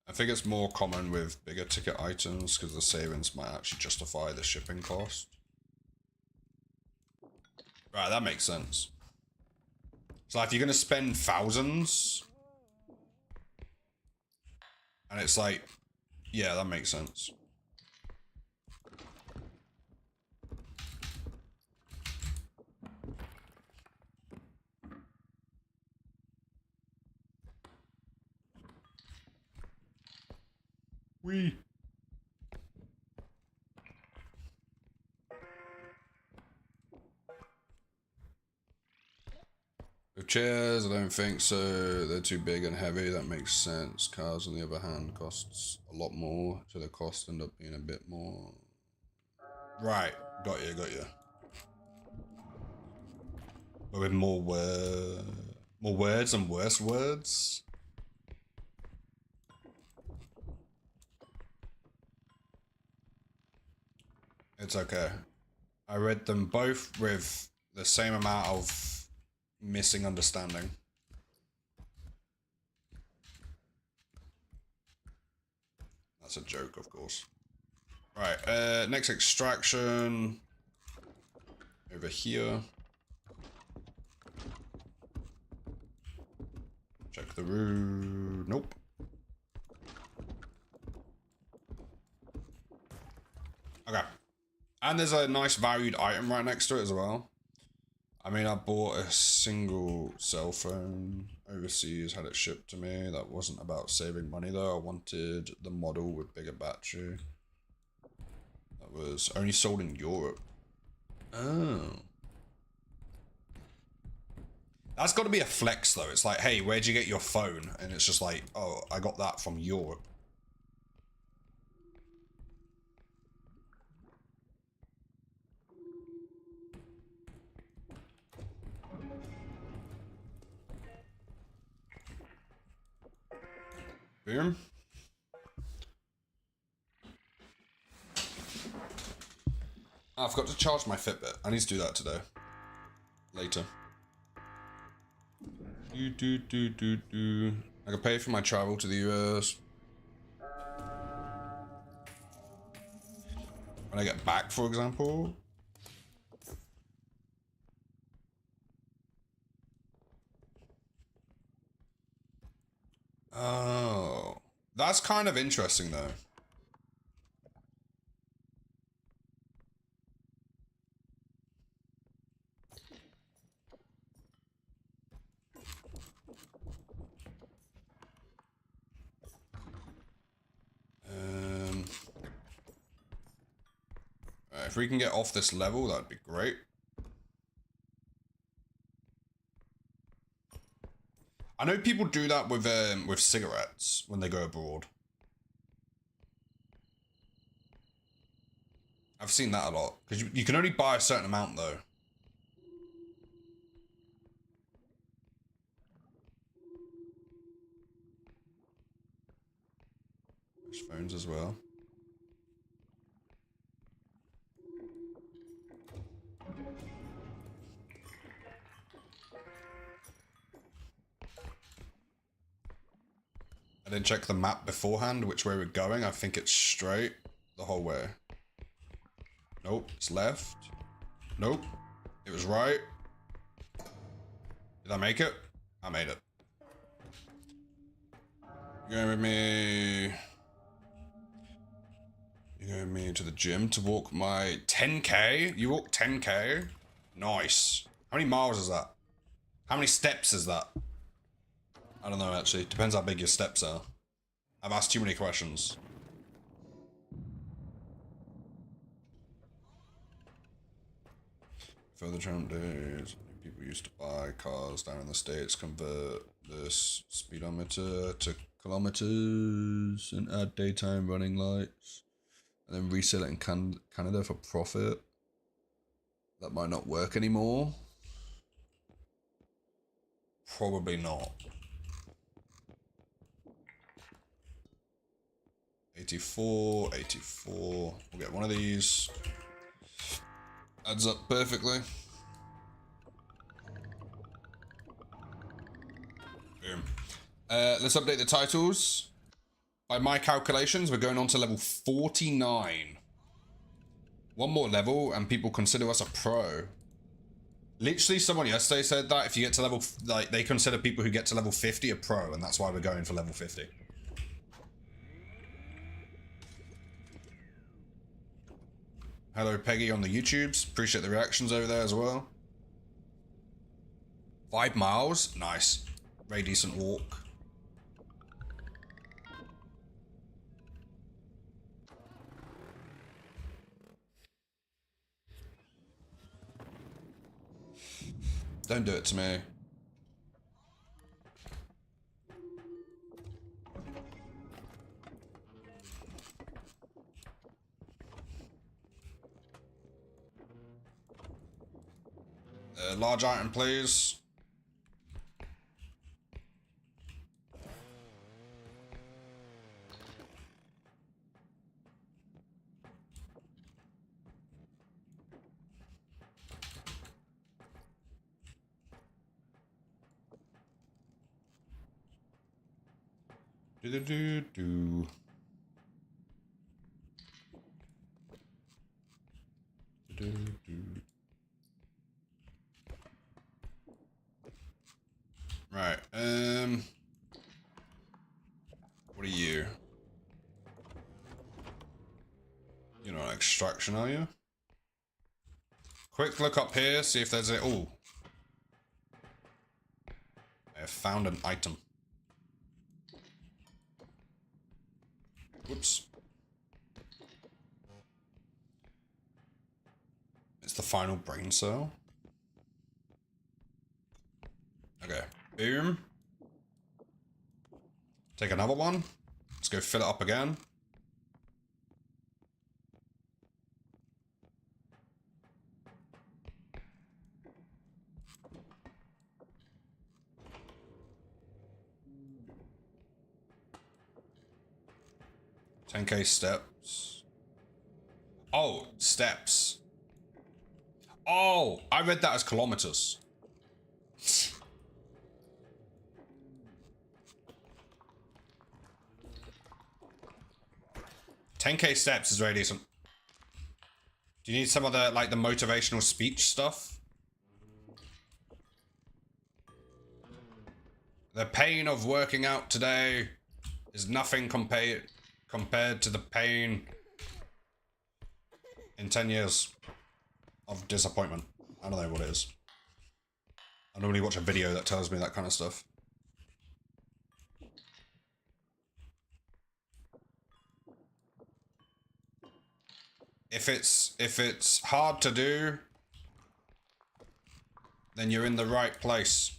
Speaker 1: I think it's more common with bigger ticket items because the savings might actually justify the shipping cost. Right, that makes sense. So if you're going to spend thousands, and it's like, yeah, that makes sense. Wee. With chairs, I don't think so. They're too big and heavy. That makes sense. Cars, on the other hand, costs a lot more, so the cost end up being a bit more. Right, got you, got you. But with more words and worse words. It's okay. I read them both with the same amount of missing understanding. That's a joke, of course. Right, next extraction. Over here. Check the room. Nope. Okay. And there's a nice valued item right next to it as well. I mean, I bought a single cell phone overseas, had it shipped to me. That wasn't about saving money though. I wanted the model with bigger battery. That was only sold in Europe. Oh. That's got to be a flex though. It's like, hey, where'd you get your phone? And it's just like, oh, I got that from Europe. Boom. I forgot to charge my Fitbit. I need to do that today. Later. I can pay for my travel to the US. When I get back, for example. Oh, that's kind of interesting though. If we can get off this level, that'd be great. I know people do that with cigarettes when they go abroad. I've seen that a lot because you can only buy a certain amount though. There's phones as well. I didn't check the map beforehand, which way we're going. I think it's straight the whole way. Nope, it's left. Nope, it was right. Did I make it? I made it. You're going with me. You're going with me to the gym to walk my 10K? You walk 10K? Nice. How many miles is that? How many steps is that? I don't know actually. Depends how big your steps are. I've asked too many questions. Further Trump days, people used to buy cars down in the States, convert this speedometer to kilometers and add daytime running lights, and then resell it in Canada for profit. That might not work anymore. Probably not. 84, 84. We'll get one of these. Adds up perfectly. Boom. Let's update the titles. By my calculations, we're going on to level 49. One more level and people consider us a pro. Literally someone yesterday said that if you get to level, like, they consider people who get to level 50 a pro, and that's why we're going for level 50. Hello Peggy on the YouTubes, appreciate the reactions over there as well. 5 miles, nice. Very decent walk. Don't do it to me. Large item, please. Do. Right. What are you? You're not extraction, are you? Quick look up here, see if there's a. Oh. I have found an item. Whoops. It's the final brain cell. Okay. Boom. Take another one. Let's go fill it up again. $10K steps. Oh, steps. Oh, I read that as kilometers. 10K steps is very decent. Do you need some of the, like, the motivational speech stuff? The pain of working out today is nothing compared to the pain in 10 years of disappointment. I don't know what it is. I normally watch a video that tells me that kind of stuff. If it's hard to do, then you're in the right place.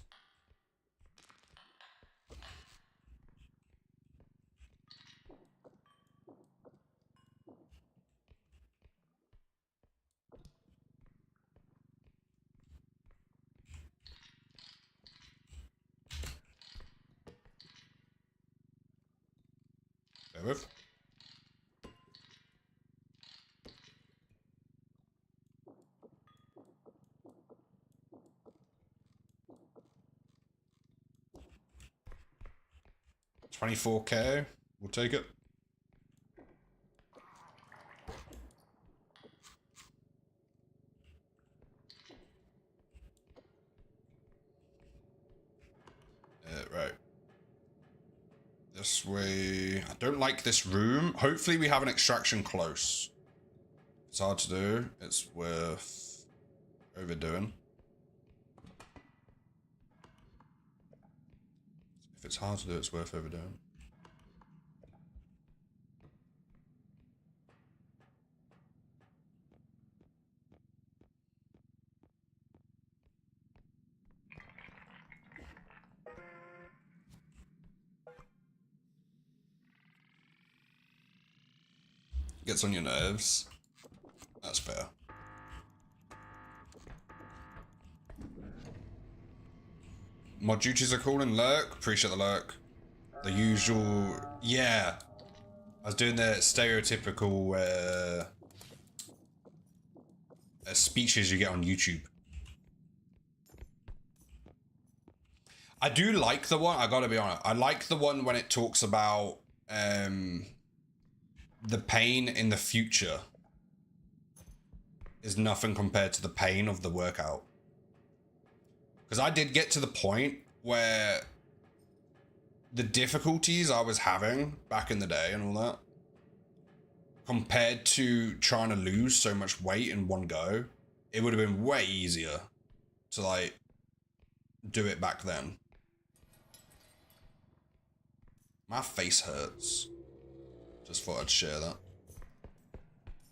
Speaker 1: Bear with. $24K, we'll take it. Right. This way. I don't like this room. Hopefully we have an extraction close. It's hard to do. It's worth overdoing. If it's hard to do, it's worth overdoing. Gets on your nerves. That's fair. Mod duties are cool and lurk. Appreciate the lurk. The usual. Yeah. I was doing the stereotypical speeches you get on YouTube. I do like the one, I gotta be honest. I like the one when it talks about the pain in the future is nothing compared to the pain of the workout. Because I did get to the point where the difficulties I was having back in the day and all that, compared to trying to lose so much weight in one go, it would have been way easier to, like, do it back then. My face hurts. Just thought I'd share that.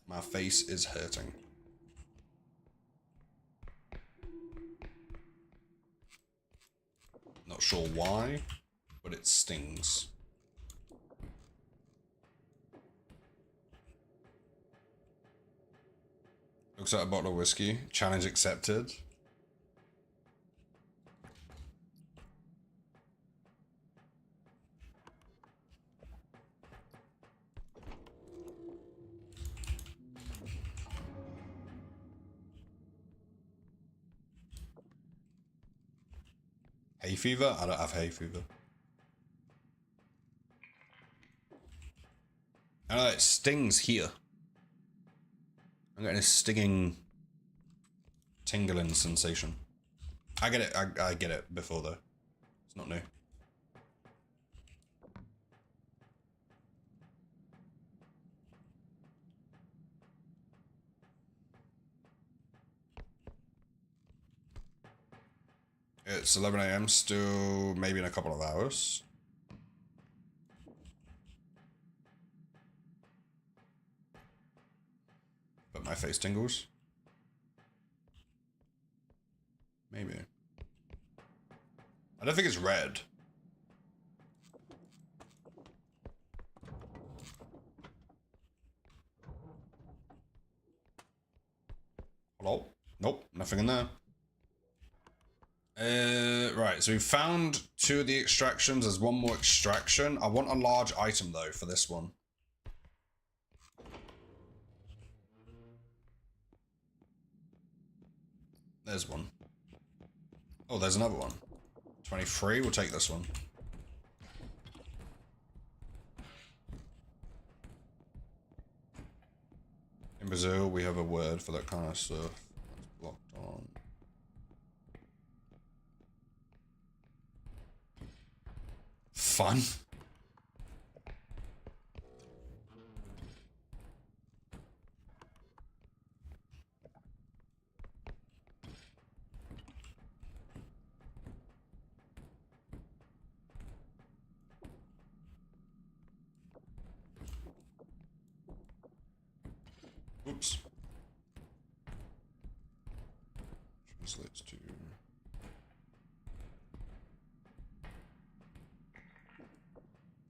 Speaker 1: My face is hurting. Not sure why, but it stings. Looks like a bottle of whiskey. Challenge accepted. Hay fever? I don't have hay fever. I know it stings here. I'm getting a stinging, tingling sensation. I get it. I get it before though. It's not new. It's 11 AM still, maybe in a couple of hours. But my face tingles. Maybe. I don't think it's red. Hello? Nope, nothing in there. Right, so we found 2 of the extractions. There's 1 more extraction. I want a large item though for this one. There's one. Oh, there's another one. 23, we'll take this one. In Brazil, we have a word for that kind of stuff. It's blocked on. Fun. Oops. Translates to.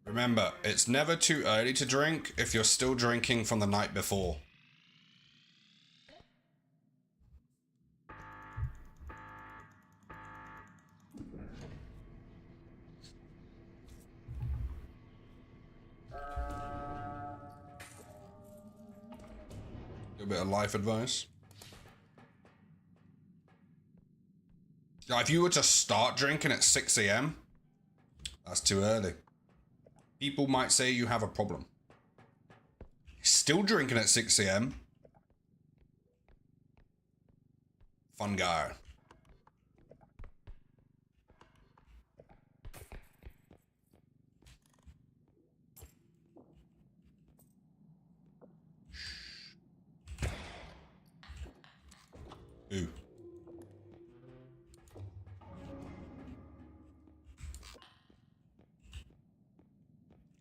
Speaker 1: Remember, it's never too early to drink if you're still drinking from the night before. A bit of life advice. Now, if you were to start drinking at 6 a.m., that's too early. People might say you have a problem. Still drinking at 6 a.m. Fun guy. Ooh.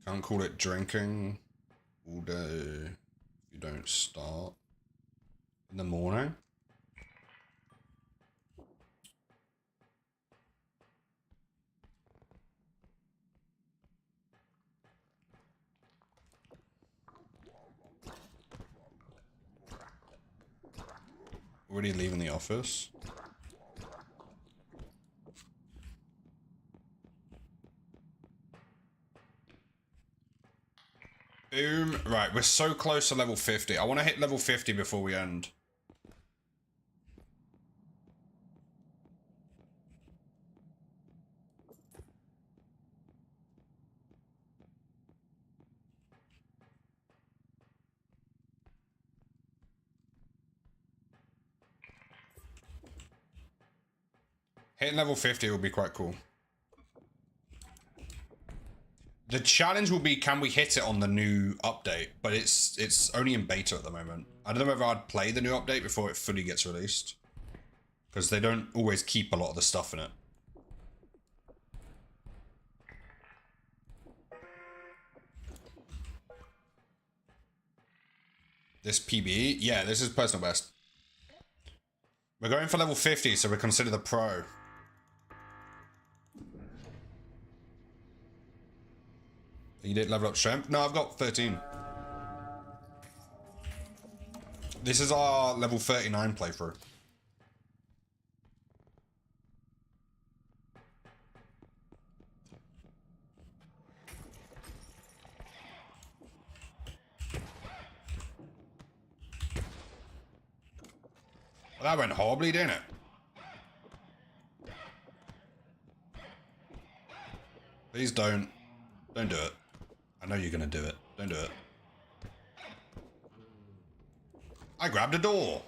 Speaker 1: Can't call it drinking all day if you don't start in the morning. Already leaving the office. Boom. Right, we're so close to level 50. I want to hit level 50 before we end. Hitting level 50 will be quite cool. The challenge will be, can we hit it on the new update? But it's only in beta at the moment. I don't know whether I'd play the new update before it fully gets released. Because they don't always keep a lot of the stuff in it. This PBE? Yeah, this is personal best. We're going for level 50, so we're considered the pro. You did level up strength? No, I've got 13. This is our level 39 playthrough. Well, that went horribly, didn't it? Please don't. Don't do it. I know you're gonna do it. Don't do it. I grabbed a door.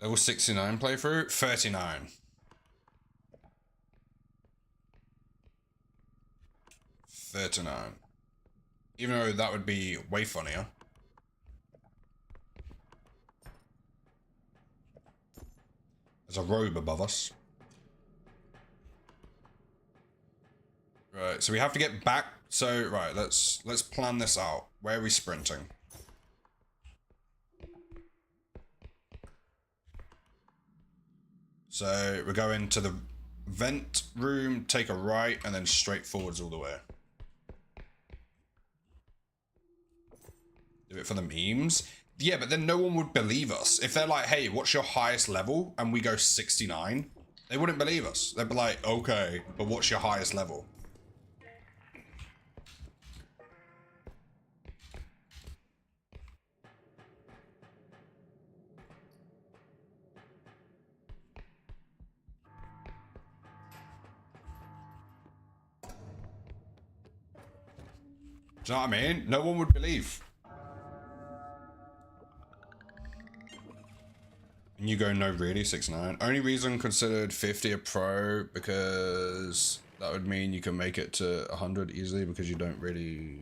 Speaker 1: Level 69 playthrough? 39. 39. Even though that would be way funnier. There's a robe above us. Right, so we have to get back. So, right, let's plan this out. Where are we sprinting? So, we're going to the vent room, take a right, and then straight forwards all the way. Do it for the memes? Yeah, but then no one would believe us. If they're like, hey, what's your highest level? And we go 69, they wouldn't believe us. They'd be like, okay, but what's your highest level? Do you know what I mean? No one would believe. And you go, no, really, 6'9". Only reason considered 50 a pro because that would mean you can make it to 100 easily because you don't really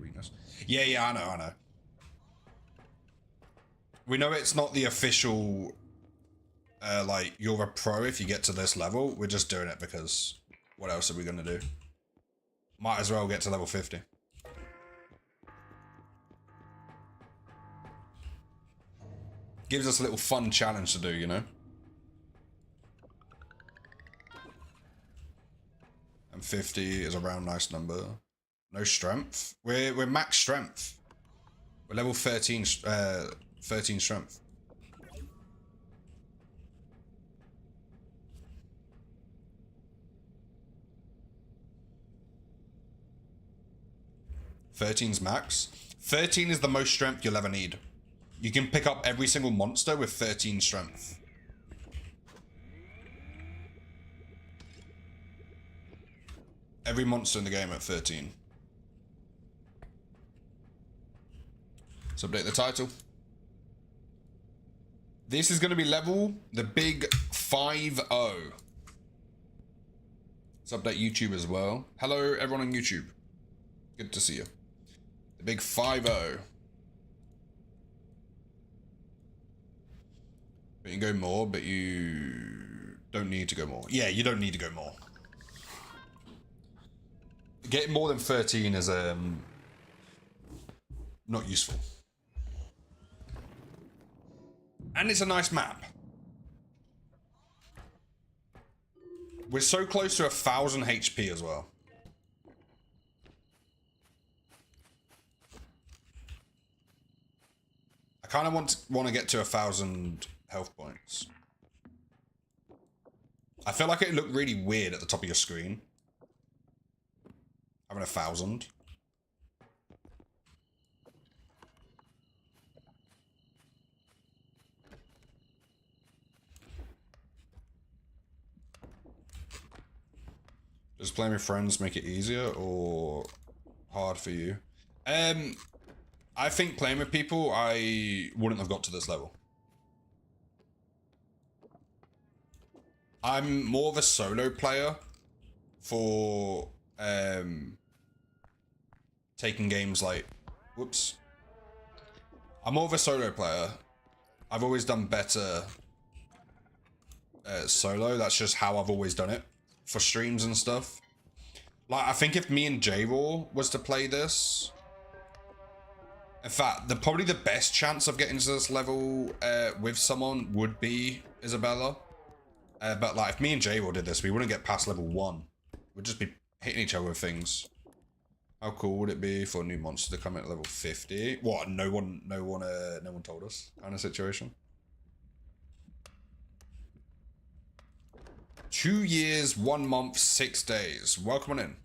Speaker 1: weakness. Yeah, I know. We know it's not the official, like, you're a pro if you get to this level. We're just doing it because what else are we gonna do? Might as well get to level 50. Gives us a little fun challenge to do, you know? And 50 is a round nice number. No strength. We're max strength. We're level 13, 13 strength. Thirteen's max. 13 is the most strength you'll ever need. You can pick up every single monster with 13 strength. Every monster in the game at 13. Let's update the title. This is going to be level the big 5-0. Let's update YouTube as well. Hello, everyone on YouTube. Good to see you. The big 5-0. But you can go more, but you don't need to go more. Yeah, you don't need to go more. Getting more than 13 is not useful. And it's a nice map. We're so close to 1,000 HP as well. I kind of want to get to 1,000 health points. I feel like it looked really weird at the top of your screen. Having 1,000. Does playing with friends make it easier or hard for you? I think playing with people, I wouldn't have got to this level. I'm more of a solo player for taking games like, whoops. I'm more of a solo player. I've always done better solo. That's just how I've always done it for streams and stuff. Like, I think if me and J-Raw was to play this, in fact, probably the best chance of getting to this level with someone would be Isabella. But like, if me and J-Raw did this, we wouldn't get past level 1. We'd just be hitting each other with things. How cool would it be for a new monster to come in at level 50? What? No one told us. Kind of situation. 2 years, 1 month, 6 days. Welcome on in.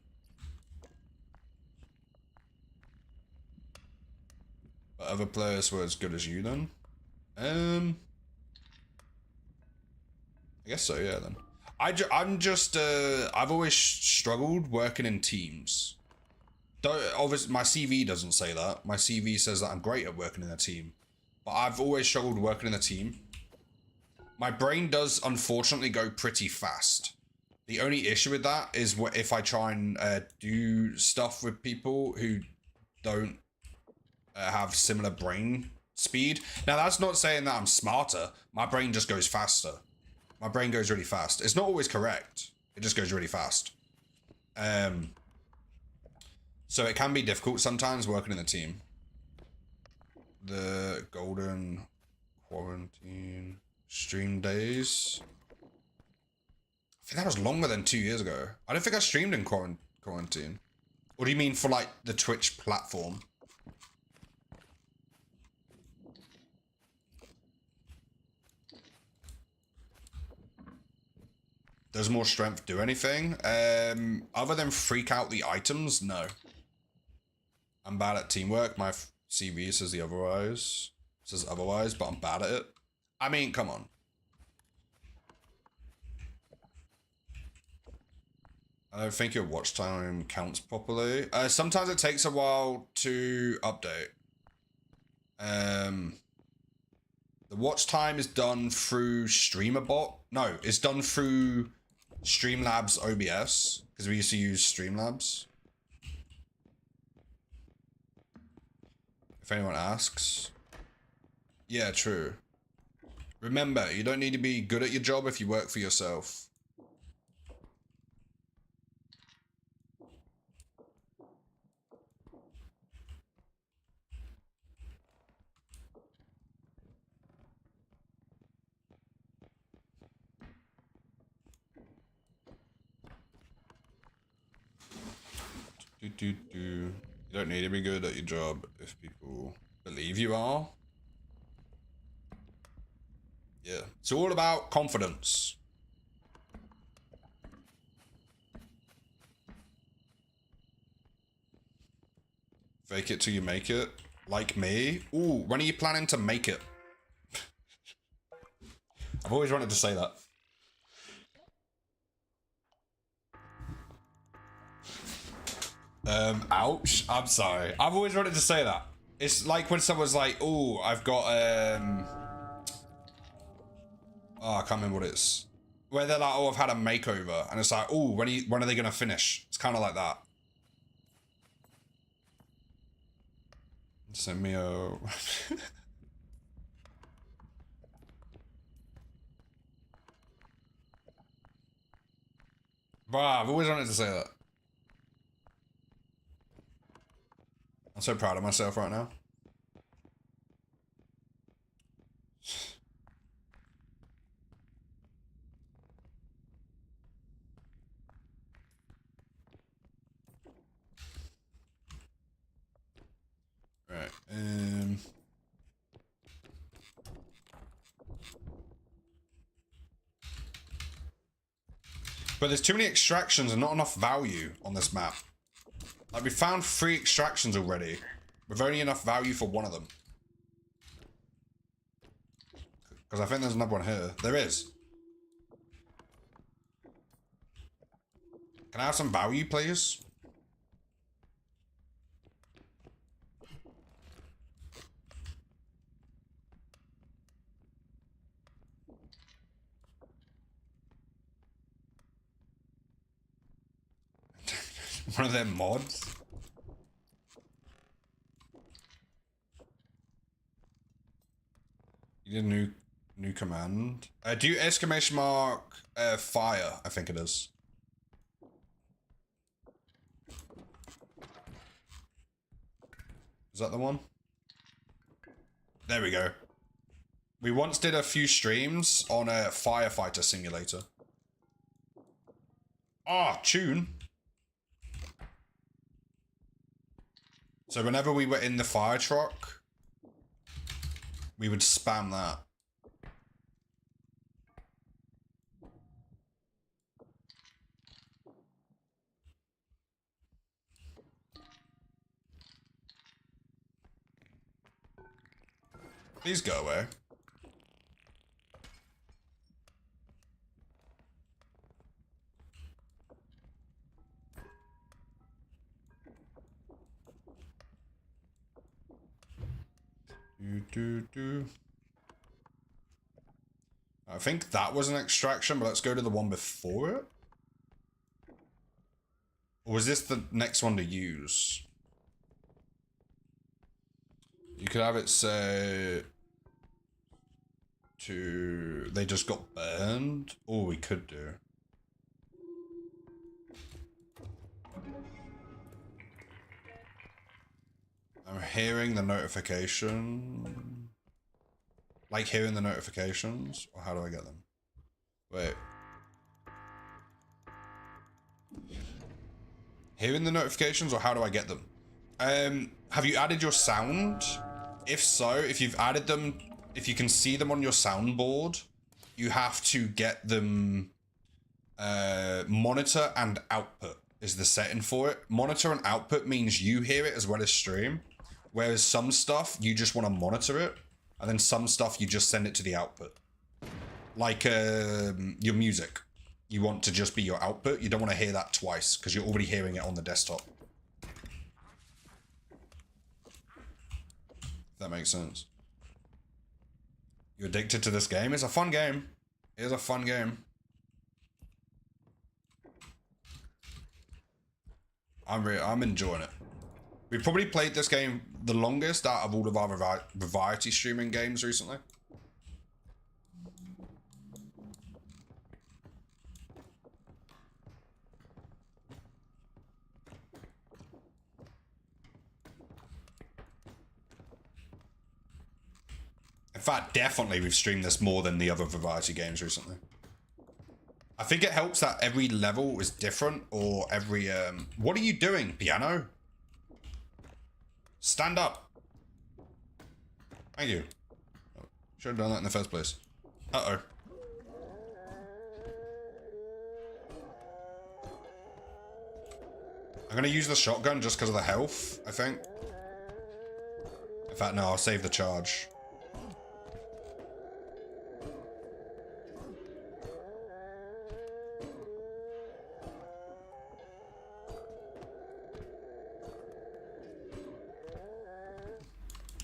Speaker 1: But other players were as good as you then? I guess so, yeah, then. I've always struggled working in teams. Obviously, my CV doesn't say that. My CV says that I'm great at working in a team. But I've always struggled working in a team. My brain does, unfortunately, go pretty fast. The only issue with that is if I try and do stuff with people who don't have similar brain speed. Now, that's not saying that I'm smarter. My brain just goes faster. My brain goes really fast. It's not always correct. It just goes really fast. So it can be difficult sometimes working in a team. The golden quarantine stream days. I think that was longer than 2 years ago. I don't think I streamed in quarantine. What do you mean for like the Twitch platform? Does more strength do anything? Other than freak out the items, no. I'm bad at teamwork. My CV says otherwise, but I'm bad at it. I mean, come on. I don't think your watch time counts properly. Sometimes it takes a while to update. The watch time is done through StreamerBot. No, it's done through Streamlabs OBS because we used to use Streamlabs. If anyone asks. Yeah, true. Remember, you don't need to be good at your job if you work for yourself. You don't need to be good at your job if people believe you are. Yeah, it's all about confidence. Fake it till you make it. Like me. Ooh, when are you planning to make it? I've always wanted to say that. Ouch. I'm sorry. I've always wanted to say that. It's like when someone's like, "Oh, I've got oh, I can't remember what it is." Where they're like, "Oh, I've had a makeover," and it's like, "Oh, when are they gonna finish?" It's kind of like that. Send me a. Bruh, I've always wanted to say that. I'm so proud of myself right now. Right. But there's too many extractions and not enough value on this map. Like, we found 3 extractions already, with only enough value for one of them. Because I think there's another one here. There is. Can I have some value, please? One of their mods? You did a new command. Do exclamation mark fire, I think it is. Is that the one? There we go. We once did a few streams on a firefighter simulator. Ah, tune. So whenever we were in the fire truck, we would spam that. Please go away. I think that was an extraction, but let's go to the one before it. Or was this the next one to use? You could have it say to they just got burned. Or we could do. I'm hearing the notification. Like hearing the notifications? Or how do I get them? Wait. Hearing the notifications or how do I get them? Have you added your sound? If so, if you've added them, if you can see them on your soundboard, you have to get them monitor and output is the setting for it. Monitor and output means you hear it as well as stream. Whereas some stuff, you just want to monitor it. And then some stuff, you just send it to the output. Like your music. you want to just be your output. You don't want to hear that twice because you're already hearing it on the desktop. If that makes sense. You're addicted to this game? It's a fun game. It is a fun game. I'm enjoying it. We've probably played this game the longest out of all of our variety streaming games recently. In fact, definitely we've streamed this more than the other variety games recently. I think it helps that every level is different, or every, what are you doing, piano? Stand up. Thank you. Should have done that in the first place. Uh-oh. I'm gonna use the shotgun just because of the health, I think. In fact, no, I'll save the charge.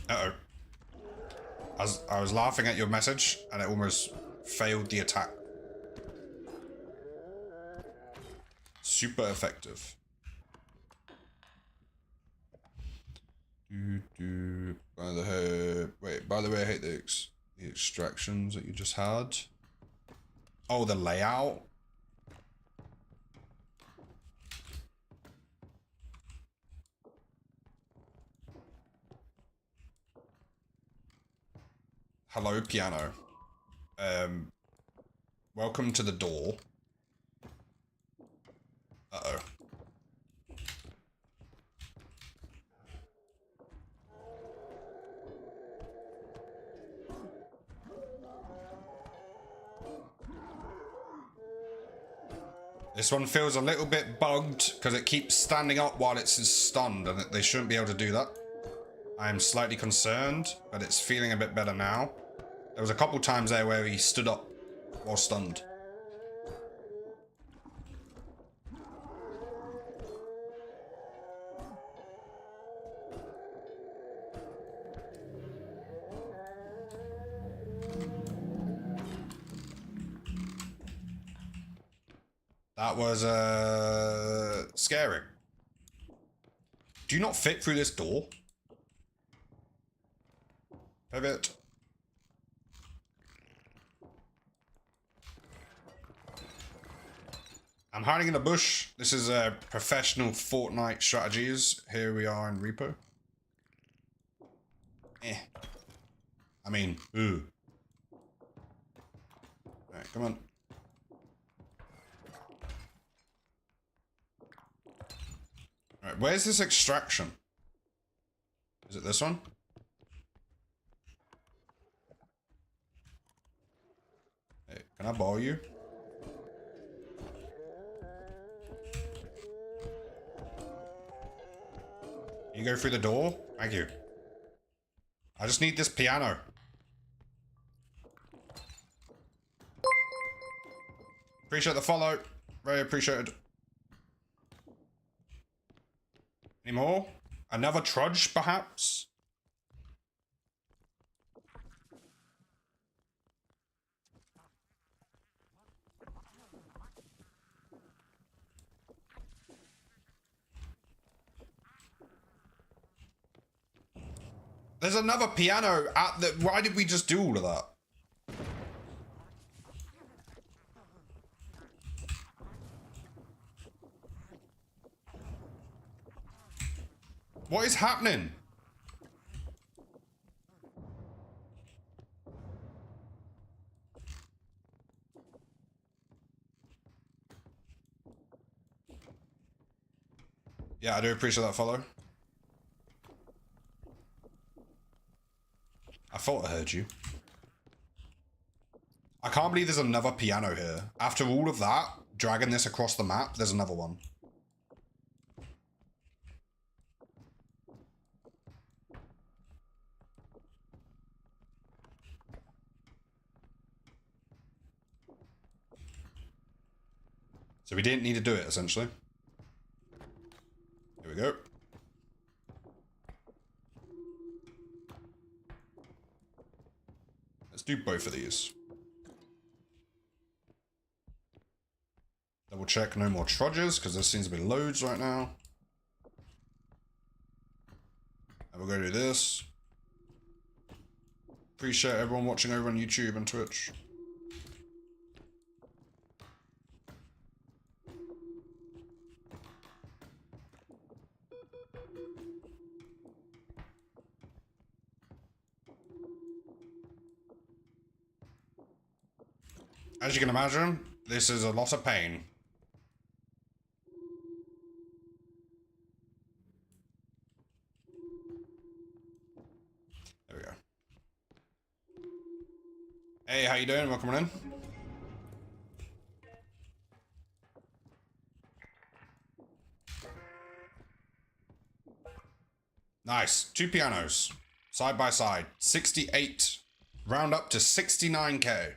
Speaker 1: Uh-oh. I was laughing at your message, and it almost failed the attack. Super effective. By the way, I hate the extractions that you just had. Oh, the layout. Hello, piano. Welcome to the door. Uh-oh. This one feels a little bit bugged because it keeps standing up while it's stunned, and they shouldn't be able to do that. I am slightly concerned, but it's feeling a bit better now. There was a couple times there where he stood up while stunned. That was, scary. Do you not fit through this door? Pivot. I'm hiding in the bush. This is professional Fortnite strategies. Here we are in Repo. I mean, ooh. Alright, come on. Alright, where's this extraction? Is it this one? Hey, can I borrow you? You go through the door? Thank you. I just need this piano. Appreciate the follow. Very appreciated. Any more? Another trudge, perhaps? There's another piano at the... Why did we just do all of that? What is happening? Yeah, I do appreciate that follow. I thought I heard you. I can't believe there's another piano here. After all of that, dragging this across the map, there's another one. So we didn't need to do it, essentially. Here we go. Let's do both of these. Double check no more trudges, because there seems to be loads right now. And we'll go do this. Appreciate everyone watching over on YouTube and Twitch. As you can imagine, this is a lot of pain. There we go. Hey, how you doing? Welcome in. Nice. 2 pianos. Side by side. 68. Round up to 69k.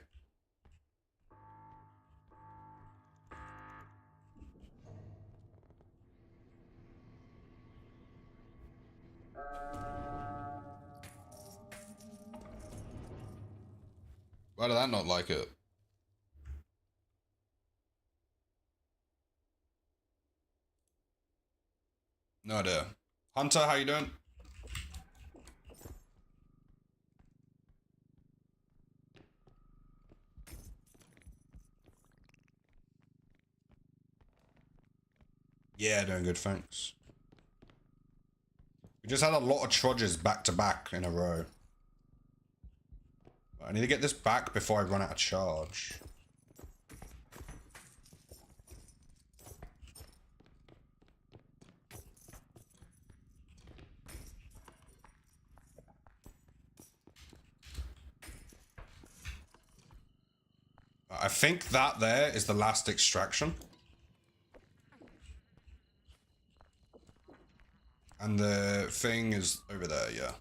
Speaker 1: Why did that not like it? No idea. Hunter, how you doing? Yeah, doing good, thanks. We just had a lot of trudges back to back in a row. I need to get this back before I run out of charge. I think that there is the last extraction. And the thing is over there, yeah.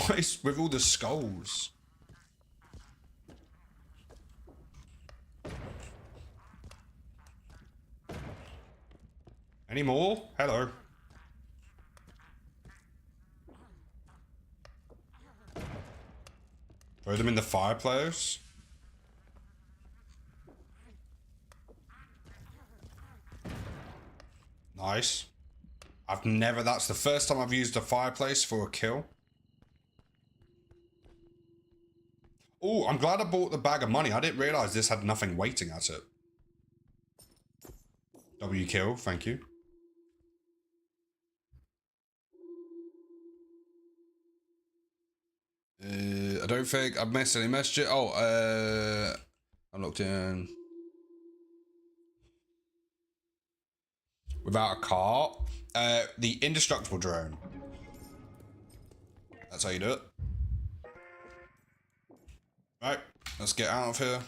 Speaker 1: What is with all the skulls? Any more? Hello. Throw them in the fireplace. Nice. That's the first time I've used a fireplace for a kill. Oh, I'm glad I bought the bag of money. I didn't realize this had nothing waiting at it. W kill, thank you. I don't think I've missed any messages. Oh, I'm locked in. Without a cart. The indestructible drone. That's how you do it. Right, let's get out of here.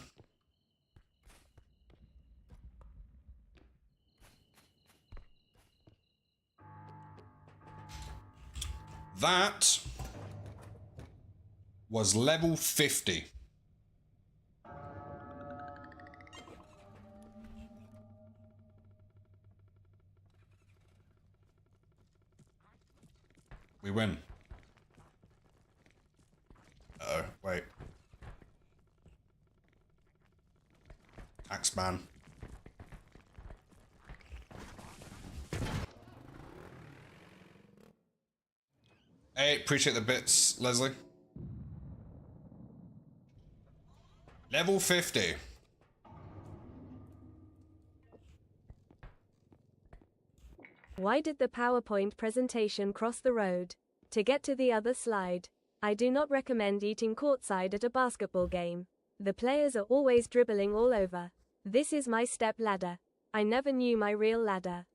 Speaker 1: That was level 50. We win. Uh-oh, wait. Axeman. Hey, appreciate the bits, Leslie. Level 50.
Speaker 2: Why did the PowerPoint presentation cross the road? To get to the other slide. I do not recommend eating courtside at a basketball game. The players are always dribbling all over. This is my step ladder. I never knew my real ladder.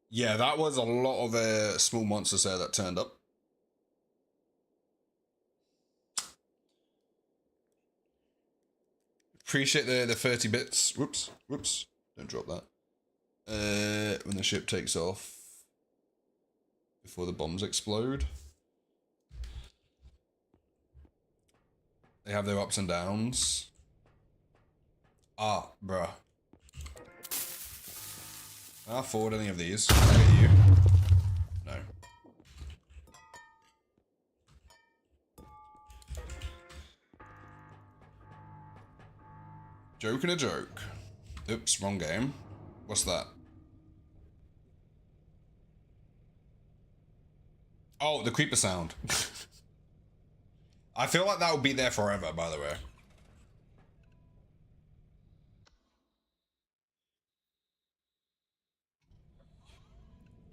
Speaker 1: Yeah, that was a lot of small monsters there that turned up. Appreciate the 30 bits. Whoops. Don't drop that. When the ship takes off. Before the bombs explode. They have their ups and downs. Ah, bruh. Can I afford any of these? Can I get you? No. Joke and a joke. Oops, wrong game. What's that? Oh, the creeper sound. I feel like that will be there forever, by the way.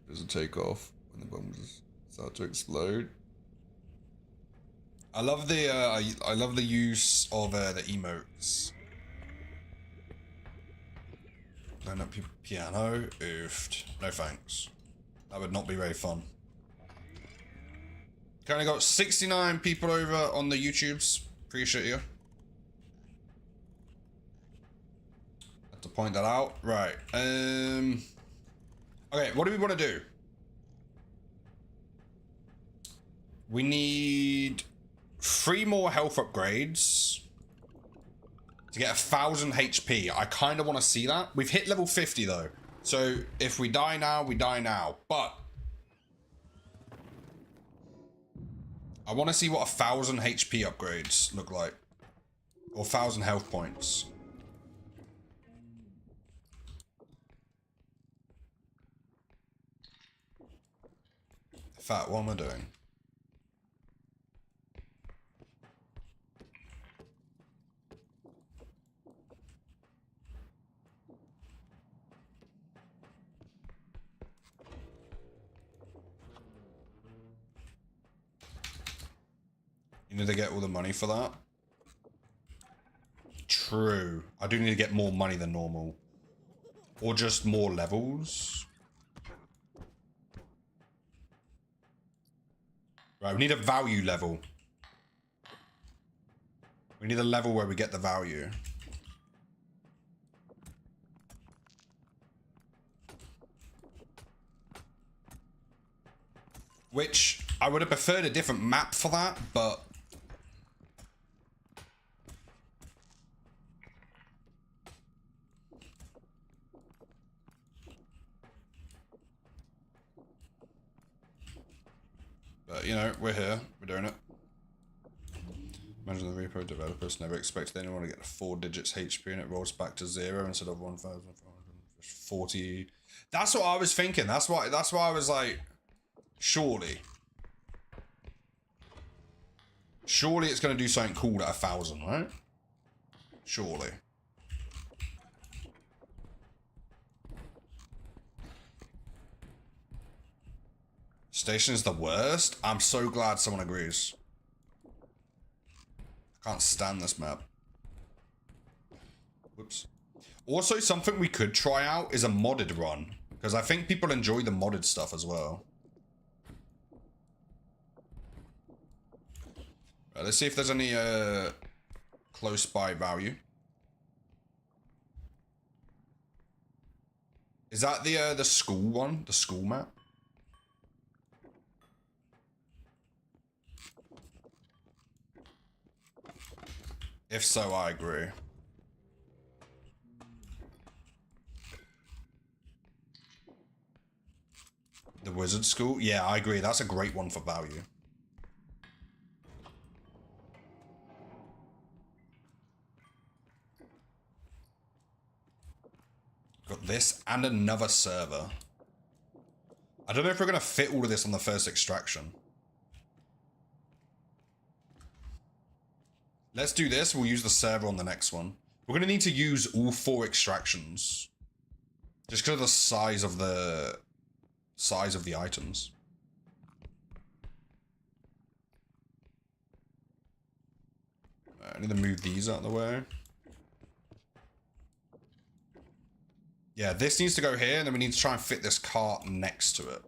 Speaker 1: Does it take off when the bombs start to explode? I love the I love the use of the emotes. Learn up piano. Oofed. No thanks. That would not be very fun. Currently got 69 people over on the YouTubes. Appreciate you. Have to point that out. Right. Okay, what do we want to do? We need 3 more health upgrades to get 1,000 HP. I kind of want to see that. We've hit level 50 though. So if we die now, we die now. But I want to see what 1,000 HP upgrades look like. Or 1,000 health points. In fact, what am I doing? You need to get all the money for that. True. I do need to get more money than normal. Or just more levels. Right, we need a value level. We need a level where we get the value. Which, I would have preferred a different map for that, but... But, you know, we're here. We're doing it. Imagine the Repo developers never expected anyone to get 4 digits HP and it rolls back to 0 instead of 1,440. That's what I was thinking. That's why I was like, surely it's going to do something cool at 1,000, right? Surely. Station is the worst? I'm so glad someone agrees. I can't stand this map. Whoops. Also, something we could try out is a modded run. Because I think people enjoy the modded stuff as well. Right, let's see if there's any close by value. Is that the school one? The school map? If so, I agree. The wizard school? Yeah, I agree. That's a great one for value. Got this and another server. I don't know if we're going to fit all of this on the first extraction. Let's do this. We'll use the server on the next one. We're going to need to use all 4 extractions. Just because of the size of the items. I need to move these out of the way. Yeah, this needs to go here, and then we need to try and fit this cart next to it.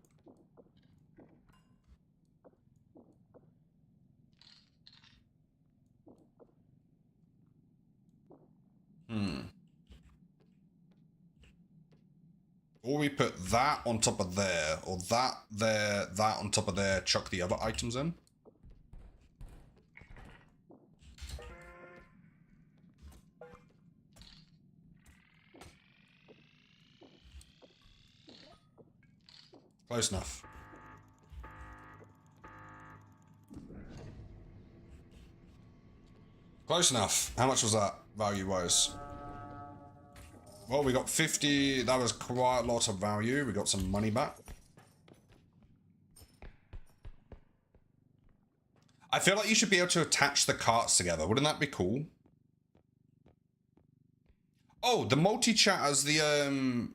Speaker 1: Or we put that on top of there, or that there, that on top of there, chuck the other items in. Close enough. Close enough. How much was that, value-wise? Well, we got 50. That was quite a lot of value. We got some money back. I feel like you should be able to attach the carts together. Wouldn't that be cool? Oh, the multi-chat as the,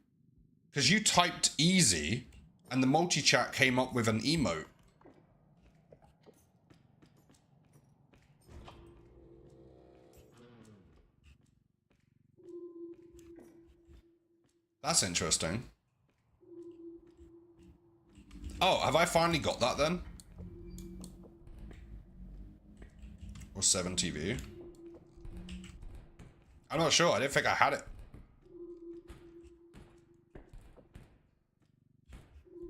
Speaker 1: because you typed easy, and the multi-chat came up with an emote. That's interesting. Oh, have I finally got that then? Or 7 TV? I'm not sure. I didn't think I had it.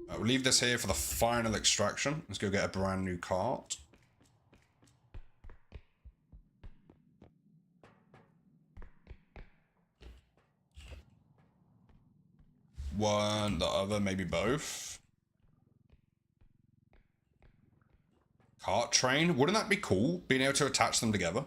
Speaker 1: We'll leave this here for the final extraction. Let's go get a brand new cart. One, the other, maybe both. Cart train. Wouldn't that be cool? Being able to attach them together.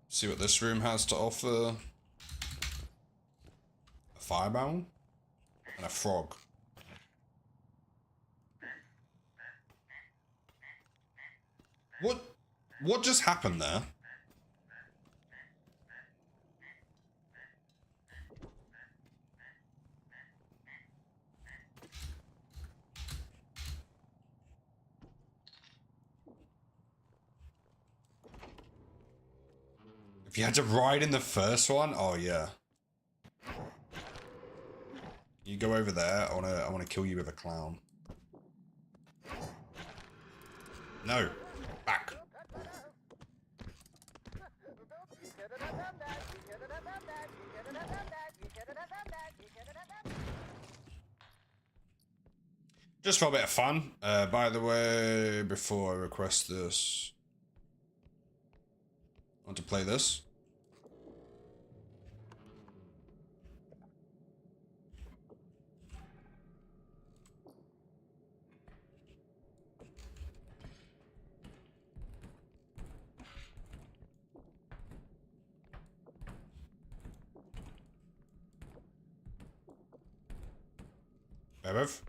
Speaker 1: See what this room has to offer. A fireball and a frog. What just happened there? If you had to ride in the first one, oh yeah. You go over there. I wanna kill you with a clown. No, back. Just for a bit of fun. By the way, before I request this, I want to play this. Bev.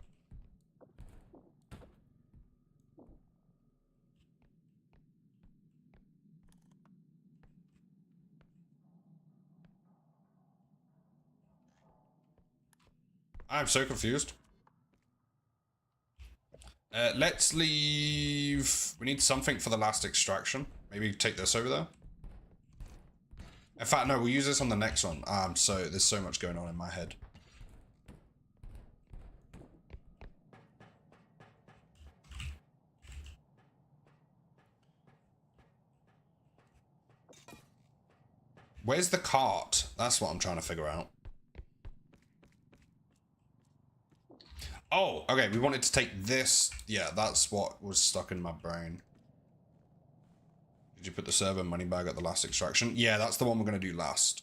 Speaker 1: I'm so confused. Let's leave. We need something for the last extraction. Maybe take this over there. In fact, no, we'll use this on the next one. There's so much going on in my head. Where's the cart? That's what I'm trying to figure out. Oh, okay, we wanted to take this. Yeah, that's what was stuck in my brain. Did you put the server money bag at the last extraction? Yeah, that's the one we're going to do last.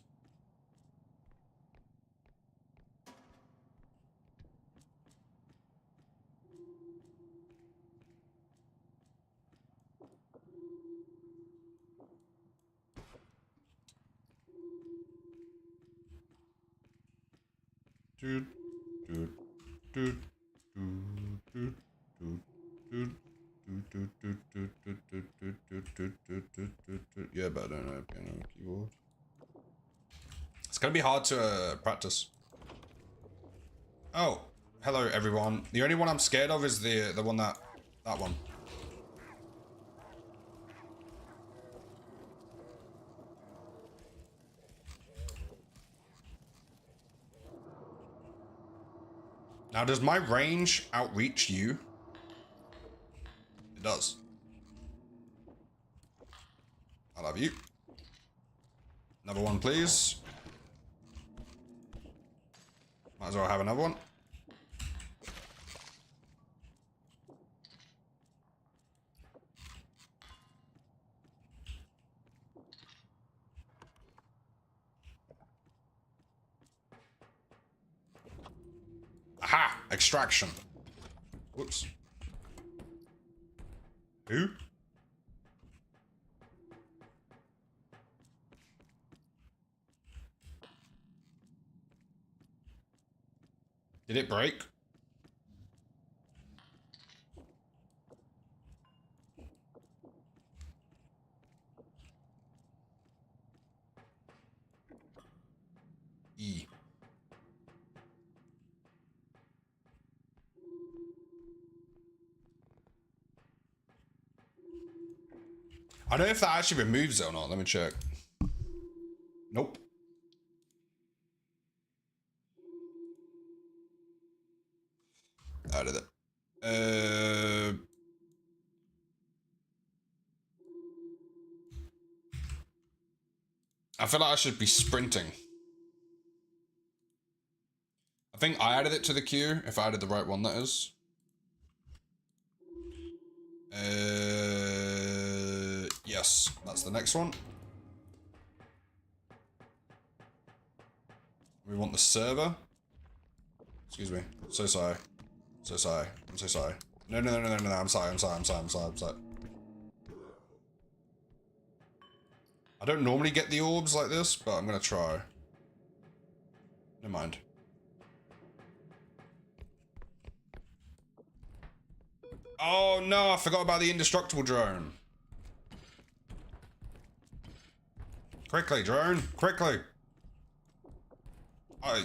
Speaker 1: Dude, dude, dude. Yeah, but I don't know piano keyboard. It's gonna be hard to practice. Oh, hello everyone. The only one I'm scared of is the one that That one. Now, does my range outreach you? It does. I love you. Another one, please. Might as well have another one. Aha! Extraction. Whoops. Who? Did it break? E. I don't know if that actually removes it or not. Let me check. Nope. Out of it. I feel like I should be sprinting. I think I added it to the queue, if I added the right one, that is. Yes, that's the next one. We want the server. Excuse me. So sorry. So sorry. I'm so sorry. No, I'm sorry. I'm sorry. I don't normally get the orbs like this, but I'm gonna try. Never mind. Oh no, I forgot about the indestructible drone. Quickly, drone, quickly. Oh,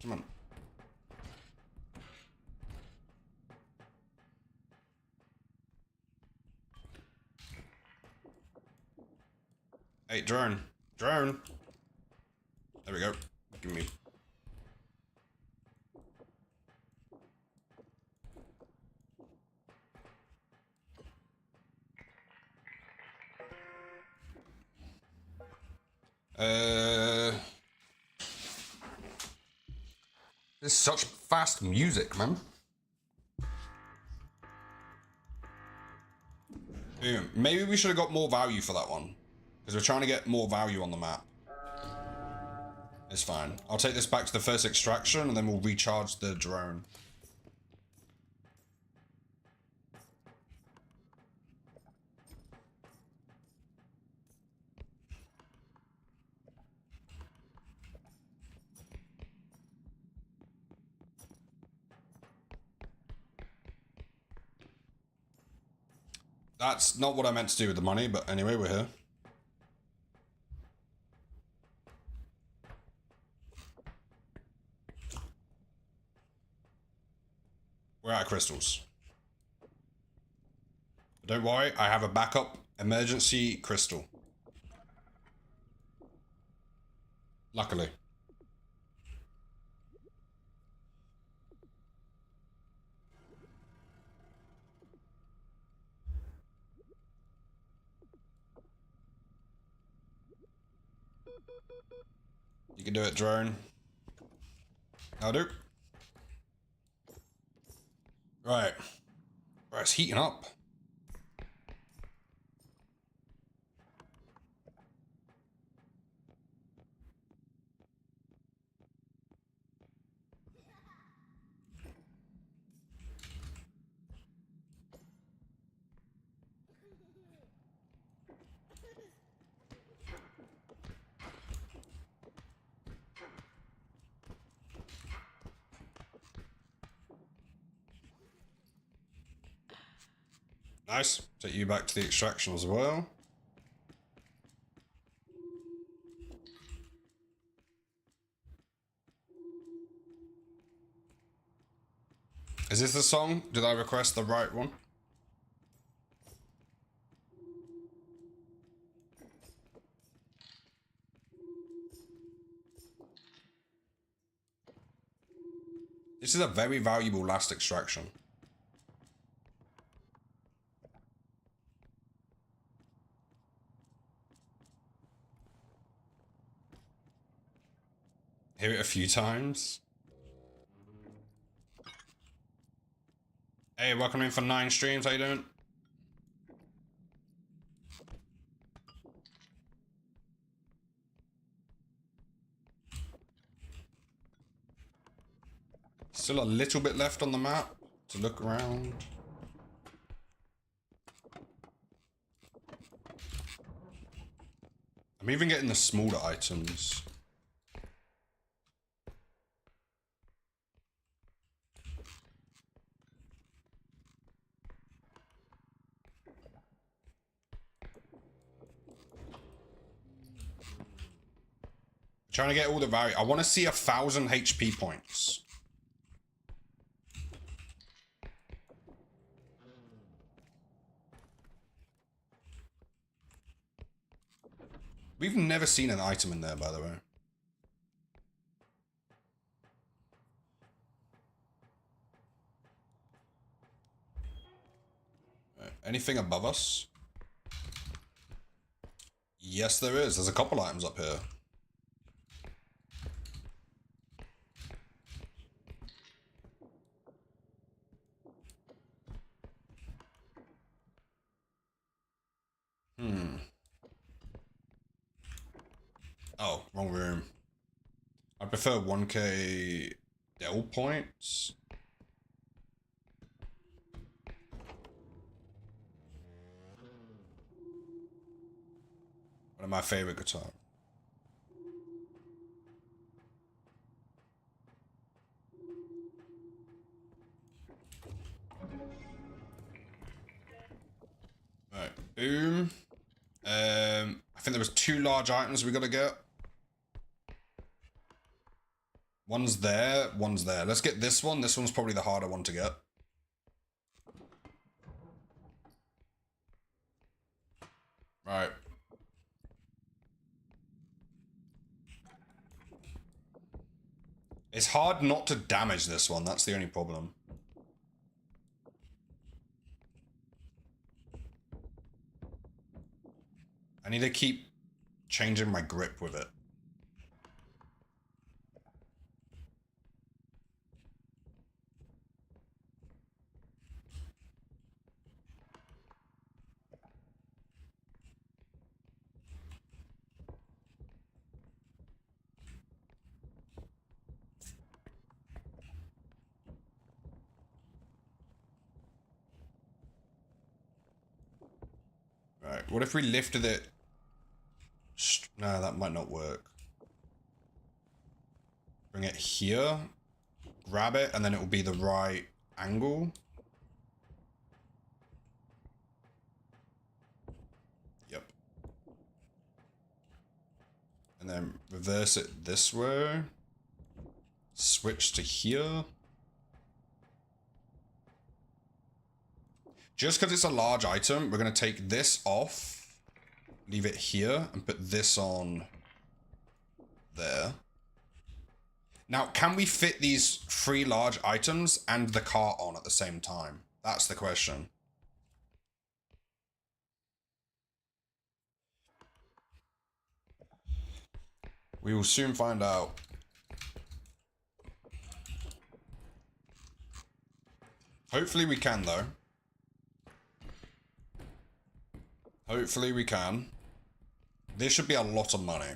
Speaker 1: come on. Hey, drone, drone. There we go. Give me. This is such fast music, man. Yeah, maybe we should have got more value for that one. Because we're trying to get more value on the map. It's fine. I'll take this back to the first extraction and then we'll recharge the drone. That's not what I meant to do with the money, but anyway, we're here. We're out of crystals. Don't worry, I have a backup emergency crystal. Luckily. You can do it, drone. I'll do. Right. Right, it's heating up. Nice. Take you back to the extraction as well. Is this the song? Did I request the right one? This is a very valuable last extraction. Hear it a few times. Hey, welcome in for 9 streams. How you doing? Still a little bit left on the map to look around. I'm even getting the smaller items. Trying to get all the value. I want to see 1,000 HP points. We've never seen an item in there, by the way. Anything above us? Yes, there is. There's a couple items up here. Oh, wrong room. I prefer 1k Dell points. One of my favorite guitars. Right, boom. I think there was 2 large items we gotta get. One's there, one's there. Let's get this one. This one's probably the harder one to get. Right. It's hard not to damage this one. That's the only problem. I need to keep changing my grip with it. Right, what if we lifted it? No, that might not work. Bring it here, grab it, and then it will be the right angle. Yep. And then reverse it this way. Switch to here. Just because it's a large item, we're going to take this off, leave it here, and put this on there. Now, can we fit these 3 large items and the cart on at the same time? That's the question. We will soon find out. Hopefully we can, though. Hopefully we can. This should be a lot of money.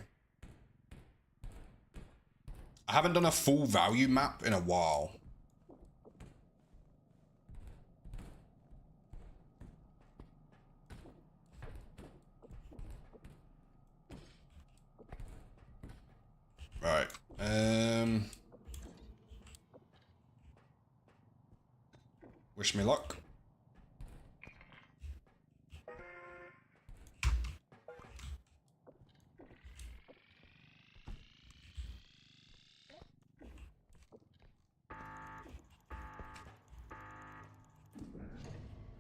Speaker 1: I haven't done a full value map in a while. Right. Wish me luck.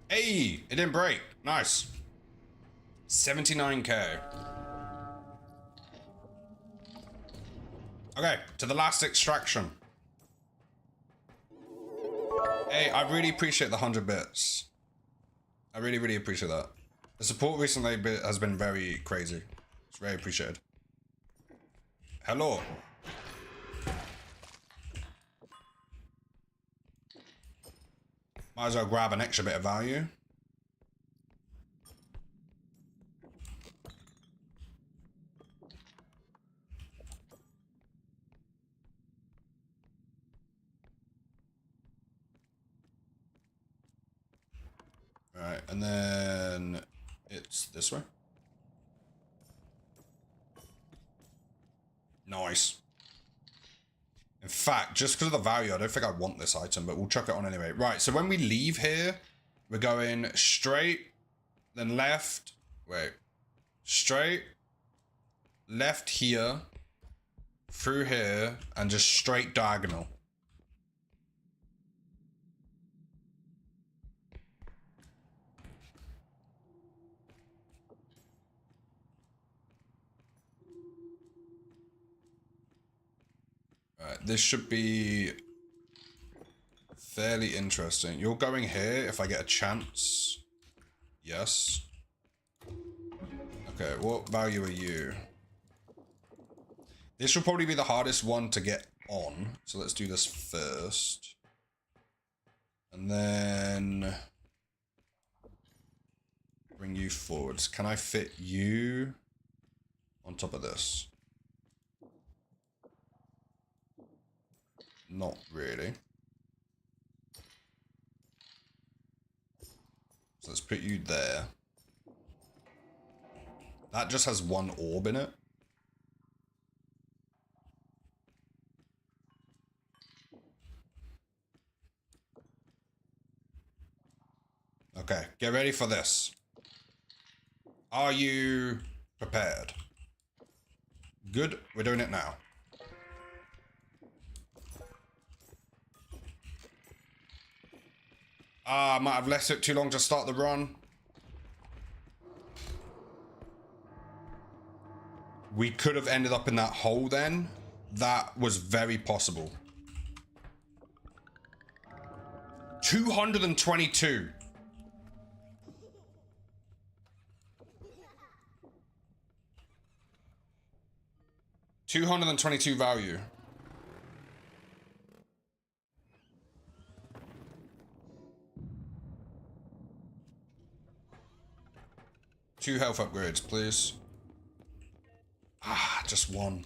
Speaker 1: Hey, it didn't break. Nice. 79k. Okay, to the last extraction. Hey, I really appreciate the 100 bits. I really, really appreciate that. The support recently has been very crazy. It's very appreciated. Hello. Might as well grab an extra bit of value. Alright, and then it's this way. Nice. In fact, just because of the value, I don't think I want this item, but we'll chuck it on anyway. Right, so when we leave here, we're going straight, then left. Wait. Straight, left here, through here, and just straight diagonal. Alright, this should be fairly interesting. You're going here if I get a chance. Yes. Okay, what value are you? This will probably be the hardest one to get on. So let's do this first. And then bring you forwards. Can I fit you on top of this? Not really. So let's put you there. That just has one orb in it. Okay, get ready for this. Are you prepared? Good, we're doing it now. I might have left it too long to start the run. We could have ended up in that hole then. That was very possible. 222. $222 value. Two health upgrades, please. Just one.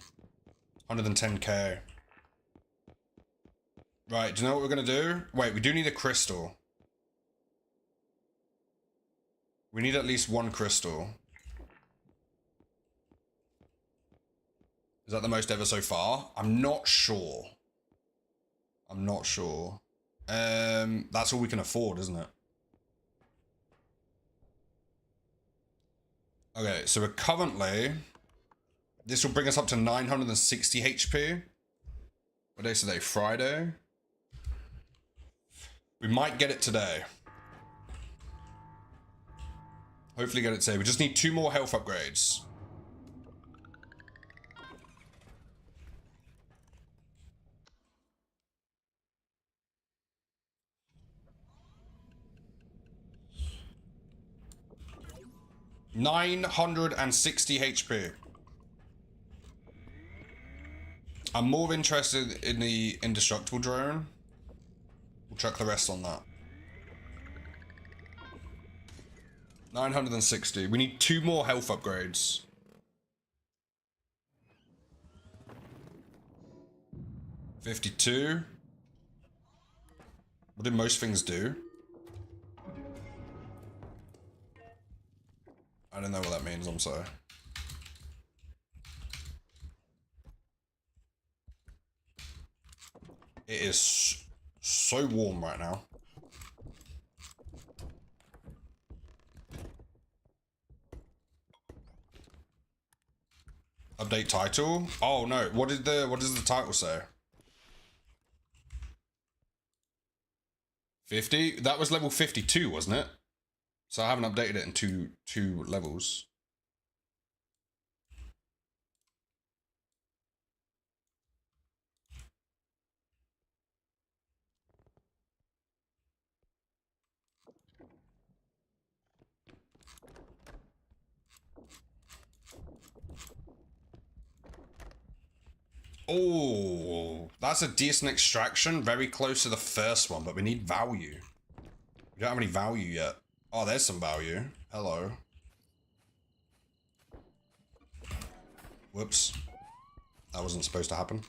Speaker 1: 110k. Right, do you know what we're gonna do? Wait, we do need a crystal. We need at least one crystal. Is that the most ever so far? I'm not sure. I'm not sure. That's all we can afford, isn't it? Okay, so we're currently... This will bring us up to 960 HP. What day is today? Friday? We might get it today. Hopefully get it today. We just need 2 more health upgrades. $960 HP. I'm more interested in the indestructible drone. We'll check the rest on that. 960. We need 2 more health upgrades. $52. What do most things do? I don't know what that means, I'm sorry. It is so warm right now. Update title? Oh no, what does the title say? 50? That was level 52, wasn't it? So I haven't updated it in two levels. Oh, that's a decent extraction. Very close to the first one, but we need value. We don't have any value yet. Oh, there's some value. Hello. Whoops. That wasn't supposed to happen.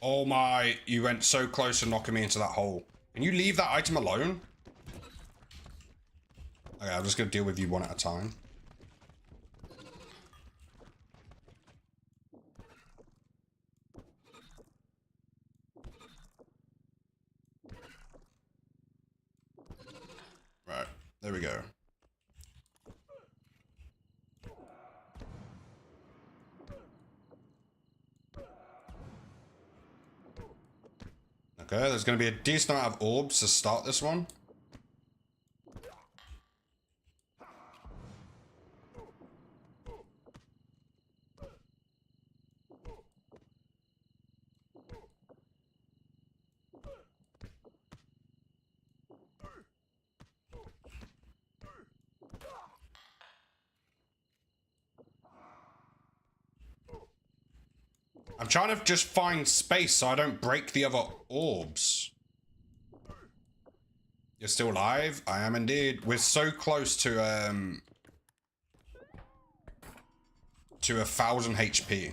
Speaker 1: Oh my, you went so close to knocking me into that hole. Can you leave that item alone? Okay, I'm just gonna deal with you one at a time. Right, there we go. Okay, there's gonna be a decent amount of orbs to start this one. I'm trying to just find space so I don't break the other orbs. You're still alive? I am indeed. We're so close to 1,000 HP.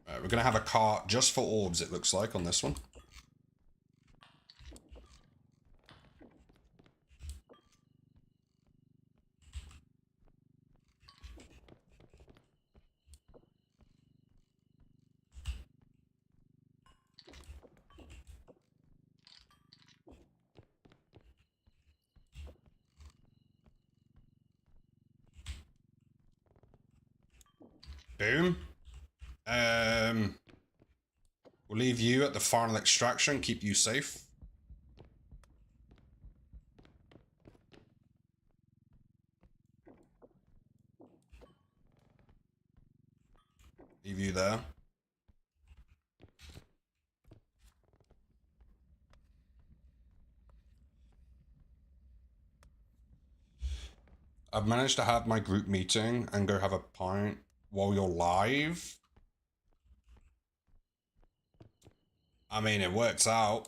Speaker 1: Right, we're gonna have a cart just for orbs, it looks like, on this one. Boom. We'll leave you at the final extraction, keep you safe. Leave you there. I've managed to have my group meeting and go have a pint while you're live. I mean, it works out.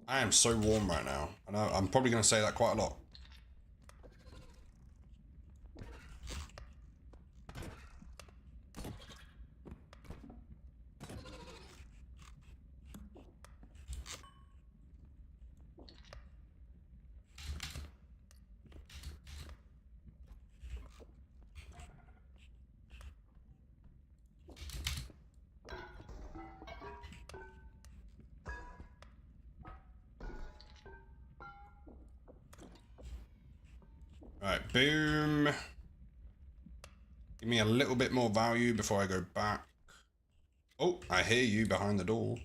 Speaker 1: I am so warm right now. I know, I'm probably going to say that quite a lot. Alright, boom. Give me a little bit more value before I go back. Oh, I hear you behind the door.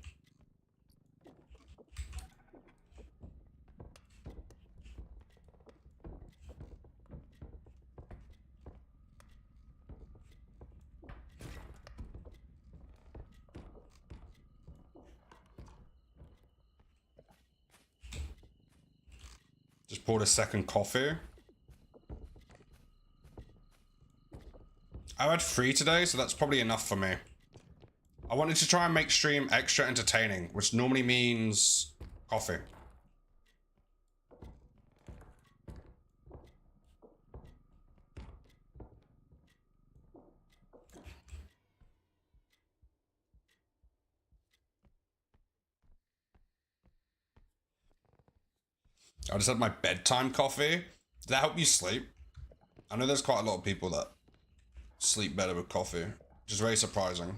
Speaker 1: Just poured a second coffee. I had 3 today, so that's probably enough for me. I wanted to try and make stream extra entertaining, which normally means coffee. I just had my bedtime coffee. Did that help you sleep? I know there's quite a lot of people that sleep better with coffee, which is very surprising.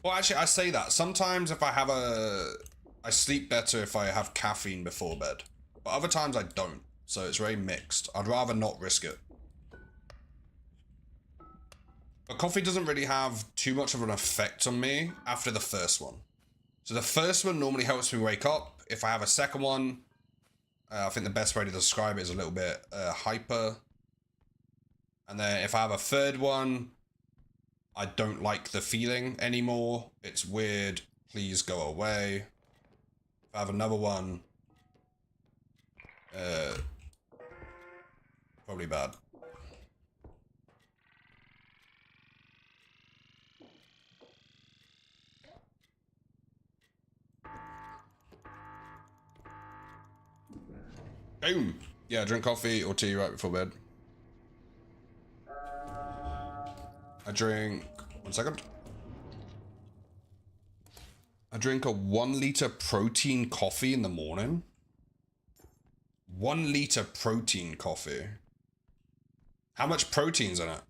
Speaker 1: Well, actually, I say that. Sometimes if I have I sleep better if I have caffeine before bed. But other times I don't. So it's very mixed. I'd rather not risk it. But coffee doesn't really have too much of an effect on me after the first one. So the first one normally helps me wake up. If I have a second one, I think the best way to describe it is a little bit hyper. And then if I have a third one, I don't like the feeling anymore. It's weird. Please go away. If I have another one, probably bad. Boom. Yeah, drink coffee or tea right before bed. I drink, 1 second. I drink a 1 liter protein coffee in the morning. 1 liter protein coffee. How much protein's in it?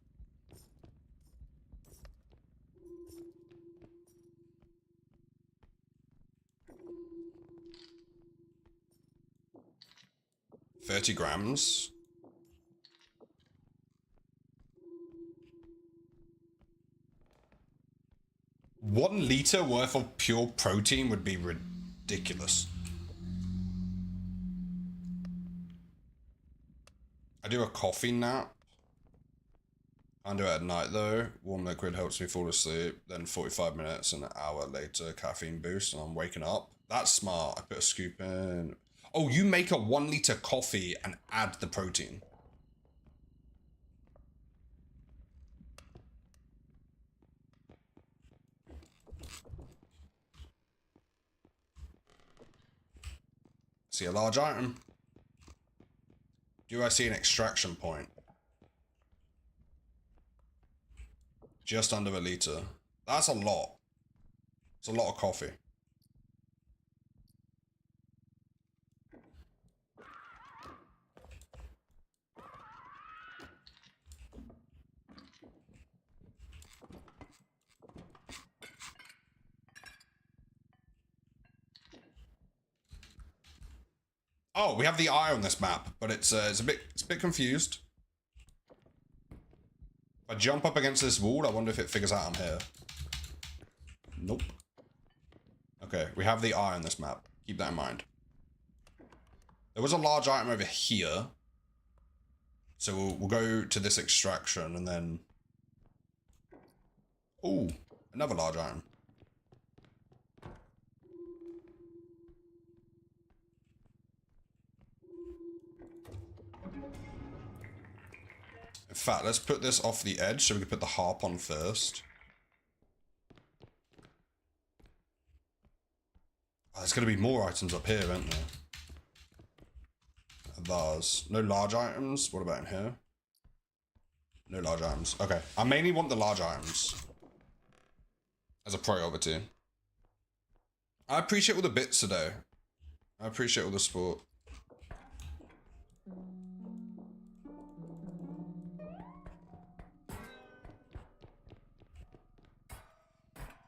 Speaker 1: $30 grams. $1 liter worth of pure protein would be ridiculous. I do a coffee nap. I do it at night though. Warm liquid helps me fall asleep. Then 45 minutes and an hour later, caffeine boost and I'm waking up. That's smart. I put a scoop in. Oh, you make a 1 liter coffee and add the protein. See a large item. Do I see an extraction point? Just under a liter. That's a lot. It's a lot of coffee. Oh, we have the eye on this map, but it's a bit confused. If I jump up against this wall, I wonder if it figures out I'm here. Nope. Okay, we have the eye on this map. Keep that in mind. There was a large item over here. So we'll go to this extraction and then... Ooh, another large item. In fact, let's put this off the edge so we can put the harp on first. Oh, there's going to be more items up here, isn't there? Those. No large items. What about in here? No large items. Okay. I mainly want the large items as a priority. I appreciate all the bits today. I appreciate all the support.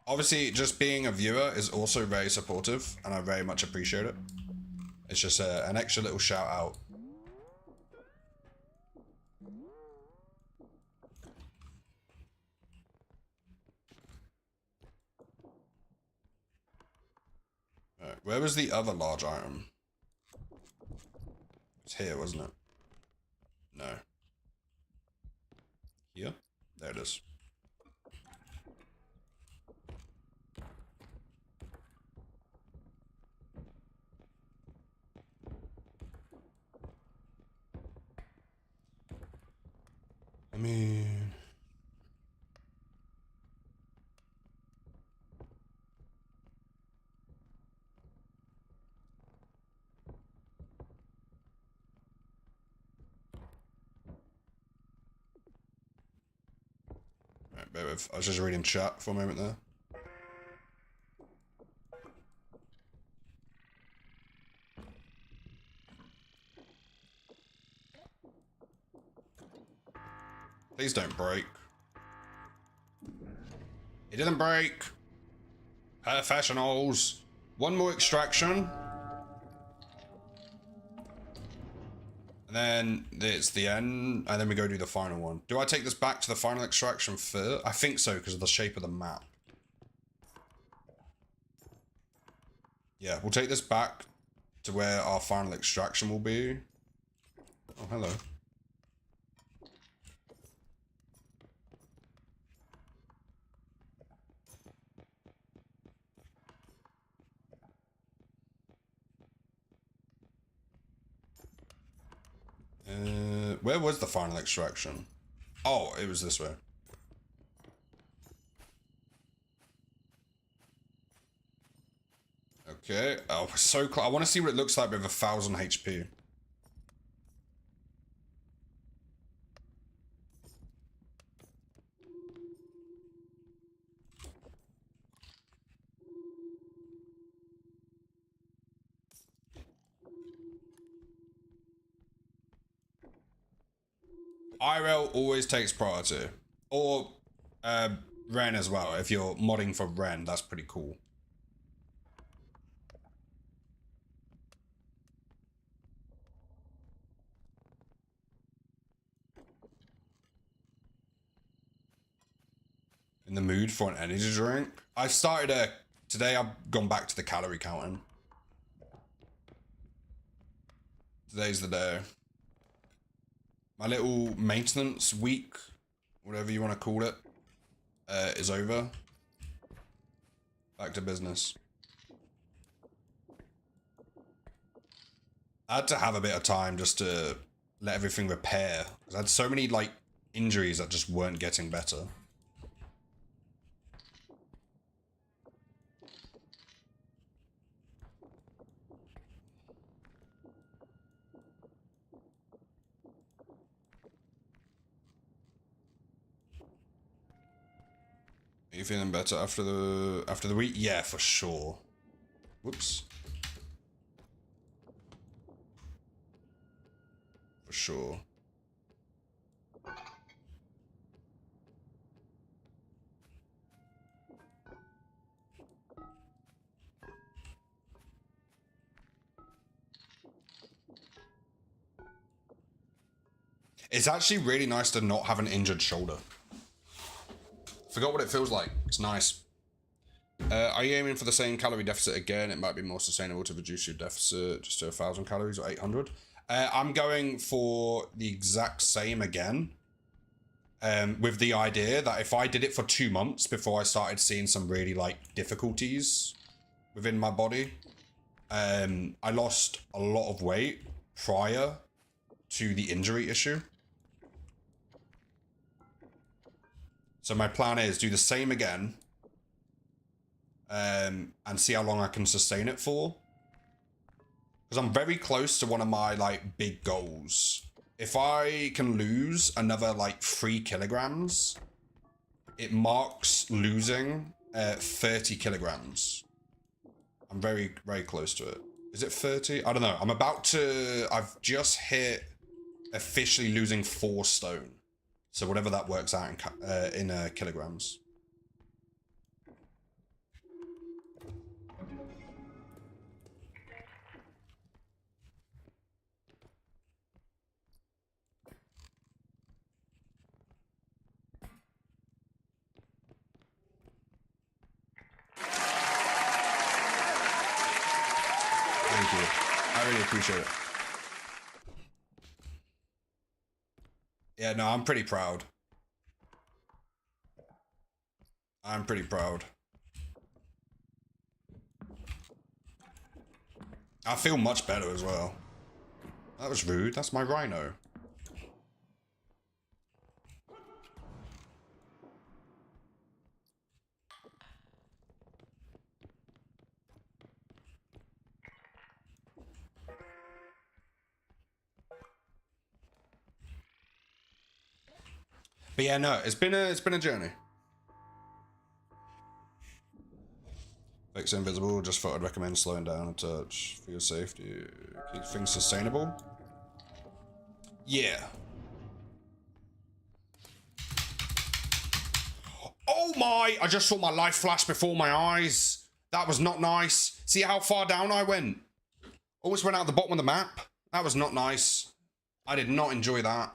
Speaker 1: Obviously, just being a viewer is also very supportive, and I very much appreciate it. It's just an extra little shout out. Right, where was the other large item? It's here, wasn't it? No. Here? There it is. I mean... Right, bear with. I was just reading chat for a moment there. Please don't break. It didn't break. Professionals. One more extraction. And And then it's the end, and then we go do the final one. Do I take this back to the final extraction first? I think so, because of the shape of the map. Yeah, we'll take this back to where our final extraction will be. Oh, hello. Where was the final extraction? Oh, it was this way. Okay. Oh, so close. I want to see what it looks like with 1,000 HP. IRL always takes priority. Or Ren as well. If you're modding for Ren, that's pretty cool. In the mood for an energy drink? I started today I've gone back to the calorie counting. Today's the day. My little maintenance week, whatever you want to call it, is over. Back to business. I had to have a bit of time just to let everything repair. Because I had so many, like, injuries that just weren't getting better. Are you feeling better after the week? Yeah, for sure. Whoops. For sure. It's actually really nice to not have an injured shoulder. Forgot what it feels like. It's nice. Are you aiming for the same calorie deficit again? It might be more sustainable to reduce your deficit just to 1,000 calories or 800. I'm going for the exact same again. With the idea that if I did it for 2 months before I started seeing some really, like, difficulties within my body, I lost a lot of weight prior to the injury issue. So my plan is do the same again, and see how long I can sustain it for. Because I'm very close to one of my, like, big goals. If I can lose another, like, 3 kilograms, it marks losing 30 kilograms. I'm very, very close to it. Is it 30? I don't know. I've just hit officially losing 4 stone. So whatever that works out in kilograms. Thank you. I really appreciate it. Yeah, no, I'm pretty proud. I'm pretty proud. I feel much better as well. That was rude. That's my rhino. But yeah, no, it's been a journey. Fix invisible, just thought I'd recommend slowing down a touch for your safety. Keep things sustainable. Yeah. Oh my! I just saw my life flash before my eyes. That was not nice. See how far down I went? Almost went out the bottom of the map. That was not nice. I did not enjoy that.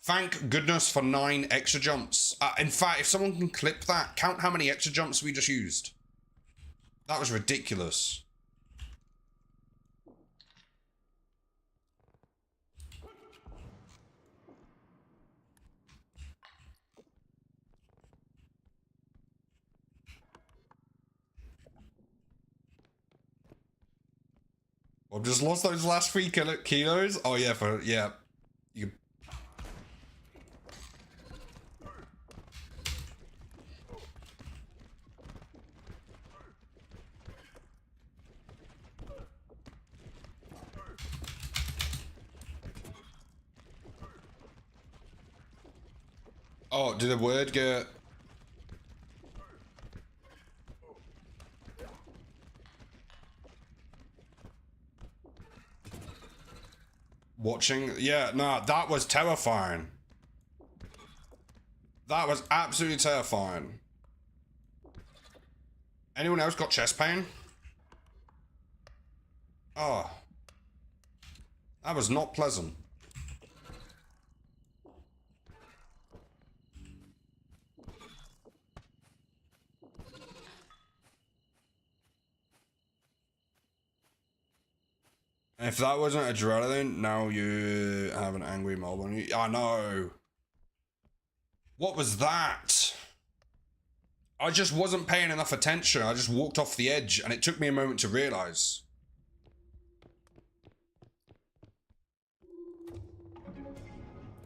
Speaker 1: Thank goodness for 9 extra jumps. In fact, if someone can clip that, count how many extra jumps we just used. That was ridiculous. I've just lost those last 3 kilos. Oh yeah, yeah. You. Oh, did the word get? Watching? Yeah, nah, that was terrifying. That was absolutely terrifying. Anyone else got chest pain? Oh. That was not pleasant. If that wasn't adrenaline, now you have an angry mob on you. I know. What was that? I just wasn't paying enough attention. I just walked off the edge and it took me a moment to realize.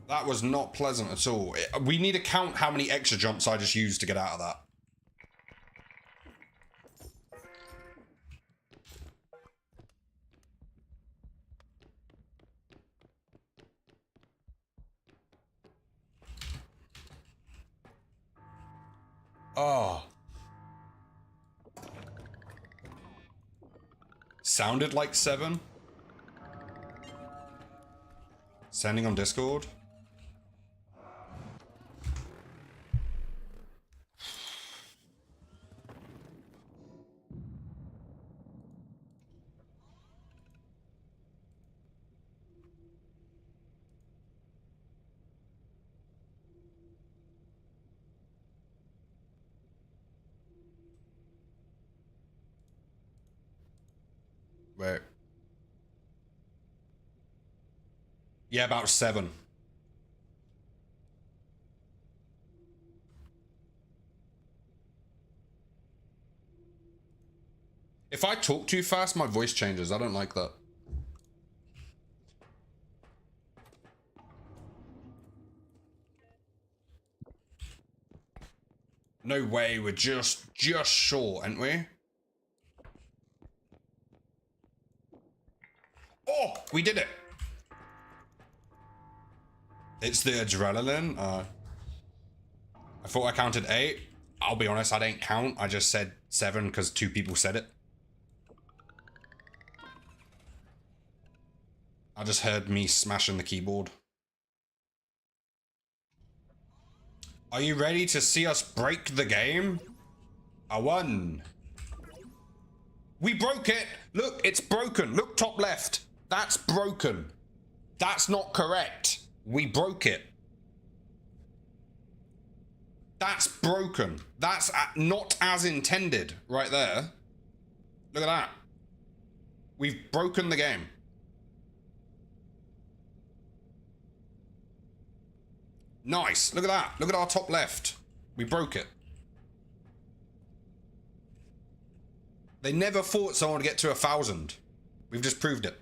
Speaker 1: That was not pleasant at all. We need to count how many extra jumps I just used to get out of that. Oh. Sounded like 7. Sending on Discord. Wait. Yeah, about 7. If I talk too fast, my voice changes. I don't like that. No way, we're just short, aren't we? Oh, we did it. It's the adrenaline. I thought I counted 8. I'll be honest, I didn't count. I just said 7 because 2 people said it. I just heard me smashing the keyboard. Are you ready to see us break the game? I won. We broke it. Look, it's broken. Look, top left. That's broken. That's not correct. We broke it. That's broken. That's not as intended right there. Look at that. We've broken the game. Nice. Look at that. Look at our top left. We broke it. They never thought someone would get to 1,000. We've just proved it.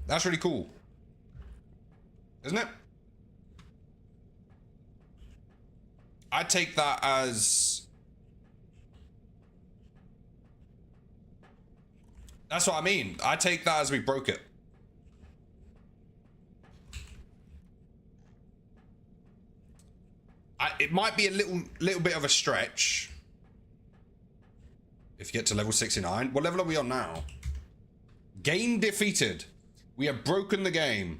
Speaker 1: That's really cool. Isn't it? I take that as... That's what I mean. I take that as we broke it. It might be a little bit of a stretch. If you get to level 69. What level are we on now? Game defeated. We have broken the game.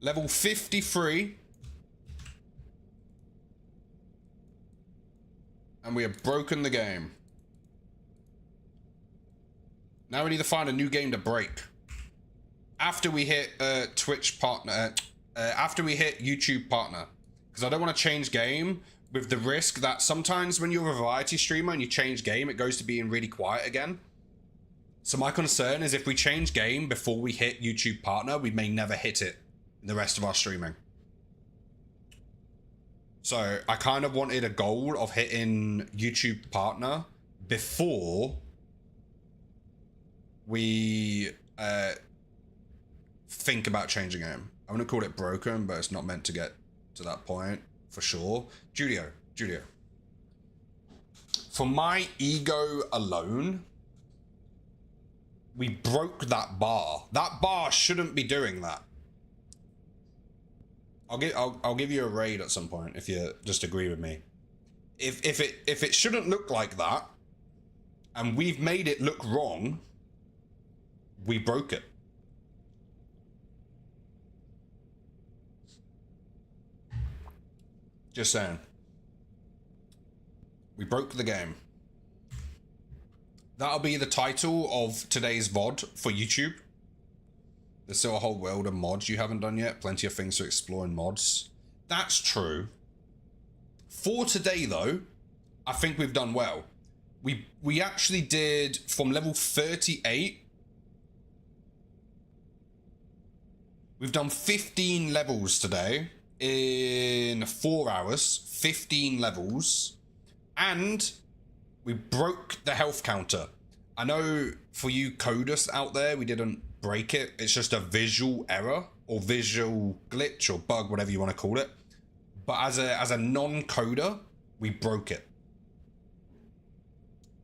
Speaker 1: Level 53. And we have broken the game. Now we need to find a new game to break. After we hit Twitch partner, after we hit YouTube partner. Because I don't want to change game with the risk that sometimes when you're a variety streamer and you change game, it goes to being really quiet again. So my concern is if we change game before we hit YouTube partner, we may never hit it in the rest of our streaming. So I kind of wanted a goal of hitting YouTube partner before we think about changing game. I'm gonna call it broken, but it's not meant to get to that point for sure. Julio. For my ego alone, we broke that bar. That bar shouldn't be doing that. I'll give you a raid at some point if you just agree with me. If it shouldn't look like that, and we've made it look wrong, we broke it. Just saying. We broke the game. That'll be the title of today's VOD for YouTube. There's still a whole world of mods you haven't done yet. Plenty of things to explore in mods. That's true. For today, though, I think we've done well. We actually did from level 38. We've done 15 levels today in 4 hours. 15 levels. And we broke the health counter. I know for you coders out there, we didn't break it. It's just a visual error or visual glitch or bug, whatever you want to call it. But as a non-coder, we broke it.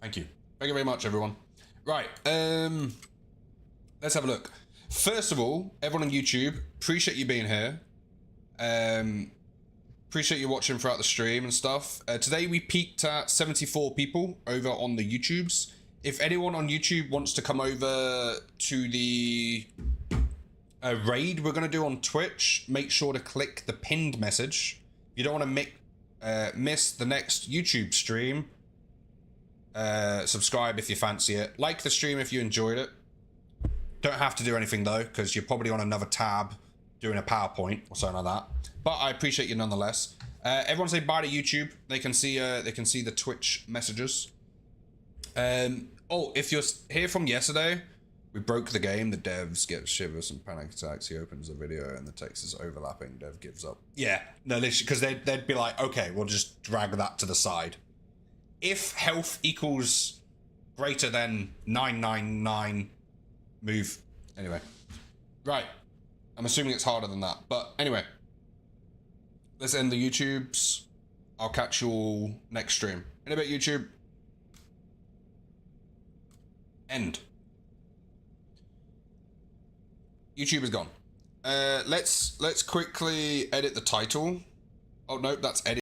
Speaker 1: Thank you. Thank you very much, everyone. Right. Let's have a look. First of all, everyone on YouTube, appreciate you being here. Appreciate you watching throughout the stream and stuff. Today we peaked at 74 people over on the YouTubes. If anyone on YouTube wants to come over to the raid we're going to do on Twitch, make sure to click the pinned message. If you don't want to miss the next YouTube stream, subscribe if you fancy it. Like the stream if you enjoyed it. Don't have to do anything though, because you're probably on another tab doing a PowerPoint or something like that. But I appreciate you nonetheless. Everyone say bye to YouTube. They can see the Twitch messages. Oh, if you're here from yesterday, we broke the game. The devs get shivers and panic attacks. He opens the video and the text is overlapping. Dev gives up. Yeah, no, literally, because they'd be like, okay, we'll just drag that to the side. If health equals greater than 999, move. Anyway, right. I'm assuming it's harder than that, but anyway. Let's end the YouTubes. I'll catch you all next stream. In a bit, YouTube. End. YouTube is gone. Let's quickly edit the title. Oh no, that's edit.